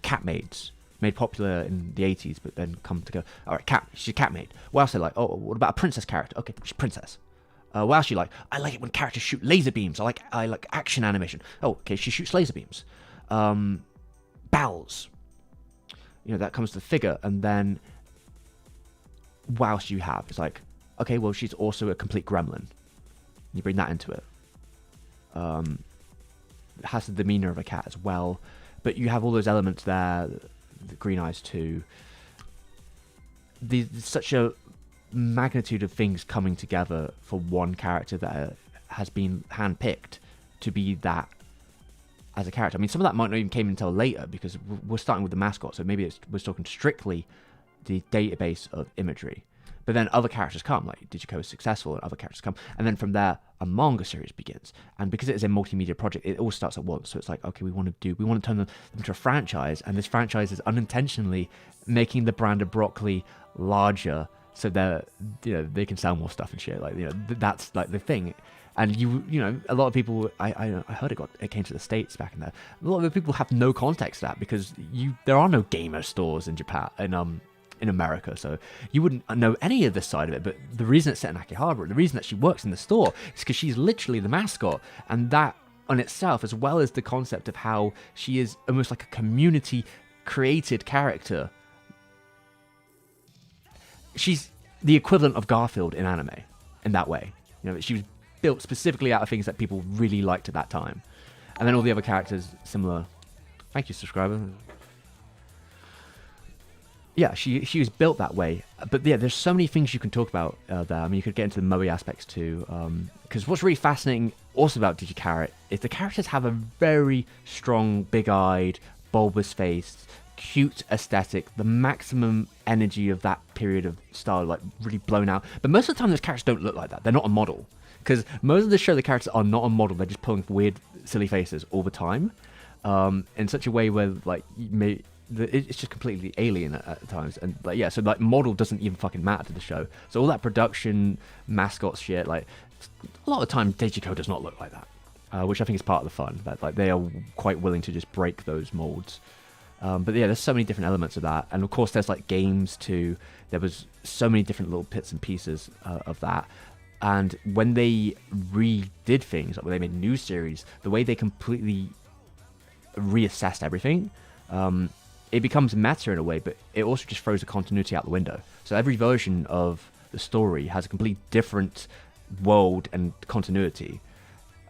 Cat maids. Made popular in the 80s, but then come to go, all right, she's a cat maid. What else they like? Oh, what about a princess character? Okay, she's princess. What else you like? I like it when characters shoot laser beams. I like action animation. Oh, okay, she shoots laser beams. Bowels. You know, that comes to the figure, and then what else do you have? It's like, okay, well, she's also a complete gremlin. You bring that into it. It has the demeanor of a cat as well, but you have all those elements there. The green eyes too. There's such a magnitude of things coming together for one character that has been handpicked to be that as a character. I mean, some of that might not even came until later, because we're starting with the mascot, so maybe we're talking strictly the database of imagery. But then other characters come, like Digiko is successful, and other characters come, and then from there a manga series begins. And because it is a multimedia project, it all starts at once. So it's like, okay, we want to turn them into a franchise, and this franchise is unintentionally making the brand of broccoli larger, so that they can sell more stuff and shit. Like, that's like the thing. And a lot of people, I heard it came to the States back in there. A lot of people have no context to that, because there are no gamer stores in Japan, in America, so you wouldn't know any of this side of it. But the reason it's set in Akihabara, the reason that she works in the store, is because she's literally the mascot, and that on itself, as well as the concept of how she is almost like a community created character. She's the equivalent of Garfield in anime in that way. She was built specifically out of things that people really liked at that time, and then all the other characters similar. Thank you, subscriber. Yeah, she was built that way. But yeah, there's so many things you can talk about there. I mean, you could get into the moe aspects too. Because what's really fascinating also about Digicarrot is the characters have a very strong, big-eyed, bulbous-faced, cute aesthetic. The maximum energy of that period of style, like really blown out. But most of the time, those characters don't look like that. They're not a model. Because most of the show, the characters are not a model. They're just pulling weird, silly faces all the time. In such a way where, like, it's just completely alien at times, and like, yeah, so like model doesn't even fucking matter to the show. So all that production mascot shit, like a lot of the time Dejiko does not look like that, which I think is part of the fun, that like they are quite willing to just break those molds. But yeah, there's so many different elements of that, and of course there's like games too. There was so many different little bits and pieces of that. And when they redid things, like when they made new series, the way they completely reassessed everything, it becomes meta in a way, but it also just throws the continuity out the window. So every version of the story has a complete different world and continuity,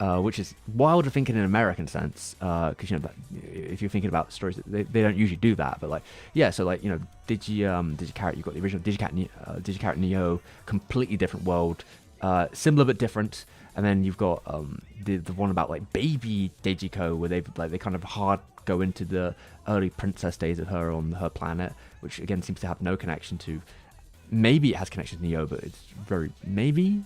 which is wild to think in an American sense, because if you're thinking about stories, they don't usually do that. But like, yeah, so like Digicarrot, you've got the original Digicarrot Neo, completely different world, similar but different. And then you've got the one about like baby Dejiko, where they kind of hard go into the early princess days of her on her planet, which again seems to have no connection to. Maybe it has connection to Neo, but it's very maybe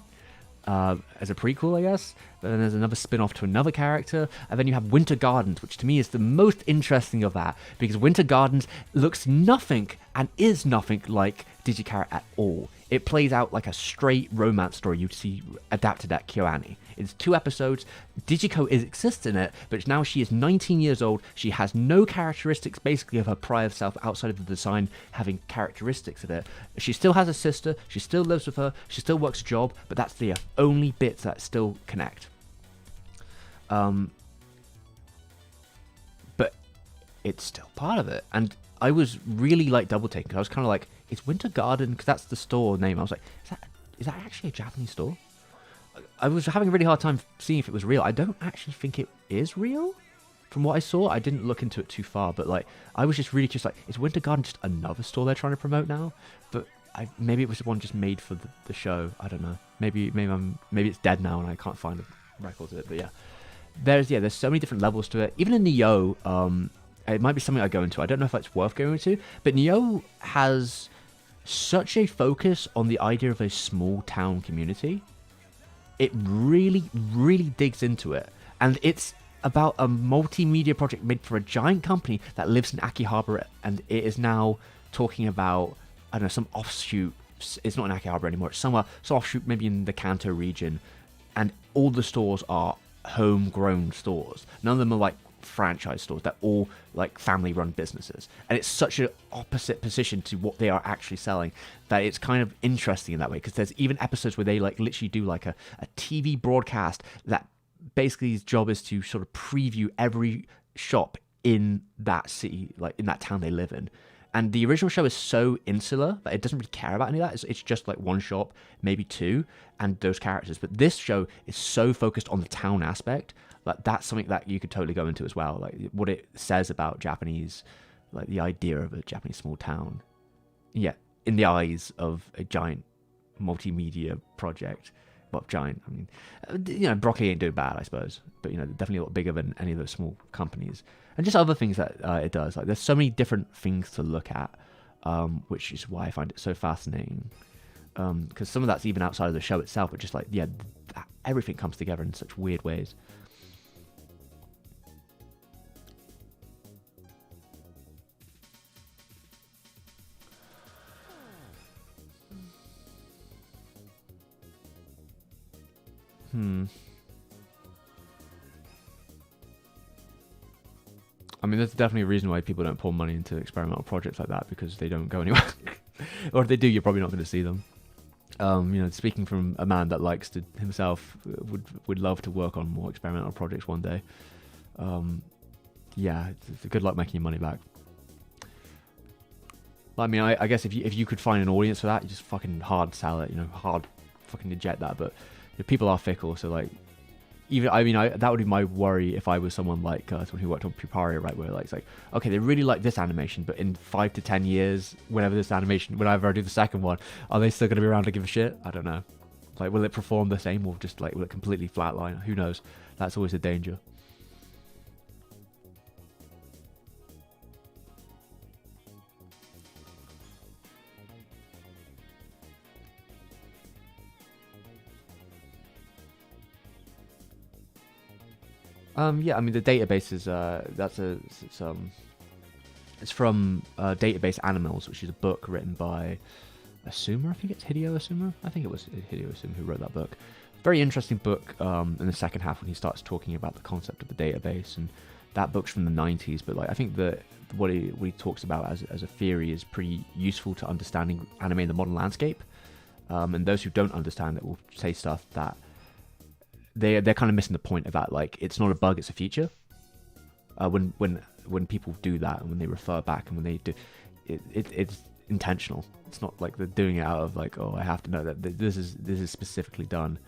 as a prequel, I guess. But then there's another spin-off to another character, and then you have Winter Gardens, which to me is the most interesting of that, because Winter Gardens looks nothing and is nothing like Digicarrot at all. It plays out like a straight romance story you'd see adapted at KyoAni. It's 2 episodes. Digico exists in it, but now she is 19 years old. She has no characteristics basically of her prior self outside of the design having characteristics of it. She still has a sister. She still lives with her. She still works a job, but that's the only bits that still connect. But it's still part of it. And I was really like double taking. I was kind of like, it's Winter Garden, because that's the store name. I was like, is that actually a Japanese store? I was having a really hard time seeing if it was real. I don't actually think it is real. From what I saw, I didn't look into it too far, but like I was just really just like, is Winter Garden just another store they're trying to promote now? But maybe it was the one just made for the show. I don't know. Maybe it's dead now and I can't find the records of it. But yeah, there's so many different levels to it. Even in Nioh, it might be something I go into. I don't know if it's worth going into, but Nioh has such a focus on the idea of a small town community. It really, really digs into it. And it's about a multimedia project made for a giant company that lives in Akihabara, and it is now talking about, I don't know, some offshoot. It's not in Akihabara anymore. It's some offshoot maybe in the Kanto region. And all the stores are homegrown stores. None of them are like franchise stores. They're all like family run businesses, and it's such an opposite position to what they are actually selling that it's kind of interesting in that way, because there's even episodes where they like literally do like a TV broadcast that basically his job is to sort of preview every shop in that city, like in that town they live in. And the original show is so insular that it doesn't really care about any of that. It's just like one shop, maybe 2, and those characters. But this show is so focused on the town aspect. Like that's something that you could totally go into as well. Like what it says about Japanese, like the idea of a Japanese small town. Yeah, in the eyes of a giant multimedia project. Well, giant, I mean, Broccoli ain't doing bad, I suppose. But, definitely a lot bigger than any of those small companies. And just other things that it does. Like there's so many different things to look at, which is why I find it so fascinating. Because some of that's even outside of the show itself, but just like, yeah, everything comes together in such weird ways. I mean, there's definitely a reason why people don't pour money into experimental projects like that, because they don't go anywhere. Or if they do, you're probably not going to see them. Speaking from a man that likes to himself, would love to work on more experimental projects one day. Yeah, it's good luck making your money back. I mean, I guess if you could find an audience for that, you just fucking hard sell it, hard fucking eject that. But people are fickle, so like, that would be my worry if I was someone like someone who worked on Puparia, right? Where like it's like, okay, they really like this animation, but in 5 to 10 years, whenever I do the second one, are they still going to be around to give a shit? I don't know. Like, will it perform the same, or just like will it completely flatline? Who knows? That's always a danger. Yeah, I mean the database is it's from Database Animals, which is a book written by Asuma. I think it's Hideo Asuma. I think it was Hideo Asuma who wrote that book. Very interesting book in the second half when he starts talking about the concept of the database, and that book's from the 90s. But like I think that what he talks about as a theory is pretty useful to understanding anime in the modern landscape. And those who don't understand it will say stuff that they're kind of missing the point about, like, it's not a bug, it's a feature. When people do that, and when they refer back, and when they do it's intentional. It's not like they're doing it out of like, oh, I have to know that this is specifically done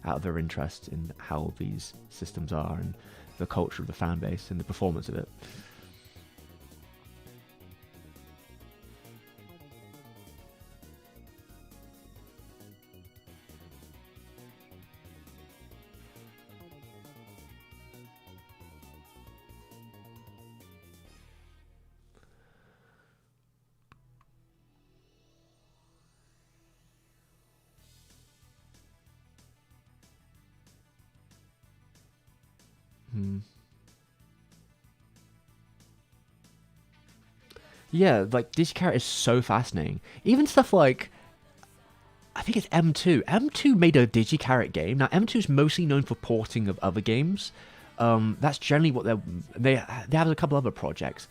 out of their interest in how these systems are and the culture of the fan base and the performance of it. Yeah, like DigiCarrot is so fascinating. Even stuff like I think it's M2. M2 made a DigiCarrot game. Now M2 is mostly known for porting of other games. That's generally what they have a couple other projects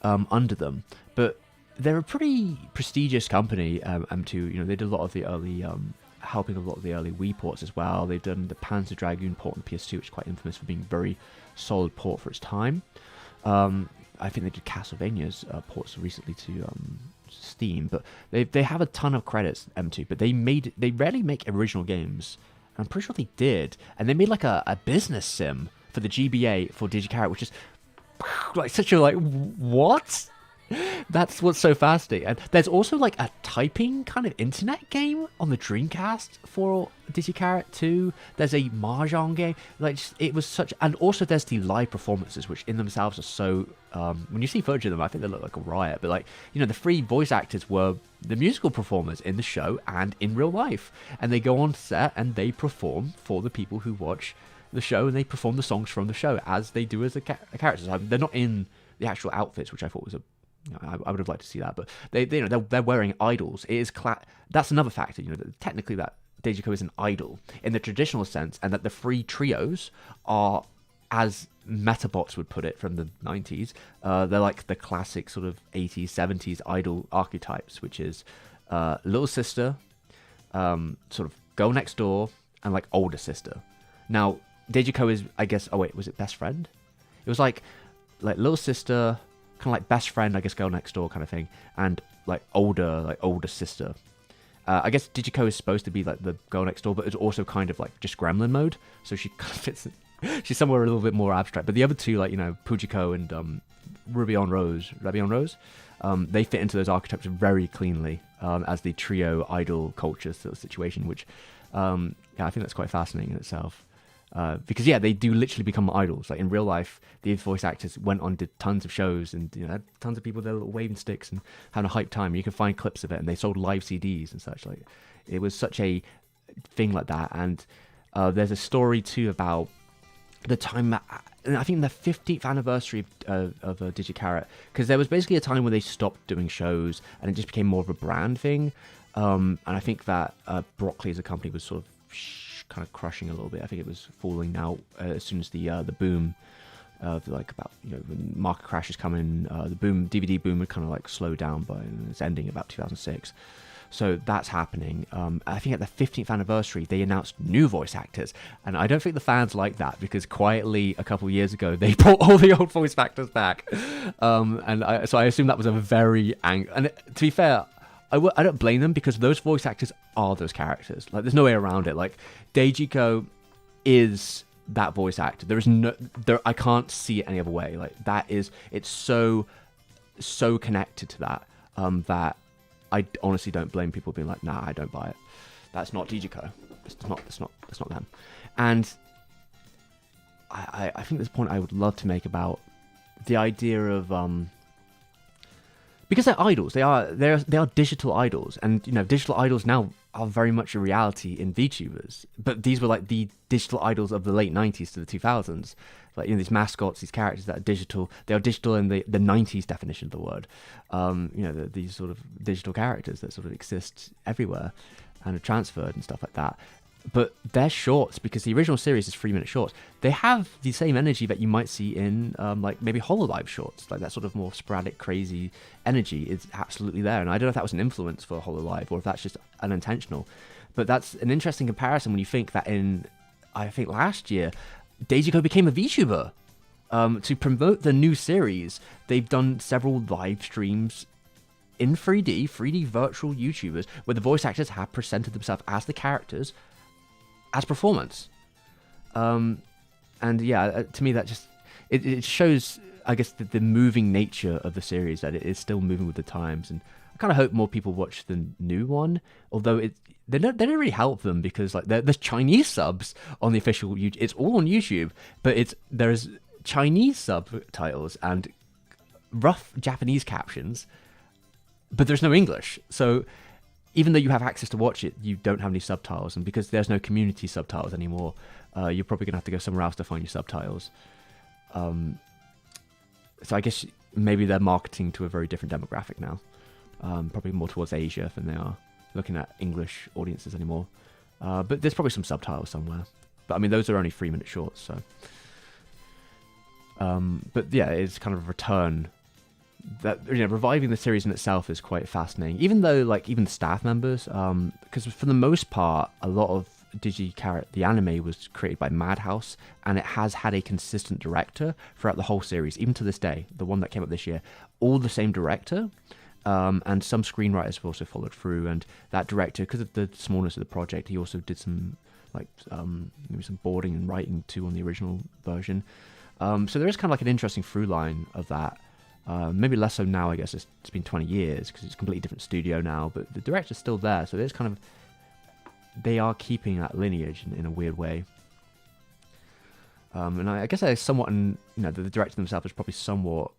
under them, but they're a pretty prestigious company. M2, they did a lot of the early helping a lot of the early Wii ports as well. They've done the Panzer Dragoon port on the PS2, which is quite infamous for being a very solid port for its time. I think they did Castlevania's ports recently to Steam, but they have a ton of credits, M2, but they rarely make original games. I'm pretty sure they did, and they made like a business sim for the GBA for DigiCarrot, which is like such a what? That's what's so fascinating. And there's also like a typing kind of internet game on the Dreamcast for DigiCarrot too. There's a Mahjong game. It was such, and also there's the live performances, which in themselves are so. When you see footage of them, I think they look like a riot. But the three voice actors were the musical performers in the show and in real life, and they go on set and they perform for the people who watch the show, and they perform the songs from the show as they do as the characters. They're not in the actual outfits, which I thought was I would have liked to see that, but they're wearing idols. It is that's another factor. That technically that Deijico is an idol in the traditional sense, and that the three trios are, as Metabots would put it from the 90s, they're like the classic sort of 80s, 70s idol archetypes, which is little sister, sort of girl next door, and like older sister. Now Deijico is, I guess. Oh wait, was it best friend? It was like little sister, kind of like best friend, I guess, girl next door kind of thing, and like older sister. I guess Deijico is supposed to be like the girl next door, but it's also kind of like just gremlin mode, so she kind of fits. She's somewhere a little bit more abstract. But the other two, like Pujiko and Rabion Rose, they fit into those archetypes very cleanly as the trio idol culture sort of situation, which I think that's quite fascinating in itself. Because they do literally become idols. Like in real life, these voice actors went on, did tons of shows, and had tons of people there waving sticks and having a hype time. You can find clips of it, and they sold live CDs and such. Like it was such a thing like that. And there's a story too about the time. I think the 15th anniversary of DigiCarrot, because there was basically a time where they stopped doing shows, and it just became more of a brand thing. And I think that Broccoli as a company was sort of kind of crushing a little bit. I think it was falling out as soon as the boom, when market crashes come in, the DVD boom would kind of like slow down, but it's ending about 2006. So that's happening. I think at the 15th anniversary, they announced new voice actors, and I don't think the fans like that, because quietly a couple of years ago they brought all the old voice actors back, so I assume that was a very and to be fair, I don't blame them, because those voice actors are those characters. Like, there's no way around it. Like, Deijico is that voice actor. I can't see it any other way. Like, it's so connected to that, that I honestly don't blame people being like, nah, I don't buy it. That's not Deijico. That's not them. And I think there's a point I would love to make about the idea of, because they're idols, they are digital idols, and digital idols now are very much a reality in VTubers. But these were like the digital idols of the late 90s to the 2000s. Like these mascots, these characters that are digital. They are digital in the 90s definition of the word. These sort of digital characters that sort of exist everywhere and are transferred and stuff like that. But they're shorts, because the original series is 3-minute shorts. They have the same energy that you might see in like maybe Hololive shorts. Like that sort of more sporadic, crazy energy is absolutely there. And I don't know if that was an influence for Hololive or if that's just unintentional. But that's an interesting comparison when you think that I think last year, Deijico became a VTuber. To promote the new series, they've done several live streams in 3D virtual YouTubers, where the voice actors have presented themselves as the characters as performance. To me that just it shows, I guess, the moving nature of the series, that it is still moving with the times. And I kind of hope more people watch the new one, although they don't really help them, because like there's Chinese subs on the official YouTube. It's all on YouTube, but there's Chinese subtitles and rough Japanese captions, but there's no English. So even though you have access to watch it, you don't have any subtitles. And because there's no community subtitles anymore, you're probably going to have to go somewhere else to find your subtitles. So I guess maybe they're marketing to a very different demographic now. Probably more towards Asia than they are looking at English audiences anymore. But there's probably some subtitles somewhere. But I mean, those are only 3-minute shorts, so. But yeah, it's kind of a return. That, you know, reviving the series in itself is quite fascinating. Even though, like, even the staff members, because for the most part, a lot of DigiCarrot, the anime, was created by Madhouse, and it has had a consistent director throughout the whole series, even to this day. The one that came up this year, all the same director. And some screenwriters have also followed through, and that director, because of the smallness of the project, he also did some, like, maybe some boarding and writing too on the original version. So there is kind of like an interesting through line of that. Maybe less so now, I guess. It's been 20 years because it's a completely different studio now, but the director's still there, so there's kind of, they are keeping that lineage in a weird way. And I guess there's somewhat, you know, the director themselves is probably somewhat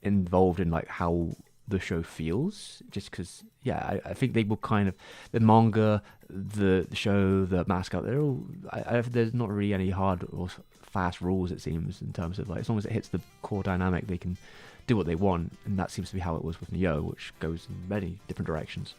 involved in like how the show feels, just because, yeah, I think they will kind of, the manga, the show, the mascot, they're all, there's not really any hard or fast rules, it seems, in terms of, like, as long as it hits the core dynamic, they can do what they want, and that seems to be how it was with Nioh, which goes in many different directions.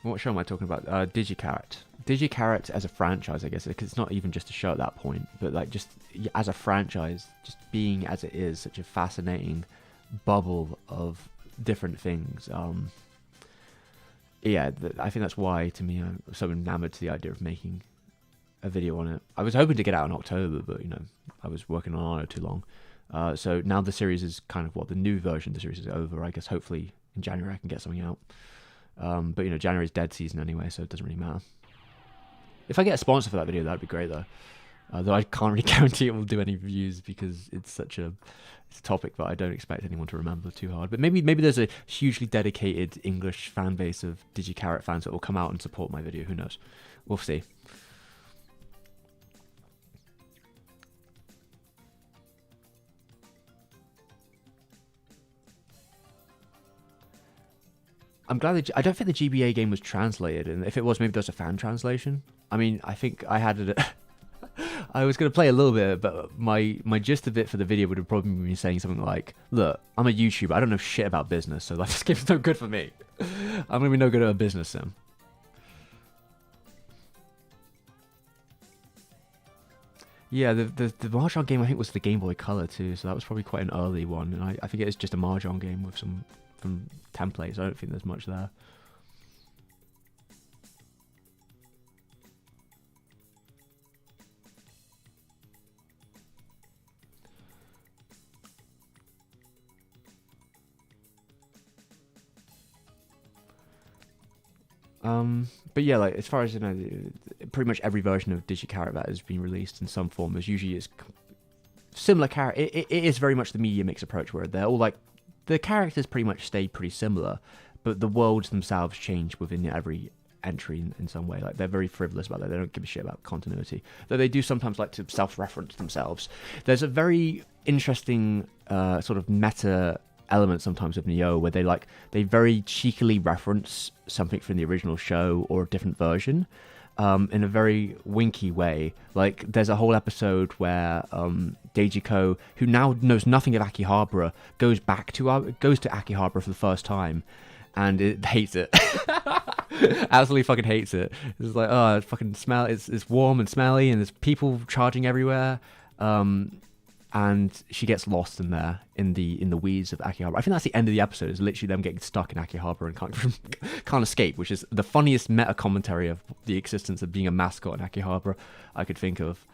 What show am I talking about? DigiCarrot. DigiCarrot as a franchise, I guess, because it's not even just a show at that point, but like just as a franchise, just being as it is, such a fascinating bubble of different things. Yeah, I think that's why, to me, I'm so enamored to the idea of making a video on it. I was hoping to get out in October, but, you know, I was working on Anno too long. So now the series is kind of, the new version of the series is over. I guess hopefully in January I can get something out. But, you know, January's dead season anyway, so it doesn't really matter. If I get a sponsor for that video, that'd be great, though. Though I can't really guarantee it will do any views because it's such a topic that I don't expect anyone to remember too hard. But maybe there's a hugely dedicated English fan base of DigiCarrot fans that will come out and support my video. Who knows? We'll see. I'm glad I don't think the GBA game was translated, and if it was, maybe there's a fan translation. I mean, I think I had it. I was going to play a little bit, but my gist of it for the video would have probably been me saying something like, "Look, I'm a YouTuber. I don't know shit about business, so like, this game's no good for me. I'm going to be no good at a business sim." Yeah, the Mahjong game I think was the Game Boy Color too, so that was probably quite an early one, and I think it is just a Mahjong game with some templates. I don't think there's much there. But yeah, like, as far as, you know, pretty much every version of DigiCarrot that has been released in some form is usually similar character. It is very much the media mix approach, where they're all like, the characters pretty much stay pretty similar, but the worlds themselves change within every entry in some way. Like, they're very frivolous about that. They don't give a shit about continuity, though they do sometimes like to self-reference themselves. There's a very interesting sort of meta element sometimes of Nioh where they very cheekily reference something from the original show or a different version, in a very winky way. Like, there's a whole episode where Dejiko, who now knows nothing of Akihabara, goes to Akihabara for the first time, and it hates it. Absolutely fucking hates it. It's like, oh, it fucking smell. It's warm and smelly, and there's people charging everywhere. And she gets lost in there in the weeds of Akihabara. I think that's the end of the episode. Is literally them getting stuck in Akihabara and can't escape, which is the funniest meta commentary of the existence of being a mascot in Akihabara I could think of.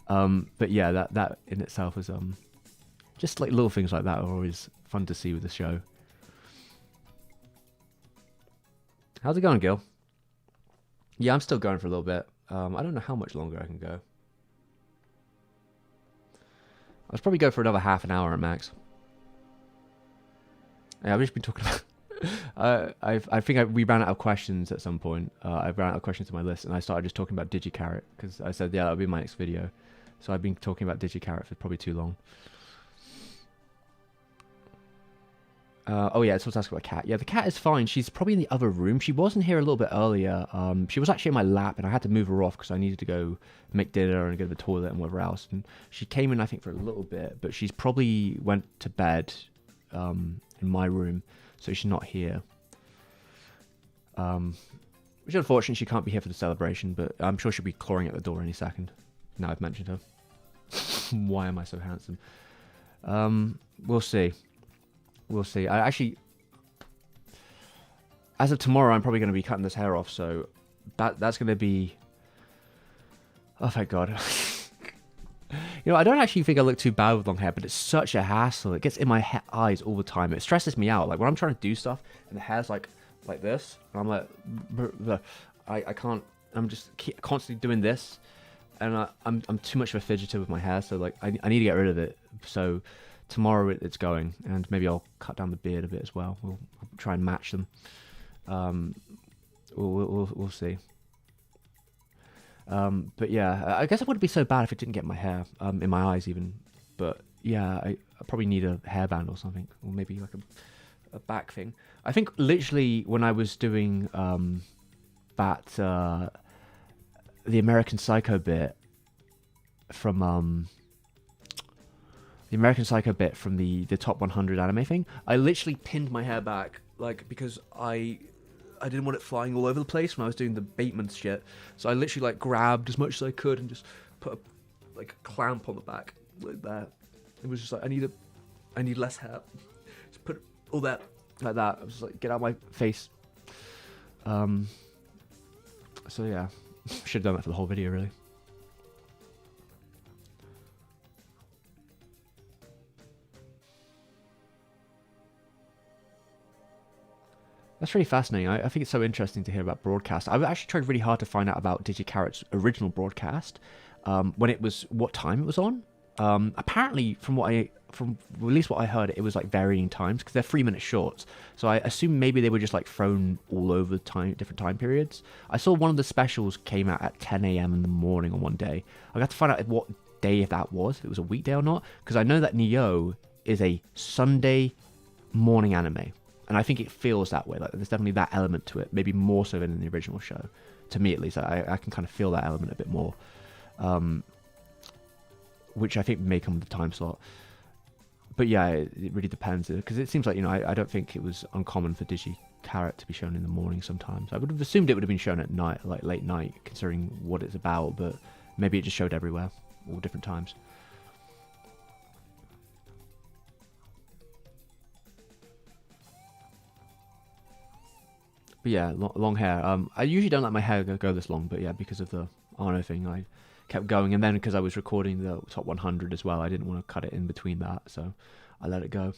But yeah, that in itself is just like little things like that are always fun to see with the show. How's it going, Gil? Yeah, I'm still going for a little bit. I don't know how much longer I can go. I'll probably go for another half an hour at max. Yeah, I've just been talking about We ran out of questions at some point. I ran out of questions on my list, and I started just talking about DigiCarrot because I said, yeah, that'll be my next video. So I've been talking about DigiCarrot for probably too long. Oh yeah, someone's asking about cat. Yeah, the cat is fine. She's probably in the other room. She wasn't here a little bit earlier. She was actually in my lap, and I had to move her off because I needed to go make dinner and go to the toilet and whatever else. And she came in, I think, for a little bit, but she's probably went to bed in my room, so she's not here. Which is unfortunate. She can't be here for the celebration, but I'm sure she'll be clawing at the door any second. Now I've mentioned her. Why am I so handsome? We'll see. We'll see. I actually, as of tomorrow, I'm probably going to be cutting this hair off, so that's going to be. Oh, thank God. You know, I don't actually think I look too bad with long hair, but it's such a hassle. It gets in my eyes all the time. It stresses me out. Like when I'm trying to do stuff and the hair's like this, and I'm like, I can't. I'm just constantly doing this, and I'm too much of a fidgeter with my hair. So like, I need to get rid of it. So tomorrow it's going, and maybe I'll cut down the beard a bit as well. We'll try and match them. We'll see. But yeah, I guess it wouldn't be so bad if it didn't get my hair in my eyes even. But yeah, I probably need a hairband or something, or maybe like a back thing. I think literally when I was doing the American Psycho bit from the top 100 anime thing, I literally pinned my hair back, like, because I didn't want it flying all over the place when I was doing the Bateman shit. So I literally like grabbed as much as I could and just put a clamp on the back like that. It was just like I need less hair. Just put all that like that. I was like, get out of my face. So yeah, should have done that for the whole video really. That's really fascinating. I think it's so interesting to hear about broadcast. I've actually tried really hard to find out about DigiCarrot's original broadcast, when it was, what time it was on. Apparently, from at least what I heard, it was like varying times because they're 3-minute shorts. So I assume maybe they were just like thrown all over different time periods. I saw one of the specials came out at 10 a.m. in the morning on one day. I got to find out what day that was, if it was a weekday or not, because I know that Nioh is a Sunday morning anime. And I think it feels that way. Like there's definitely that element to it, maybe more so than in the original show. To me, at least, I can kind of feel that element a bit more, which I think may come with the time slot. But yeah, it really depends, because it seems like, you know, I don't think it was uncommon for DigiCarrot to be shown in the morning sometimes. I would have assumed it would have been shown at night, like late night, considering what it's about. But maybe it just showed everywhere, all different times. But yeah, long hair. I usually don't let my hair go this long, but yeah, because of the Arno thing, I kept going. And then because I was recording the top 100 as well, I didn't want to cut it in between that, so I let it go.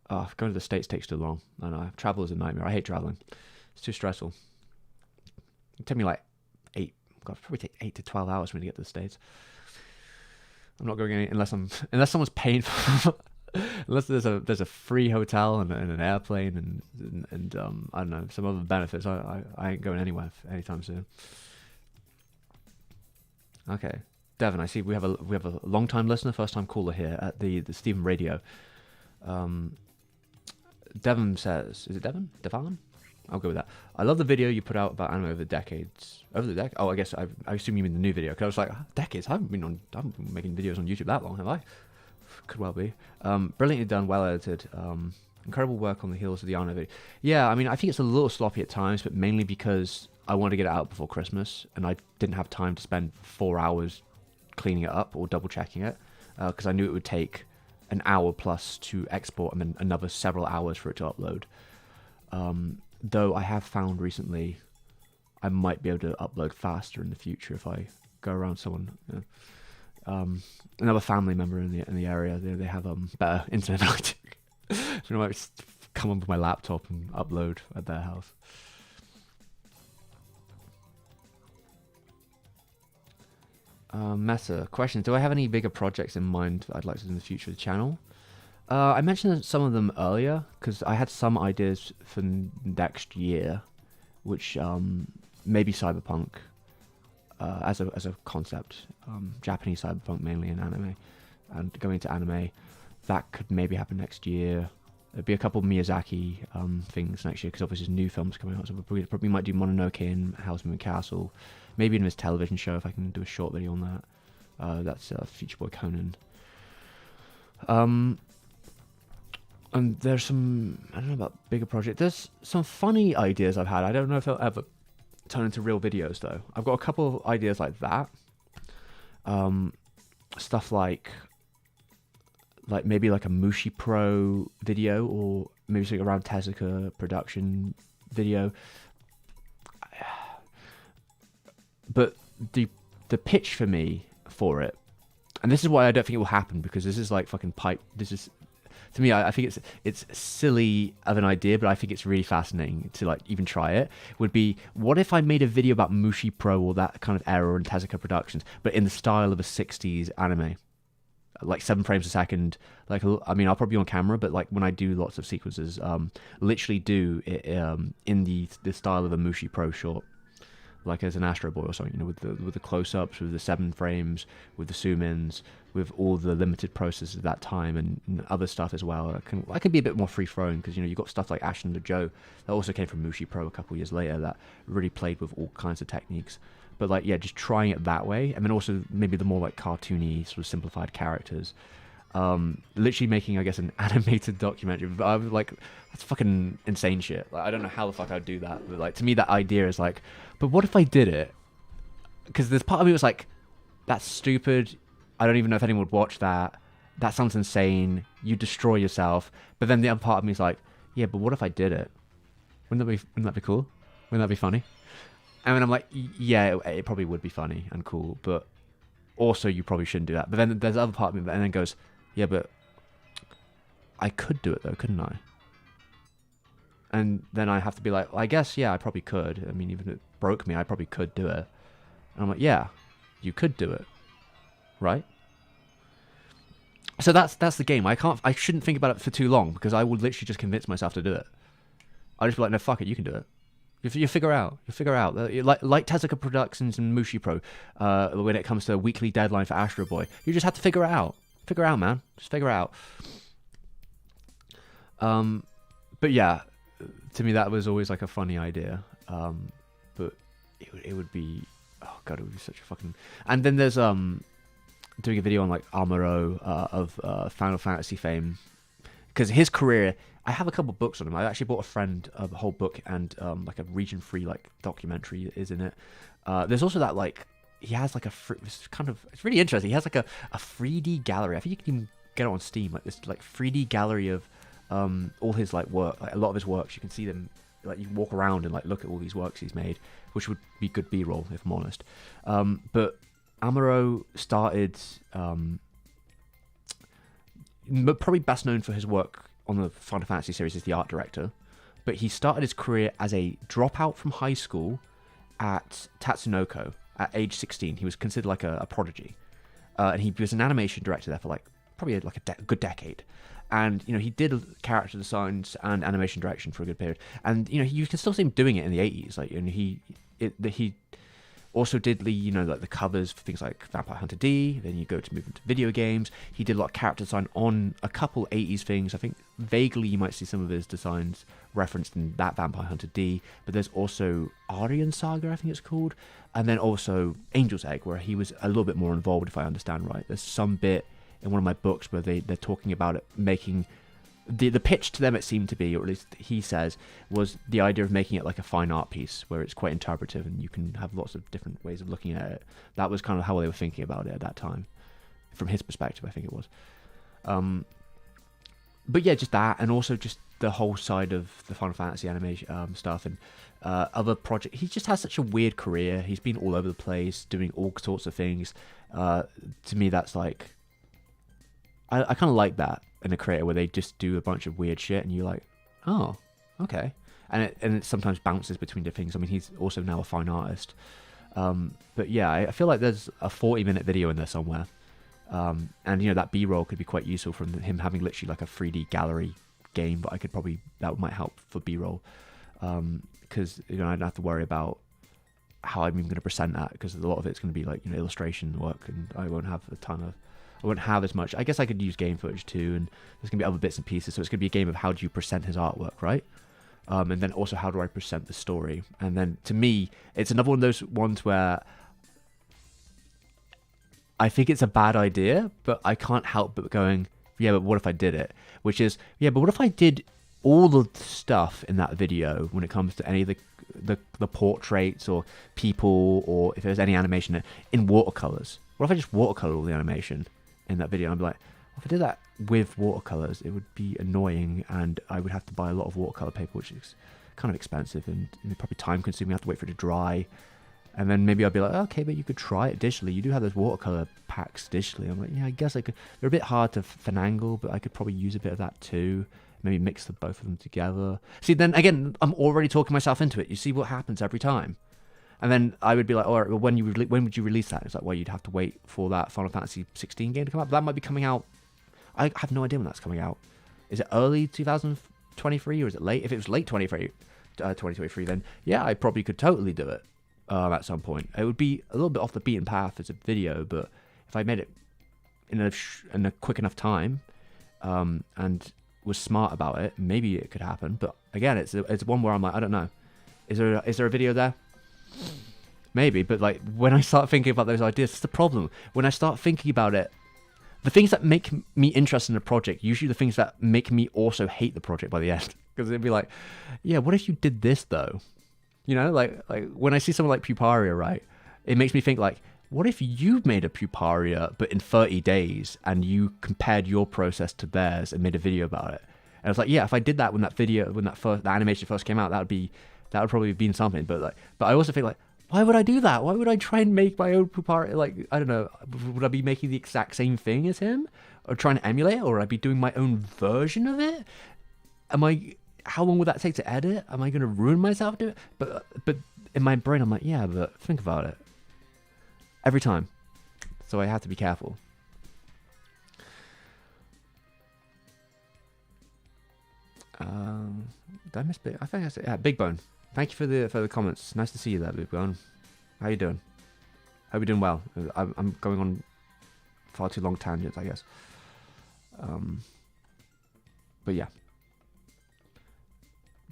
Oh, going to the States takes too long. I know, travel is a nightmare. I hate traveling. It's too stressful. It took me like probably take 8 to 12 hours for me to get to the States. I'm not going unless someone's paying for. Unless there's a free hotel and an airplane and I don't know, some other benefits, I ain't going anywhere anytime soon. Okay, Devon, I see we have a long time listener, first time caller here at the Stevem Radio. Devon says, is it Devon? I'll go with that. I love the video you put out about anime over the decades. Oh, I guess I assume you mean the new video, because I was like, decades? I haven't been making videos on YouTube that long, have I? Could well be. Brilliantly done, well edited. Incredible work on the heels of the Arno video. Yeah, I mean, I think it's a little sloppy at times, but mainly because I wanted to get it out before Christmas, and I didn't have time to spend 4 hours cleaning it up or double checking it, because I knew it would take an hour plus to export and then another several hours for it to upload. Though I have found recently I might be able to upload faster in the future if I go around someone. Another family member in the area, they have better internet. So I might just come on with my laptop and upload at their house. Meta question: do I have any bigger projects in mind that I'd like to do in the future of the channel? I mentioned some of them earlier because I had some ideas for next year, which maybe cyberpunk as a concept, Japanese cyberpunk mainly in anime, and going to anime, that could maybe happen next year. There'd be a couple of Miyazaki things next year because obviously there's new films coming out, so we probably might do Mononoke and Howl's Moving Castle, maybe in his television show if I can do a short video on that. That's Future Boy Conan. And there's some, I don't know about bigger projects. There's some funny ideas I've had. I don't know if they'll ever turn into real videos though. I've got a couple of ideas like that. Stuff like maybe like a Mushi Pro video, or maybe something around Tezuka production video. But the pitch for me for it, and this is why I don't think it will happen, because this is like fucking pipe. This is, to me, I think it's silly of an idea, but I think it's really fascinating to like even try it. Would be, what if I made a video about Mushi Pro or that kind of era in Tezuka Productions, but in the style of a 60s anime, like 7 frames a second. Like, I mean, I'll probably be on camera, but like when I do lots of sequences, literally do it in the style of a Mushi Pro short, like as an Astro Boy or something, you know, with the close-ups, with the 7 frames, with the zoom-ins, with all the limited processes at that time and other stuff as well. I can be a bit more free-flowing because, you know, you've got stuff like Ash and the Joe that also came from Mushi Pro a couple years later that really played with all kinds of techniques. But like, yeah, just trying it that way, and then also maybe the more like cartoony, sort of simplified characters. Literally making, I guess, an animated documentary. But I was like, that's fucking insane shit. Like, I don't know how the fuck I'd do that. But like, to me, that idea is like, but what if I did it? Because there's part of me was like, that's stupid. I don't even know if anyone would watch that. That sounds insane. You destroy yourself. But then the other part of me is like, yeah, but what if I did it? Wouldn't that be cool? Wouldn't that be funny? And then I'm like, yeah, it probably would be funny and cool, but also you probably shouldn't do that. But then there's the other part of me that then goes, yeah, but I could do it though, couldn't I? And then I have to be like, well, I guess, yeah, I probably could. I mean, even if it broke me, I probably could do it. And I'm like, yeah, you could do it, right? So that's the game. I shouldn't think about it for too long, because I would literally just convince myself to do it. I'll just be like, no, fuck it, you can do it. You figure out. Like Tezuka Productions and Mushi Pro, when it comes to a weekly deadline for Astro Boy, you just have to figure it out. Figure it out, man. Just figure it out. But yeah, to me that was always like a funny idea. But it would be, oh god, it would be such a fucking. And then there's doing a video on like Amuro of Final Fantasy fame, because his career. I have a couple books on him. I actually bought a friend a whole book and like a region 3 like documentary is in it. There's also that like he has like it's really interesting. He has like a 3D gallery. I think you can even get it on Steam. Like this like 3D gallery of all his like work. Like a lot of his works, you can see them. Like you can walk around and like look at all these works he's made, which would be good B-roll if I'm honest. But Amuro started probably best known for his work on the Final Fantasy series as the art director, but he started his career as a dropout from high school at Tatsunoko at age 16. He was considered like a prodigy, and he was an animation director there for like probably like a good decade. And you know, he did character designs and animation direction for a good period. And you know, you can still see him doing it in the 80s. Like, and he also did the covers for things like Vampire Hunter D. Then you go to move into video games. He did a lot of character design on a couple 80s things. I think vaguely you might see some of his designs referenced in that Vampire Hunter D. But there's also Aryan Saga, I think it's called. And then also Angel's Egg, where he was a little bit more involved, if I understand right. There's some bit in one of my books where they're talking about it making... The pitch to them, it seemed to be, or at least he says, was the idea of making it like a fine art piece where it's quite interpretive and you can have lots of different ways of looking at it. That was kind of how they were thinking about it at that time, from his perspective, I think it was. But yeah, just that, and also just the whole side of the Final Fantasy animation stuff and other projects. He just has such a weird career. He's been all over the place, doing all sorts of things. To me, that's like... I kind of like that in a creator where they just do a bunch of weird shit and you're like, oh, okay. And it sometimes bounces between different things. I mean, he's also now a fine artist. But yeah, I feel like there's a 40-minute video in there somewhere And that B-roll could be quite useful from him having literally like a 3D gallery game, but that might help for B-roll, because I don't have to worry about how I'm even going to present that, because a lot of it's going to be like illustration work, and I won't have as much. I guess I could use game footage too, and there's going to be other bits and pieces, so it's going to be a game of how do you present his artwork, right? And then also how do I present the story. And then to me, it's another one of those ones where I think it's a bad idea, but I can't help but going, yeah, but what if I did it? Which is, yeah, but what if I did all the stuff in that video when it comes to any of the portraits or people, or if there's any animation in watercolors? What if I just watercolor all the animation in that video? And I'd be like, if I did that with watercolors, it would be annoying, and I would have to buy a lot of watercolor paper, which is kind of expensive and probably time consuming. I have to wait for it to dry. And then maybe I'd be like, okay, but you could try it digitally. You do have those watercolor packs digitally. I'm like, yeah, I guess I could. They're a bit hard to finagle, but I could probably use a bit of that too. Maybe mix the both of them together. See, then again, I'm already talking myself into it. You see what happens every time. And then I would be like, all right, well, when would you release that? It's like, well, you'd have to wait for that Final Fantasy 16 game to come out. But that might be coming out. I have no idea when that's coming out. Is it early 2023 or is it late? If it was late 2023, then yeah, I probably could totally do it. At some point, it would be a little bit off the beaten path as a video, but if I made it in a quick enough time, and was smart about it, maybe it could happen. But again, it's one where I'm like, I don't know. Is there a video there? Maybe, but like when I start thinking about those ideas, it's the problem. When I start thinking about it, the things that make me interested in a project, usually the things that make me also hate the project by the end, because it'd be like, yeah, what if you did this though? Like when I see someone like Puparia, right, it makes me think like, what if you made a Puparia but in 30 days and you compared your process to theirs and made a video about it? And I was like, yeah, if I did that when the animation first came out, that would probably have been something. But I also think like, why would I do that? Why would I try and make my own Puparia? Like, I don't know, would I be making the exact same thing as him, or trying to emulate it, or would I be doing my own version of it? How long would that take to edit? Am I going to ruin myself doing it? But in my brain, I'm like, yeah, but think about it. Every time. So I have to be careful. Did I miss Big? I think I said, yeah, Big Bone. Thank you for the comments. Nice to see you there, Big Bone. How you doing? Hope you're doing well. I'm going on far too long tangents, I guess. But yeah.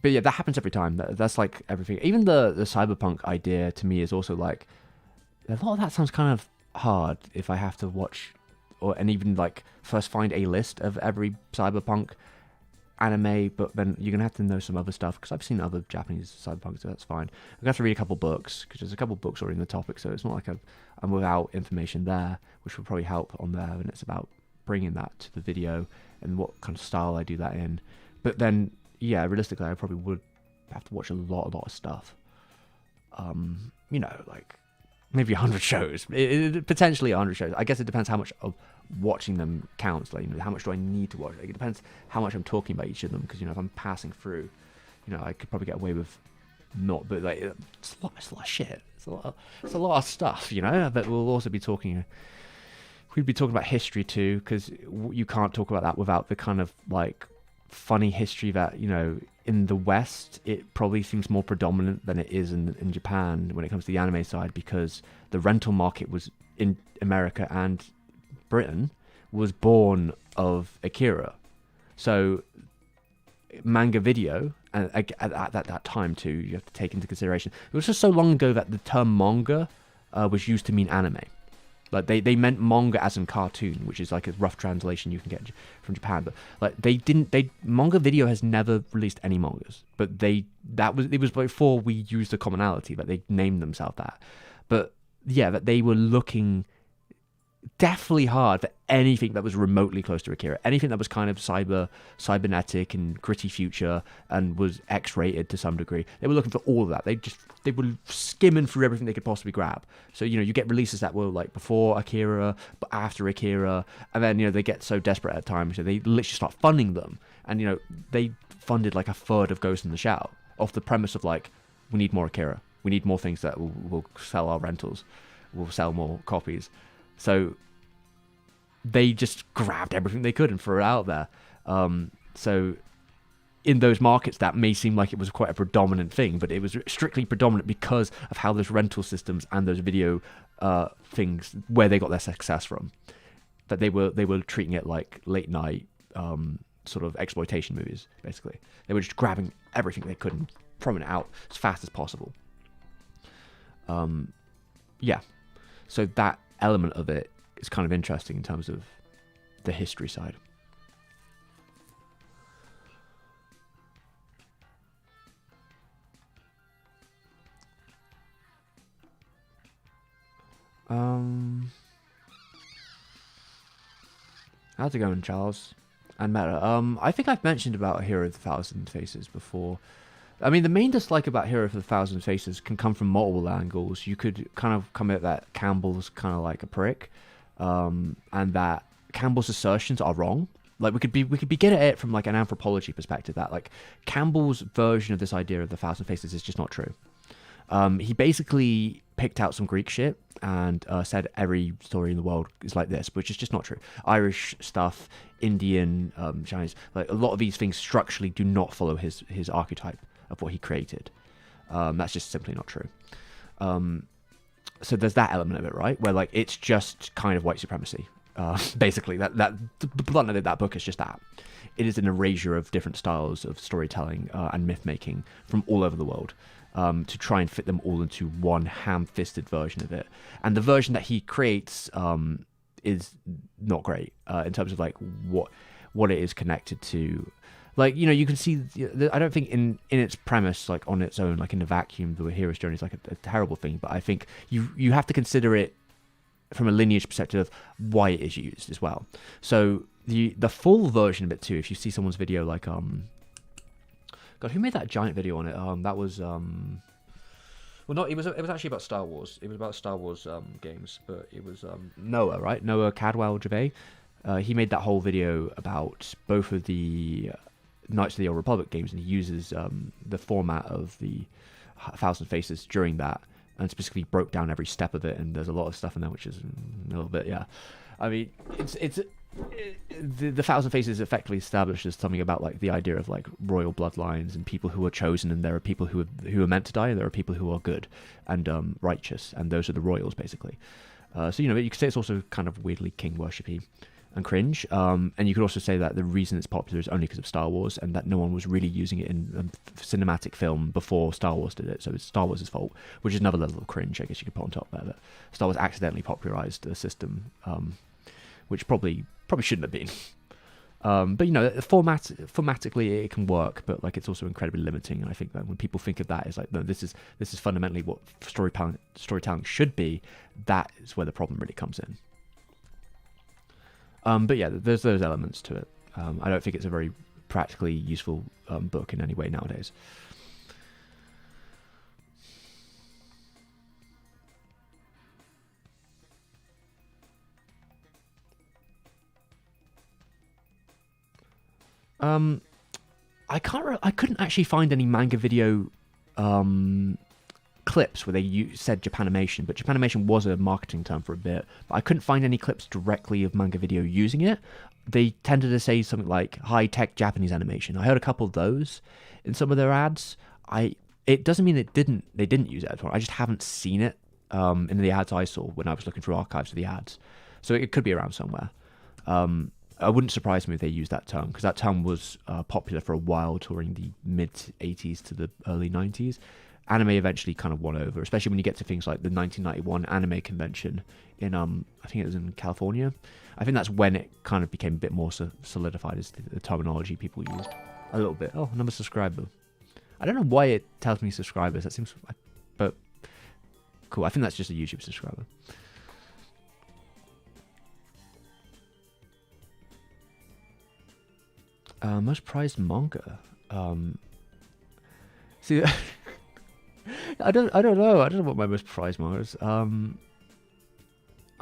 But yeah, that happens every time. That's like everything. Even the cyberpunk idea to me is also like, a lot of that sounds kind of hard if I have to watch and even like first find a list of every cyberpunk anime, but then you're gonna have to know some other stuff, because I've seen other Japanese cyberpunk, so that's fine. I'm gonna have to read a couple books, because there's a couple books already in the topic, so it's not like I'm without information there, which will probably help on there. And it's about bringing that to the video and what kind of style I do that in. But then, yeah, realistically, I probably would have to watch a lot of stuff. Like maybe 100 shows, potentially 100 shows. I guess it depends how much of watching them counts. Like, how much do I need to watch? Like, it depends how much I'm talking about each of them. Because if I'm passing through, I could probably get away with not. But like, it's a lot of shit. It's a lot of stuff. But we'll also be talking. We'd be talking about history too, because you can't talk about that without the kind of like funny history that in the West it probably seems more predominant than it is in Japan when it comes to the anime side, because the rental market was in America and Britain was born of Akira. So manga video, and at that time too, you have to take into consideration, it was just so long ago that the term manga was used to mean anime. Like they meant manga as in cartoon, which is like a rough translation you can get from Japan. But like manga video has never released any mangas. But it was before we used the commonality that they named themselves that. But yeah, that they were looking definitely hard for anything that was remotely close to Akira, anything that was kind of cybernetic and gritty future and was X-rated to some degree. They were looking for all of that. They were skimming through everything they could possibly grab. So you get releases that were like before Akira, but after Akira, and then they get so desperate at times, so they literally start funding them. And they funded like a third of Ghost in the Shell off the premise of like, we need more Akira, we need more things that will sell our rentals, will sell more copies. So they just grabbed everything they could and threw it out there. So in those markets, that may seem like it was quite a predominant thing, but it was strictly predominant because of how those rental systems and those video things, where they got their success from. That they were treating it like late night sort of exploitation movies, basically. They were just grabbing everything they could and throwing it out as fast as possible. Yeah. So that element of it is kind of interesting in terms of the history side. How's it going, Charles? And Meta. I think I've mentioned about Hero of the Thousand Faces before. I mean, the main dislike about Hero of the Thousand Faces can come from multiple angles. You could kind of come at that Campbell's kind of like a prick, and that Campbell's assertions are wrong. Like we could begin at it from like an anthropology perspective, that like Campbell's version of this idea of the Thousand Faces is just not true. He basically picked out some Greek shit and said every story in the world is like this, which is just not true. Irish stuff, Indian, Chinese, like a lot of these things structurally do not follow his archetype of what he created. That's just simply not true. So there's that element of it, right? Where like it's just kind of white supremacy. Basically, that the blunt of that book is just that. It is an erasure of different styles of storytelling and myth making from all over the world. To try and fit them all into one ham-fisted version of it. And the version that he creates is not great in terms of like what it is connected to. Like, you know, you can see, I don't think in its premise, like on its own, like in a vacuum, the hero's journey is like a terrible thing, but I think you have to consider it from a lineage perspective of why it is used as well. So the full version of it too, if you see someone's video like God, who made that giant video on it? That was well, no, it was actually about Star Wars. It was about Star Wars games, but it was Noah, right? Noah Cadwell Gervais. He made that whole video about both of the Knights of the Old Republic games, and he uses the format of the Thousand Faces during that, and specifically broke down every step of it. And there's a lot of stuff in there which is a little bit, yeah. I mean, the Thousand Faces effectively establishes something about like the idea of like royal bloodlines and people who are chosen, and there are people who are meant to die, and there are people who are good and righteous, and those are the royals basically. So you know, you could say it's also kind of weirdly king worshipy and cringe, and you could also say that the reason it's popular is only because of Star Wars, and that no one was really using it in a cinematic film before Star Wars did it, so it's Star Wars' fault, which is another level of cringe I guess you could put on top there, that Star Wars accidentally popularized the system, which probably shouldn't have been. But you know, formatically it can work, but like it's also incredibly limiting. And I think that when people think of that as like, no, this is fundamentally what storytelling should be, that is where the problem really comes in. But yeah, there's those elements to it. I don't think it's a very practically useful book in any way nowadays. I couldn't actually find any manga video clips where they said Japanimation, but Japanimation was a marketing term for a bit, but I couldn't find any clips directly of manga video using it. They tended to say something like high-tech Japanese animation. I heard a couple of those in some of their ads. It doesn't mean they didn't use it at all. I just haven't seen it in the ads I saw when I was looking through archives of the ads. So it could be around somewhere. It wouldn't surprise me if they used that term, because that term was popular for a while during the mid-80s to the early 90s. Anime eventually kind of won over, especially when you get to things like the 1991 anime convention in, I think it was in California. I think that's when it kind of became a bit more solidified as the terminology people used. A little bit. Oh, another subscriber. I don't know why it tells me subscribers. That seems... But cool. I think that's just a YouTube subscriber. Most prized manga. See, I don't know. I don't know what my most prized manga is. I'm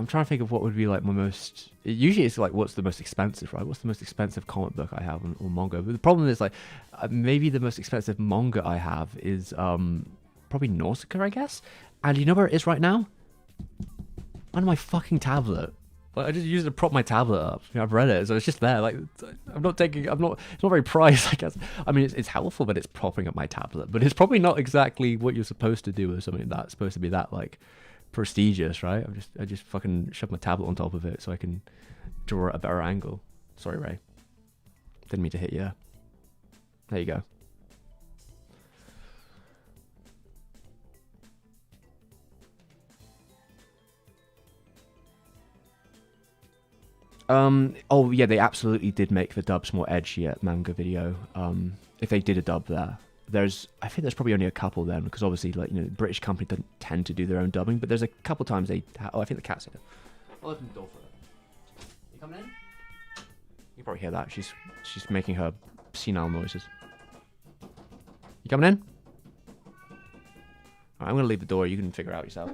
trying to think of what would be like my most. Usually, it's like what's the most expensive, right? What's the most expensive comic book I have or manga? But the problem is like maybe the most expensive manga I have is probably Nausicaa, I guess. And you know where it is right now? On my fucking tablet. Like, I just use it to prop my tablet up. I've read it, so it's just there. Like, I'm not taking. I'm not. It's not very prized, I guess. I mean, it's helpful, but it's propping up my tablet. But it's probably not exactly what you're supposed to do with something that's supposed to be that like prestigious, right? I just fucking shove my tablet on top of it so I can draw at a better angle. Sorry, Ray. Didn't mean to hit you. There you go. Oh yeah, they absolutely did make the dubs more edgy at Manga Video. If they did a dub there, I think there's probably only a couple then, because obviously, like, you know, the British company doesn't tend to do their own dubbing, but there's a couple times they. Oh, I think the cat's here. I'll open the door for her. You coming in? You probably hear that. She's making her senile noises. You coming in? Alright, I'm gonna leave the door. You can figure it out yourself.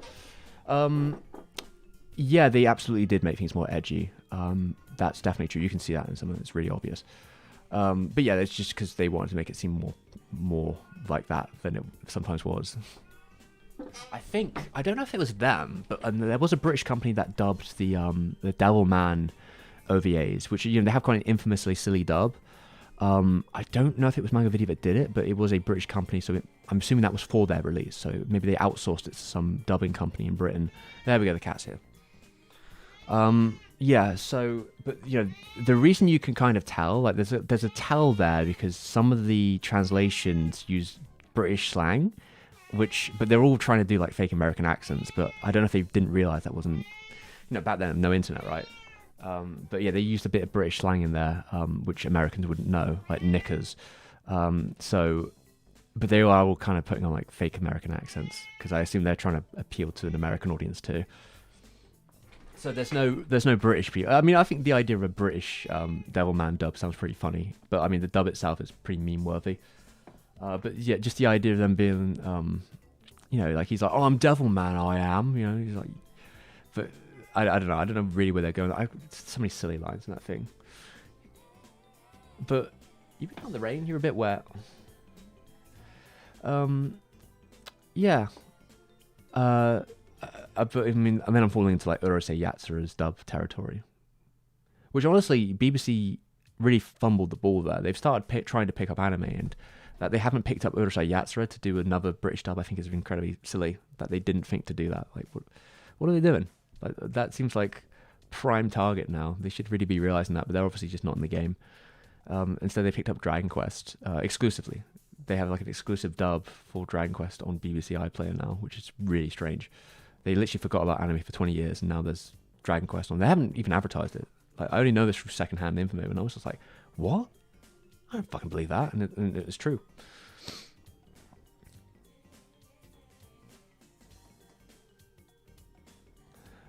Yeah, they absolutely did make things more edgy. That's definitely true. You can see that in some of it. It's really obvious. But yeah, it's just because they wanted to make it seem more like that than it sometimes was. I don't know if it was them, but there was a British company that dubbed the Devilman OVAs, which, you know, they have quite an infamously silly dub. I don't know if it was Manga Video that did it, but it was a British company, so I'm assuming that was for their release. So maybe they outsourced it to some dubbing company in Britain. There we go, the cat's here. Yeah, so, but, you know, the reason you can kind of tell, like, there's a tell there because some of the translations use British slang, but they're all trying to do, like, fake American accents, but I don't know if they didn't realise that wasn't, you know, back then, no internet, right? But yeah, they used a bit of British slang in there, which Americans wouldn't know, like knickers. But they are all kind of putting on, like, fake American accents, because I assume they're trying to appeal to an American audience too. So there's no British people. I mean, I think the idea of a British Devilman dub sounds pretty funny, but I mean the dub itself is pretty meme-worthy. But yeah, just the idea of them being, you know, like he's like, "Oh, I'm Devilman, I am," you know. He's like, but I don't know. I don't know really where they're going. So many silly lines in that thing. But you've been on the rain. You're a bit wet. Yeah. But I mean, and then I'm falling into like Urusei Yatsura's dub territory, which honestly, BBC really fumbled the ball there. They've started trying to pick up anime, and that they haven't picked up Urusei Yatsura to do another British dub, I think is incredibly silly. That they didn't think to do that. Like, what are they doing? Like, that seems like prime target now. They should really be realizing that, but they're obviously just not in the game. Instead, they picked up Dragon Quest exclusively. They have like an exclusive dub for Dragon Quest on BBC iPlayer now, which is really strange. They literally forgot about anime for 20 years, and now there's Dragon Quest on. They haven't even advertised it. Like, I only know this from secondhand info, and I was just like, what? I don't fucking believe that, and it's true.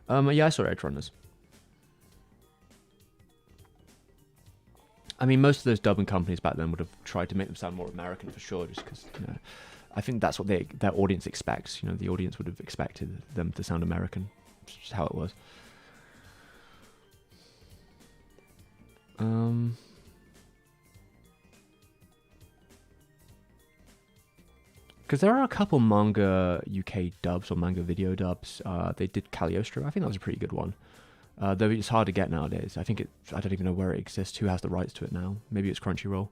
Yeah, I saw Edge Runners. I mean, most of those dubbing companies back then would have tried to make them sound more American for sure, just because, you know, I think that's what their audience expects. You know, the audience would have expected them to sound American. It's just how it was. Because there are a couple manga UK dubs or manga video dubs. They did Cagliostro. I think that was a pretty good one. Though it's hard to get nowadays. I don't even know where it exists. Who has the rights to it now? Maybe it's Crunchyroll,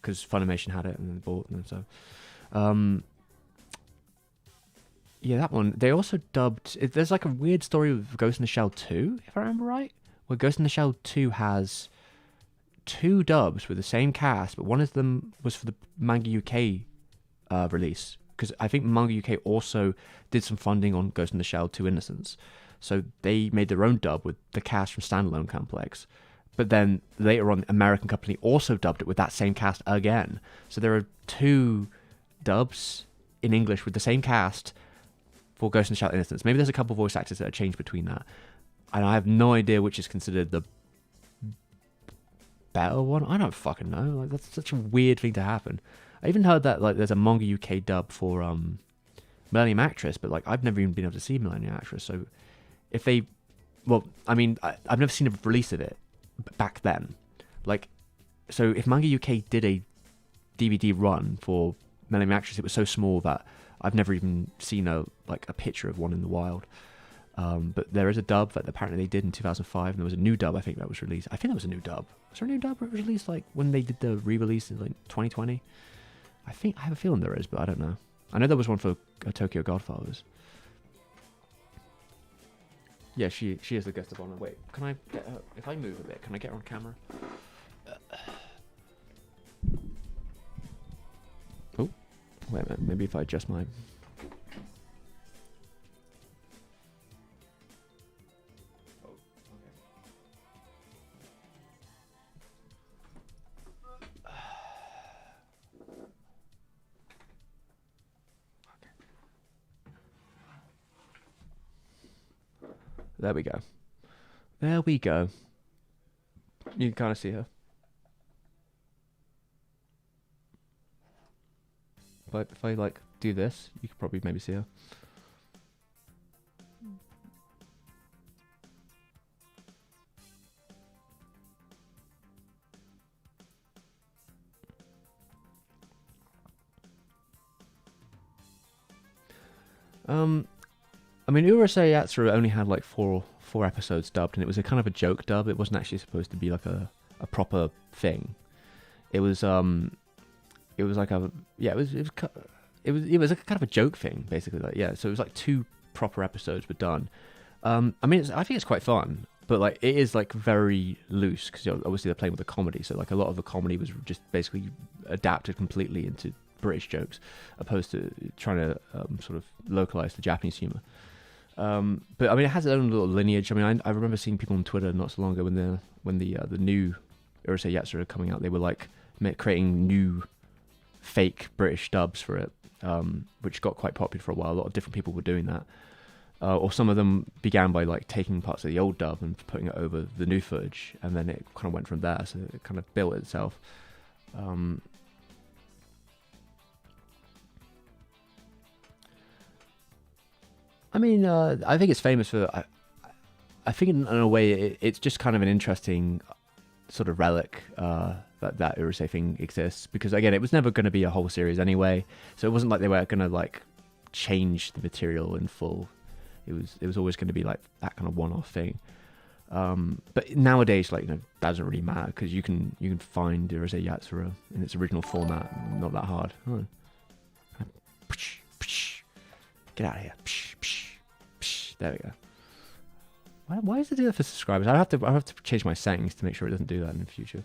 because Funimation had it and then bought it, and so. Yeah, that one. They also dubbed. There's like a weird story with Ghost in the Shell 2, if I remember right, where Ghost in the Shell 2 has two dubs with the same cast, but one of them was for the Manga UK release, because I think Manga UK also did some funding on Ghost in the Shell 2 Innocence. So they made their own dub with the cast from Standalone Complex. But then later on, the American company also dubbed it with that same cast again. So there are two dubs in English with the same cast for Ghost in the Shell Innocence. Maybe there's a couple of voice actors that are changed between that. And I have no idea which is considered the better one. I don't fucking know. Like, that's such a weird thing to happen. I even heard that like there's a Manga UK dub for Millennium Actress, but like I've never even been able to see Millennium Actress. So if they, well, I mean, I've never seen a release of it back then. Like, so if Manga UK did a DVD run for Millennium Actress, it was so small that I've never even seen a picture of one in the wild. But there is a dub that apparently they did in 2005, and there was a new dub I think that was released. I think there was a new dub. Was there a new dub released like when they did the re-release in like 2020? I have a feeling there is, but I don't know. I know there was one for Tokyo Godfathers. Yeah, she is the guest of honor. Wait, can I get her? If I move a bit, can I get her on camera? Oh, wait a minute. Maybe if I adjust my. There we go. There we go. You can kind of see her. But if I like do this, you could probably maybe see her. I mean, Urusei Yatsura only had like four episodes dubbed, and it was a kind of a joke dub. It wasn't actually supposed to be like a proper thing. It was like a it was a kind of a joke thing basically. Like, yeah, so it was like 2 proper episodes were done. I mean, I think it's quite fun, but like it is like very loose because obviously they're playing with the comedy. So like a lot of the comedy was just basically adapted completely into British jokes, opposed to trying to sort of localize the Japanese humor. But I mean, it has its own little lineage. I mean, I remember seeing people on Twitter not so long ago when the new Urusei Yatsura coming out, they were like creating new fake British dubs for it, which got quite popular for a while. A lot of different people were doing that, or some of them began by like taking parts of the old dub and putting it over the new footage, and then it kind of went from there. So it kind of built itself. I mean, I think it's famous for. I think in a way it's just kind of an interesting sort of relic that Urusei thing exists, because again, it was never going to be a whole series anyway, so it wasn't like they were going to like change the material in full. It was always going to be like that kind of one-off thing. But nowadays, like, that doesn't really matter because you can find Urusei Yatsura in its original format, not that hard. Get out of here. There we go. Why does it do that for subscribers? I have to change my settings to make sure it doesn't do that in the future.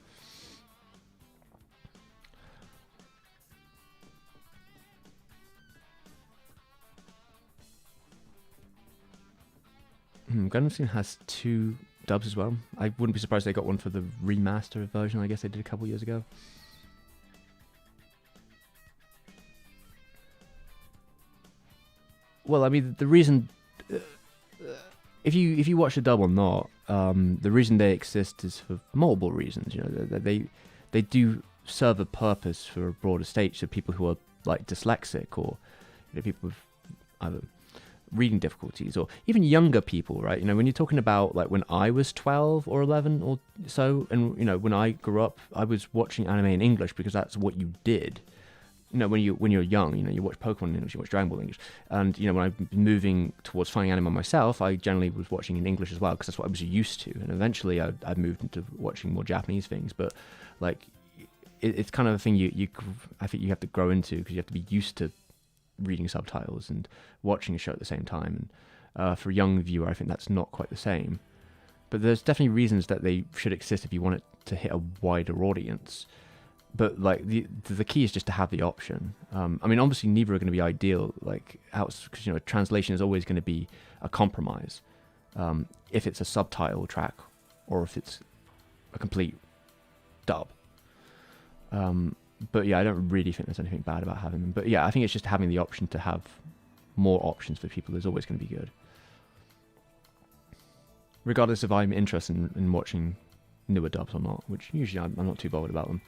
Gundam has 2 dubs as well. I wouldn't be surprised they got one for the remastered version. I guess they did a couple years ago. Well, I mean, the reason, if you watch the dub or not, the reason they exist is for multiple reasons. You know, they do serve a purpose for a broader stage, so people who are like dyslexic, or people with either reading difficulties, or even younger people, right? You know, when you're talking about like when I was 12 or 11 or so, and you know, when I grew up, I was watching anime in English because that's what you did. You know, when you're young, you know, you watch Pokemon in English, you watch Dragon Ball in English, and you know, when I'm moving towards finding anime myself, I generally was watching in English as well because that's what I was used to. And eventually, I moved into watching more Japanese things. But like, it's kind of a thing I think you have to grow into, because you have to be used to reading subtitles and watching a show at the same time. And for a young viewer, I think that's not quite the same. But there's definitely reasons that they should exist if you want it to hit a wider audience. But like the key is just to have the option. I mean, obviously neither are going to be ideal, like because you know, translation is always going to be a compromise. If it's a subtitle track or if it's a complete dub. But yeah, I don't really think there's anything bad about having them. But yeah, I think it's just having the option to have more options for people is always going to be good. Regardless if I'm interested in watching newer dubs or not, which usually I'm not too bothered about them.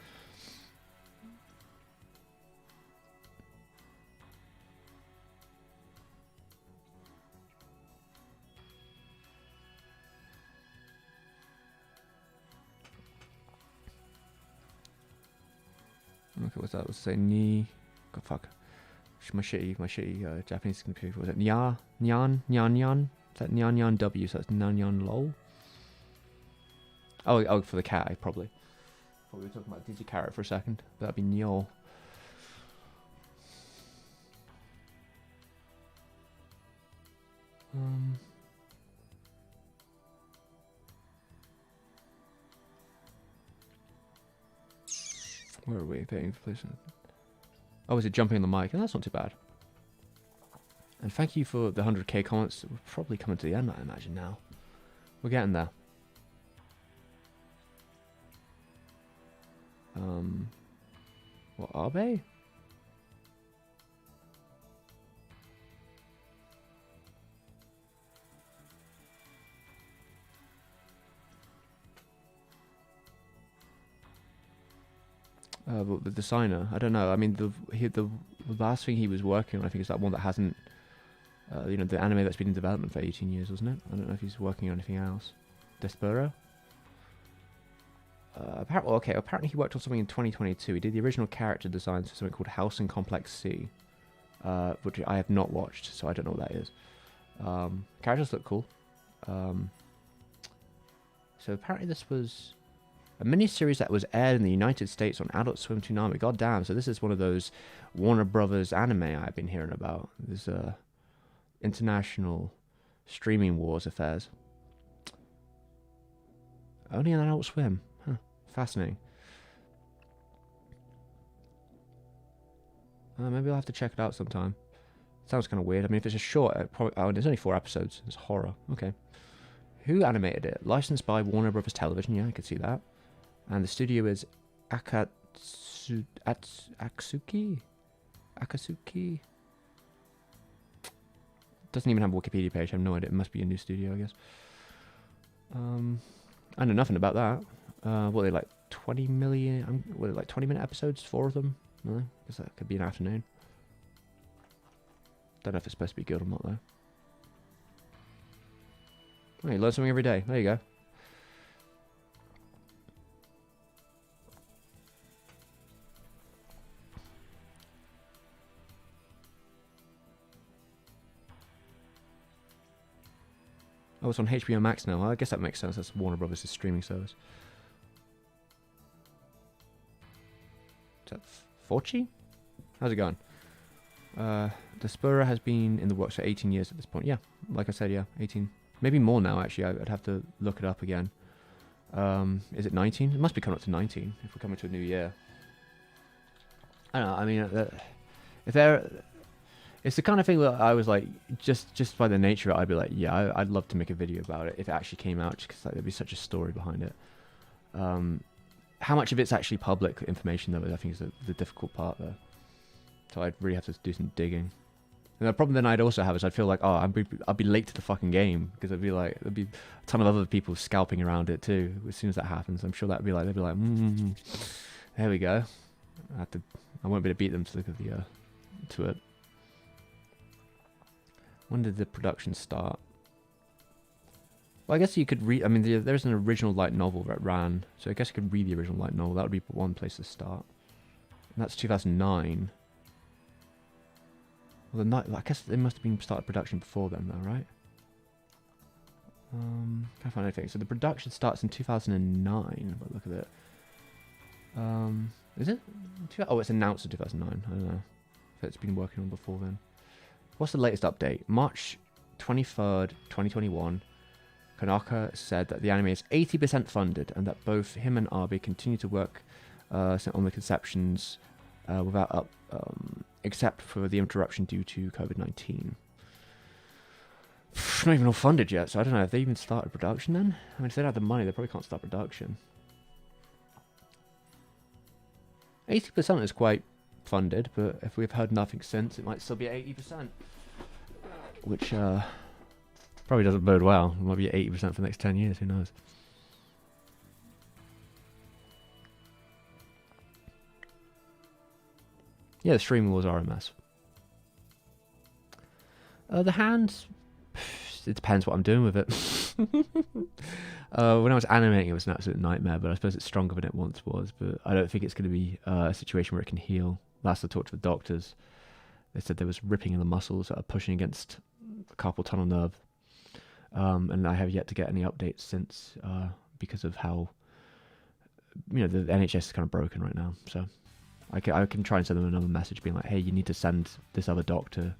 Okay, what's that? Let's say ni. God, fuck. My shitty Japanese computer. Was it nyan? Is that Nyan Nyan W? So that's Nyan Nyan Lol. Oh, for the cat, probably. We were talking about Digi Carrot for a second. That'd be Nyol. Where are we? Oh, is it jumping on the mic? And that's not too bad. And thank you for the 100k comments. We're probably coming to the end, I imagine, now. We're getting there. What are they? The designer, I don't know. I mean, the last thing he was working on, I think, is that one that hasn't, the anime that's been in development for 18 years, wasn't it? I don't know if he's working on anything else. Despero? Apparently he worked on something in 2022. He did the original character designs for something called House in Complex C, which I have not watched, so I don't know what that is. Characters look cool. So apparently this was a mini-series that was aired in the United States on Adult Swim Toonami. God damn, so this is one of those Warner Brothers anime I've been hearing about. There's international streaming wars affairs. Only on Adult Swim. Huh. Fascinating. Maybe I'll have to check it out sometime. Sounds kind of weird. I mean, if it's a short, there's only 4 episodes. It's horror. Okay. Who animated it? Licensed by Warner Brothers Television. Yeah, I could see that. And the studio is Akatsuki? Doesn't even have a Wikipedia page. I have no idea. It must be a new studio, I guess. I know nothing about that. What are they, like 20 million? What are they, like 20-minute episodes? 4 of them? No, I guess that could be an afternoon. Don't know if it's supposed to be good or not, though. Oh, you learn something every day. There you go. Oh, it's on HBO Max now. Well, I guess that makes sense. That's Warner Brothers' streaming service. Is that Forchi? How's it going? Despera has been in the works for 18 years at this point. Yeah, like I said, yeah, 18. Maybe more now, actually. I'd have to look it up again. Is it 19? It must be coming up to 19 if we're coming to a new year. I don't know. I mean, if there... It's the kind of thing that I was like, just by the nature of it, I'd be like, yeah, I'd love to make a video about it if it actually came out, just because like, there'd be such a story behind it. How much of it's actually public information, though, I think is the difficult part, though. So I'd really have to do some digging. And the problem then I'd also have is I'd feel like, oh, I'd be late to the fucking game, because I'd be like, there'd be a ton of other people scalping around it too. As soon as that happens, I'm sure that'd be like, they'd be like, there we go. I won't be able to beat them to it. When did the production start? Well, I guess you could read... I mean, there's an original light novel that ran, so I guess you could read the original light novel. That would be one place to start. And that's 2009. Well, I guess they must have been started production before then, though, right? Can't find anything. So the production starts in 2009, but look at it. Is it? Oh, it's announced in 2009. I don't know if it's been working on before then. What's the latest update? March 23rd, 2021. Konaka said that the anime is 80% funded and that both him and Abe continue to work on the conceptions except for the interruption due to COVID-19. Not even all funded yet, so I don't know if they even started production then. I mean, if they don't have the money, they probably can't start production. 80% is quite funded, but if we've heard nothing since, it might still be at 80%, which probably doesn't bode well. It might be at 80% for the next 10 years, who knows. Yeah, the streaming wars are a mess. The hands, it depends what I'm doing with it. When I was animating, it was an absolute nightmare, but I suppose it's stronger than it once was. But I don't think it's going to be a situation where it can heal. Last I talked to the doctors, they said there was ripping in the muscles that are pushing against the carpal tunnel nerve. and I have yet to get any updates since, because of how, the NHS is kind of broken right now. So I can try and send them another message being like, hey, you need to send this other doctor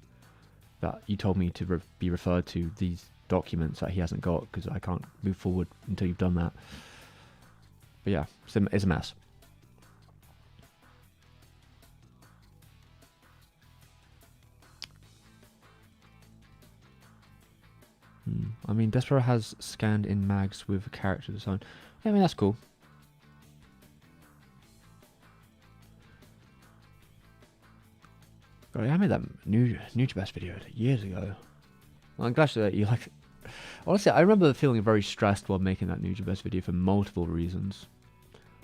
that you told me to be referred to these documents that he hasn't got, because I can't move forward until you've done that. But yeah, it's a mess. I mean, Despero has scanned in mags with a character design. Yeah, I mean, that's cool. God, I made that Nujabes video years ago. Well, I'm glad that you like it. Honestly, I remember feeling very stressed while making that Nujabes video for multiple reasons.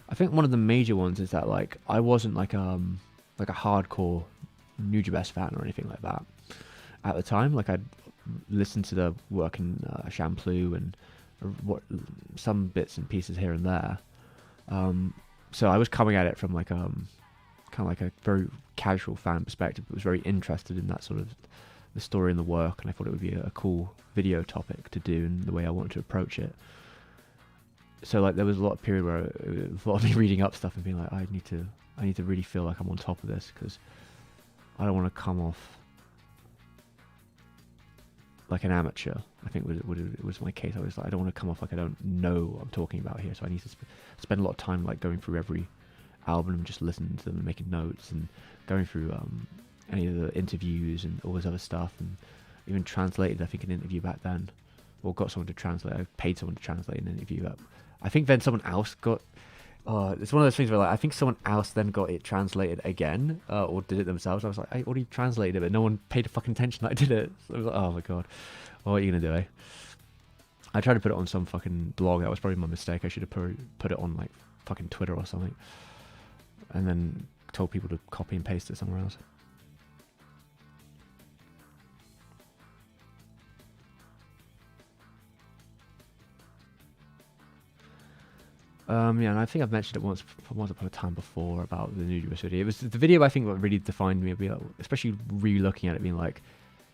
I think one of the major ones is that, like, I wasn't like a hardcore Nujabes fan or anything like that at the time. Like, I'd listened to the work in Shampoo and some bits and pieces here and there. So I was coming at it from like kind of like a very casual fan perspective, but was very interested in that sort of the story and the work, and I thought it would be a cool video topic to do and the way I wanted to approach it. So like there was a lot of period where a lot of me reading up stuff and being like, I need to really feel like I'm on top of this, because I don't want to come off like an amateur. I think it was my case. I was like, I don't want to come off like I don't know what I'm talking about here, so I need to spend a lot of time like going through every album and just listening to them and making notes and going through any of the interviews and all this other stuff, and even translated, I think, an interview back then, or got someone to translate. I paid someone to translate an interview. I think then someone else got. It's one of those things where like I think someone else then got it translated again, or did it themselves. I was like, I already translated it, but no one paid fucking attention that I did it. So I was like, oh my god, what are you gonna do? Eh? I tried to put it on some fucking blog. That was probably my mistake. I should have put it on like fucking Twitter or something, and then told people to copy and paste it somewhere else. Yeah, and I think I've mentioned it once upon a time before about the Nujabes video. It was the video I think that really defined me, especially re-looking at it, being like,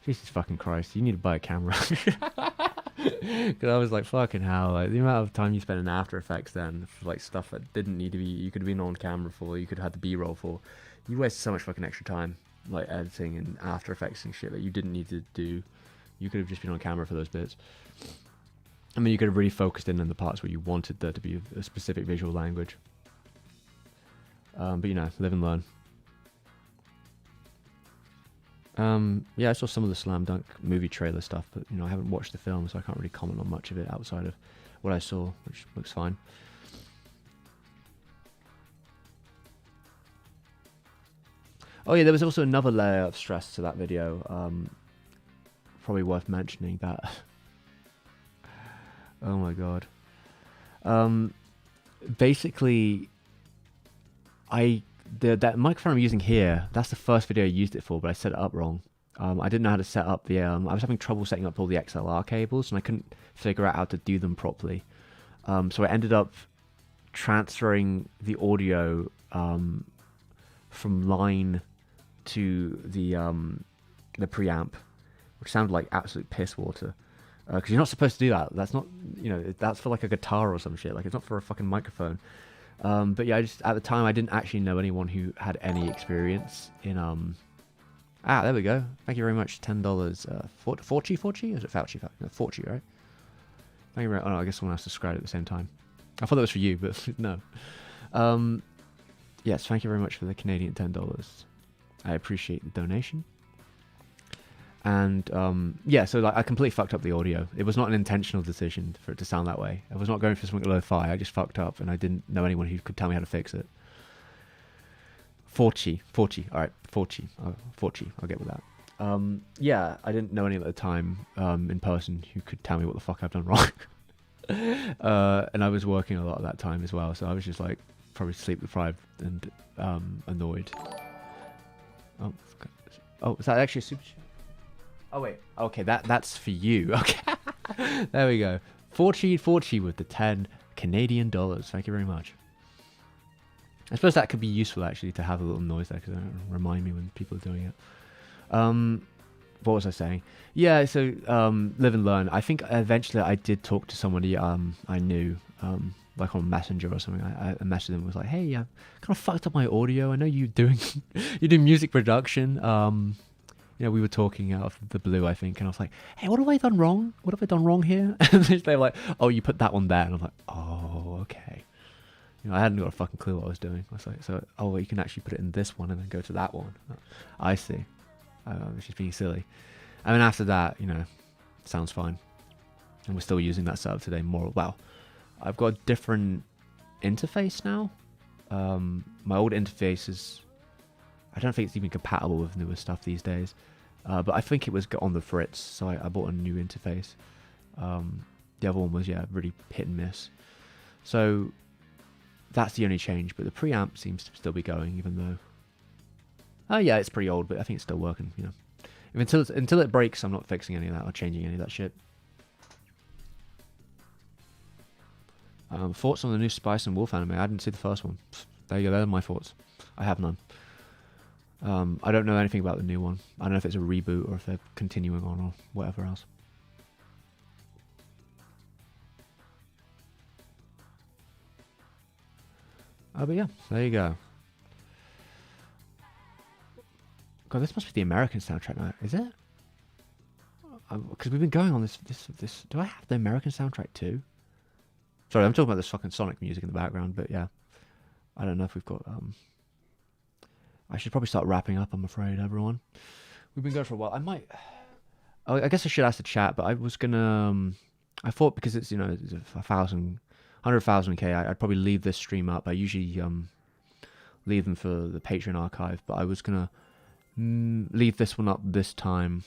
Jesus fucking Christ, you need to buy a camera. Because I was like, fucking hell, like, the amount of time you spent in After Effects then for like stuff that didn't need to be, you could have been on camera for, you could have had the B-roll for. You wasted so much fucking extra time, like editing and After Effects and shit that you didn't need to do. You could have just been on camera for those bits. I mean, you could have really focused in on the parts where you wanted there to be a specific visual language. But live and learn. Yeah, I saw some of the Slam Dunk movie trailer stuff, but I haven't watched the film, so I can't really comment on much of it outside of what I saw, which looks fine. Oh yeah, there was also another layer of stress to that video. Probably worth mentioning that. Oh my god. Basically, that microphone I'm using here, that's the first video I used it for, but I set it up wrong. I didn't know how to set up the, I was having trouble setting up all the XLR cables, and I couldn't figure out how to do them properly. So I ended up transferring the audio from line to the preamp, which sounded like absolute piss water. Because you're not supposed to do that. That's not, that's for like a guitar or some shit. Like, it's not for a fucking microphone. But yeah, at the time, I didn't actually know anyone who had any experience in, there we go. Thank you very much. $10. Forchi? Is it Fauci? No, Forchi, right? Thank you very much. Oh, no, I guess someone else subscribed at the same time. I thought that was for you, but no. Yes, thank you very much for the Canadian $10. I appreciate the donation. And yeah, so like I completely fucked up the audio. It was not an intentional decision for it to sound that way. I was not going for something lo-fi. I just fucked up, and I didn't know anyone who could tell me how to fix it. Forchi, all right, Forchi, I'll get with that. Yeah, I didn't know anyone at the time in person who could tell me what the fuck I've done wrong. And I was working a lot at that time as well, so I was just like probably sleep deprived and annoyed. Oh, is that actually a super chat? Oh wait, okay, that's for you. Okay, there we go. Forchi with the 10 Canadian dollars. Thank you very much. I suppose that could be useful actually to have a little noise there, because it remind me when people are doing it. what was I saying? Yeah, so live and learn. I think eventually I did talk to somebody I knew, like on Messenger or something. I messaged them and was like, hey, I kind of fucked up my audio. I know you doing you do music production. We were talking out of the blue, I think, and I was like, hey, what have I done wrong? What have I done wrong here? And they were like, oh, you put that one there, and I'm like, oh, okay. I hadn't got a fucking clue what I was doing. I was like, well, you can actually put it in this one and then go to that one. I see. I was just being silly. And then after that, sounds fine. And we're still using that setup today more. Well, I've got a different interface now. My old interface is, I don't think it's even compatible with newer stuff these days. But I think it was on the fritz, so I bought a new interface. The other one was, really hit and miss. So that's the only change, but the preamp seems to still be going, even though... Oh yeah, it's pretty old, but I think it's still working, Until it breaks, I'm not fixing any of that or changing any of that shit. Thoughts on the new Spice and Wolf anime? I didn't see the first one. There you go, they're my thoughts. I have none. I don't know anything about the new one. I don't know if it's a reboot or if they're continuing on or whatever else. But yeah, there you go. God, this must be the American soundtrack now, is it? Because we've been going on this. Do I have the American soundtrack too? Sorry, I'm talking about this fucking Sonic music in the background, but yeah. I don't know if we've got... I should probably start wrapping up, I'm afraid, everyone. We've been going for a while. I guess I should ask the chat, but I was gonna... I thought because it's, it's 100,000k, I'd probably leave this stream up. I usually leave them for the Patreon archive, but I was gonna leave this one up this time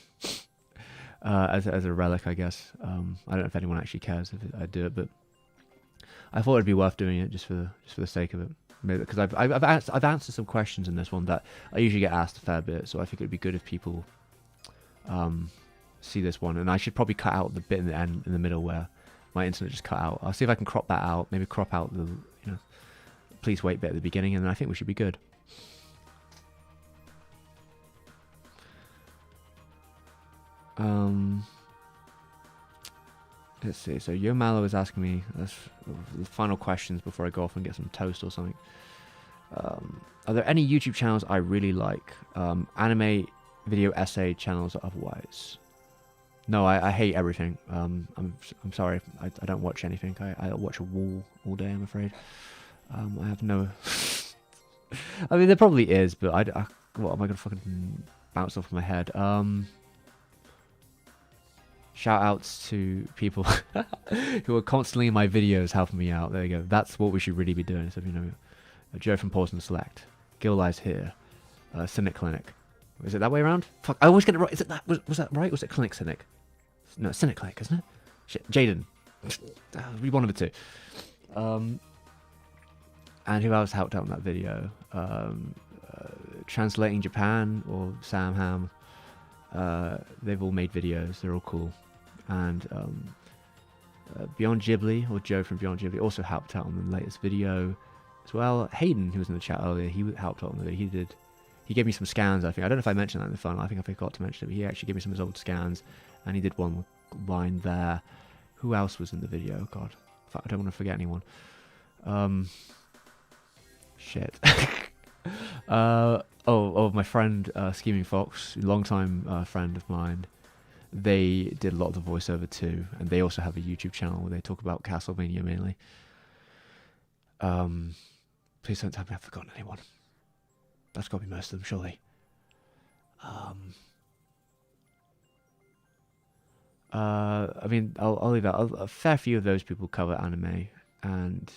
as a relic, I guess. I don't know if anyone actually cares if I do it, but I thought it'd be worth doing it just for the sake of it. Maybe because I've answered some questions in this one that I usually get asked a fair bit, so I think it'd be good if people see this one. And I should probably cut out the bit in the end, in the middle where my internet just cut out. I'll see if I can crop that out. Maybe crop out the please wait bit at the beginning, and then I think we should be good. Let's see. So Yo Mallow is asking me the final questions before I go off and get some toast or something. Are there any YouTube channels I really like? Anime, video essay channels or otherwise? No, I hate everything. I'm sorry. I don't watch anything. I watch a wall all day, I'm afraid. I have no... I mean, there probably is, but what am I going to fucking bounce off my head? Shout outs to people who are constantly in my videos helping me out. There you go. That's what we should really be doing. So, Joe from Pause and Select, Gil Lies Here, Cynic Clinic. Is it that way around? Fuck, I always get it right. Is it that? Was that right? Was it Clinic Cynic? No, Cynic Clinic, isn't it? Shit, Jaden. We one of the two. And who else helped out in that video? Translating Japan or Sam Ham. They've all made videos. They're all cool. And Beyond Ghibli, or Joe from Beyond Ghibli, also helped out on the latest video as well. Hayden, who was in the chat earlier, he helped out on the video. He gave me some scans, I think. I don't know if I mentioned that in the phone. I think I forgot to mention it, but he actually gave me some of his old scans, and he did one line there. Who else was in the video? God, I don't want to forget anyone. Shit. My friend Scheming Fox, longtime friend of mine. They did a lot of the voiceover too, and they also have a YouTube channel where they talk about Castlevania mainly. Please don't tell me I've forgotten anyone. That's got to be most of them, surely. I mean, I'll leave that. A fair few of those people cover anime, and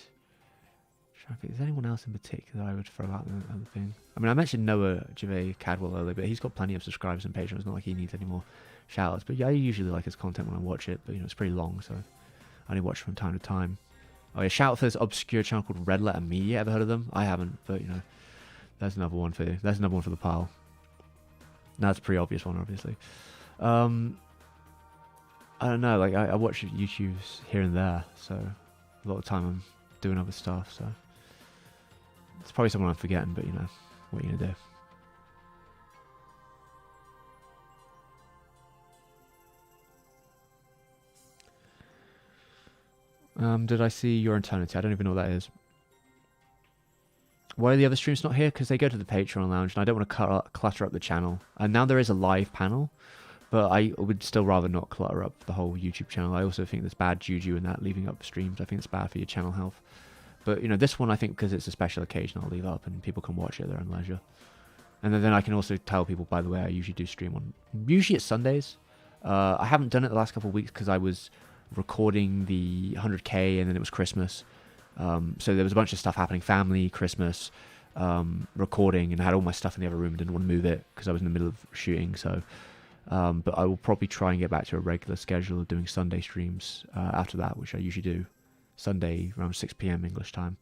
I think there's anyone else in particular I would throw out the other thing. I mean, I mentioned Noah Jave Cadwell earlier, but he's got plenty of subscribers and patrons. It's not like he needs any more shout-outs. But yeah, I usually like his content when I watch it, but it's pretty long, so I only watch from time to time. Oh yeah, shout out for this obscure channel called Red Letter Media. Ever heard of them? I haven't, but there's another one for you. There's another one for the pile. That's a pretty obvious one, obviously. I don't know, like I watch YouTube's here and there, so a lot of time I'm doing other stuff, so it's probably someone I'm forgetting, but what are you gonna do? Did I see Your Eternity? I don't even know what that is. Why are the other streams not here? Because they go to the Patreon lounge, and I don't want to clutter up the channel. And now there is a live panel, but I would still rather not clutter up the whole YouTube channel. I also think there's bad juju in that, leaving up streams. I think it's bad for your channel health. But, you know, this one, I think because it's a special occasion, I'll leave up, and people can watch it at their own leisure. And then I can also tell people, by the way, I usually do stream on... Usually it's Sundays. I haven't done it the last couple of weeks because I was recording the 100K, and then it was Christmas. So there was a bunch of stuff happening, family, Christmas, recording, and I had all my stuff in the other room. Didn't want to move it because I was in the middle of shooting. So, but I will probably try and get back to a regular schedule of doing Sunday streams after that, which I usually do Sunday around 6 p.m. English time.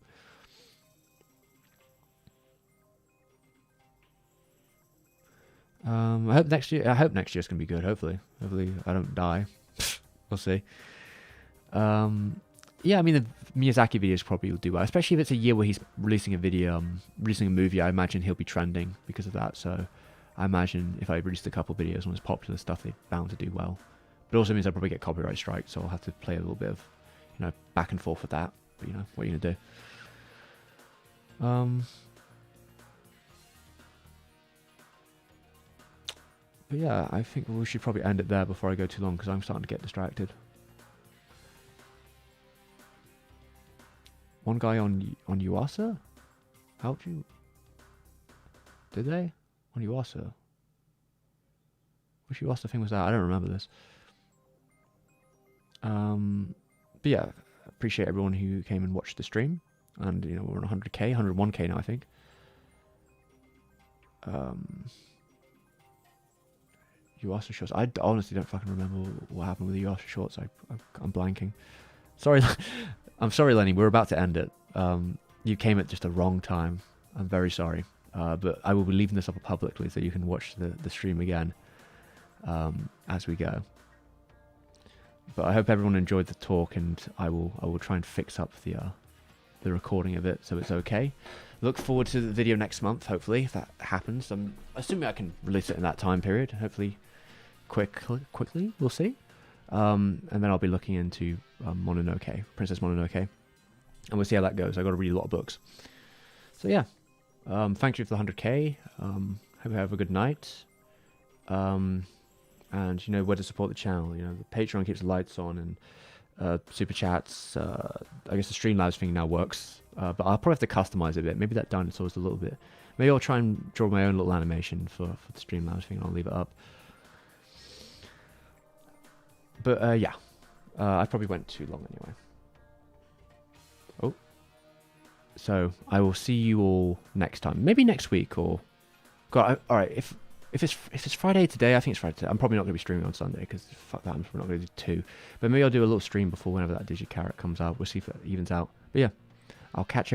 I hope next year's gonna be good. Hopefully I don't die. We'll see. Yeah, I mean, the Miyazaki videos probably will do well, especially if it's a year where he's releasing a video, releasing a movie. I imagine he'll be trending because of that. So I imagine if I released a couple videos on his popular stuff, they're bound to do well. But it also means I'll probably get copyright strikes, so I'll have to play a little bit of, you know, back and forth with that. But, you know, what are you going to do? But yeah, I think we should probably end it there before I go too long, because I'm starting to get distracted. One guy on Yuasa helped you? Did they? On Yuasa? Which Yuasa thing was that? I don't remember this. But yeah, appreciate everyone who came and watched the stream. And, you know, we're on 100k, 101k now, I think. Yuasa shorts. I honestly don't fucking remember what happened with the Yuasa shorts. I'm blanking. Sorry. I'm sorry, Lenny. We're about to end it. You came at just a wrong time. I'm very sorry. But I will be leaving this up publicly so you can watch the stream again as we go. But I hope everyone enjoyed the talk, and I will try and fix up the recording of it so it's okay. Look forward to the video next month, hopefully, if that happens. I'm assuming I can release it in that time period. Hopefully quickly, we'll see. And then I'll be looking into Mononoke, Princess Mononoke, and we'll see how that goes. I got to read a lot of books. So yeah, thank you for the 100k. Hope you have a good night. And you know where to support the channel. You know, the Patreon keeps the lights on, and super chats. I guess the Streamlabs thing now works, but I'll probably have to customize it a bit. Maybe that dinosaur's a little bit. Maybe I'll try and draw my own little animation for the Streamlabs thing, and I'll leave it up. But yeah, I probably went too long anyway. Oh, so I will see you all next time. Maybe next week, or God. All right, if it's Friday today, I think it's Friday today. I'm probably not going to be streaming on Sunday because fuck that. I'm probably not going to do 2. But maybe I'll do a little stream before whenever that Digicarrot comes out. We'll see if it evens out. But yeah, I'll catch you.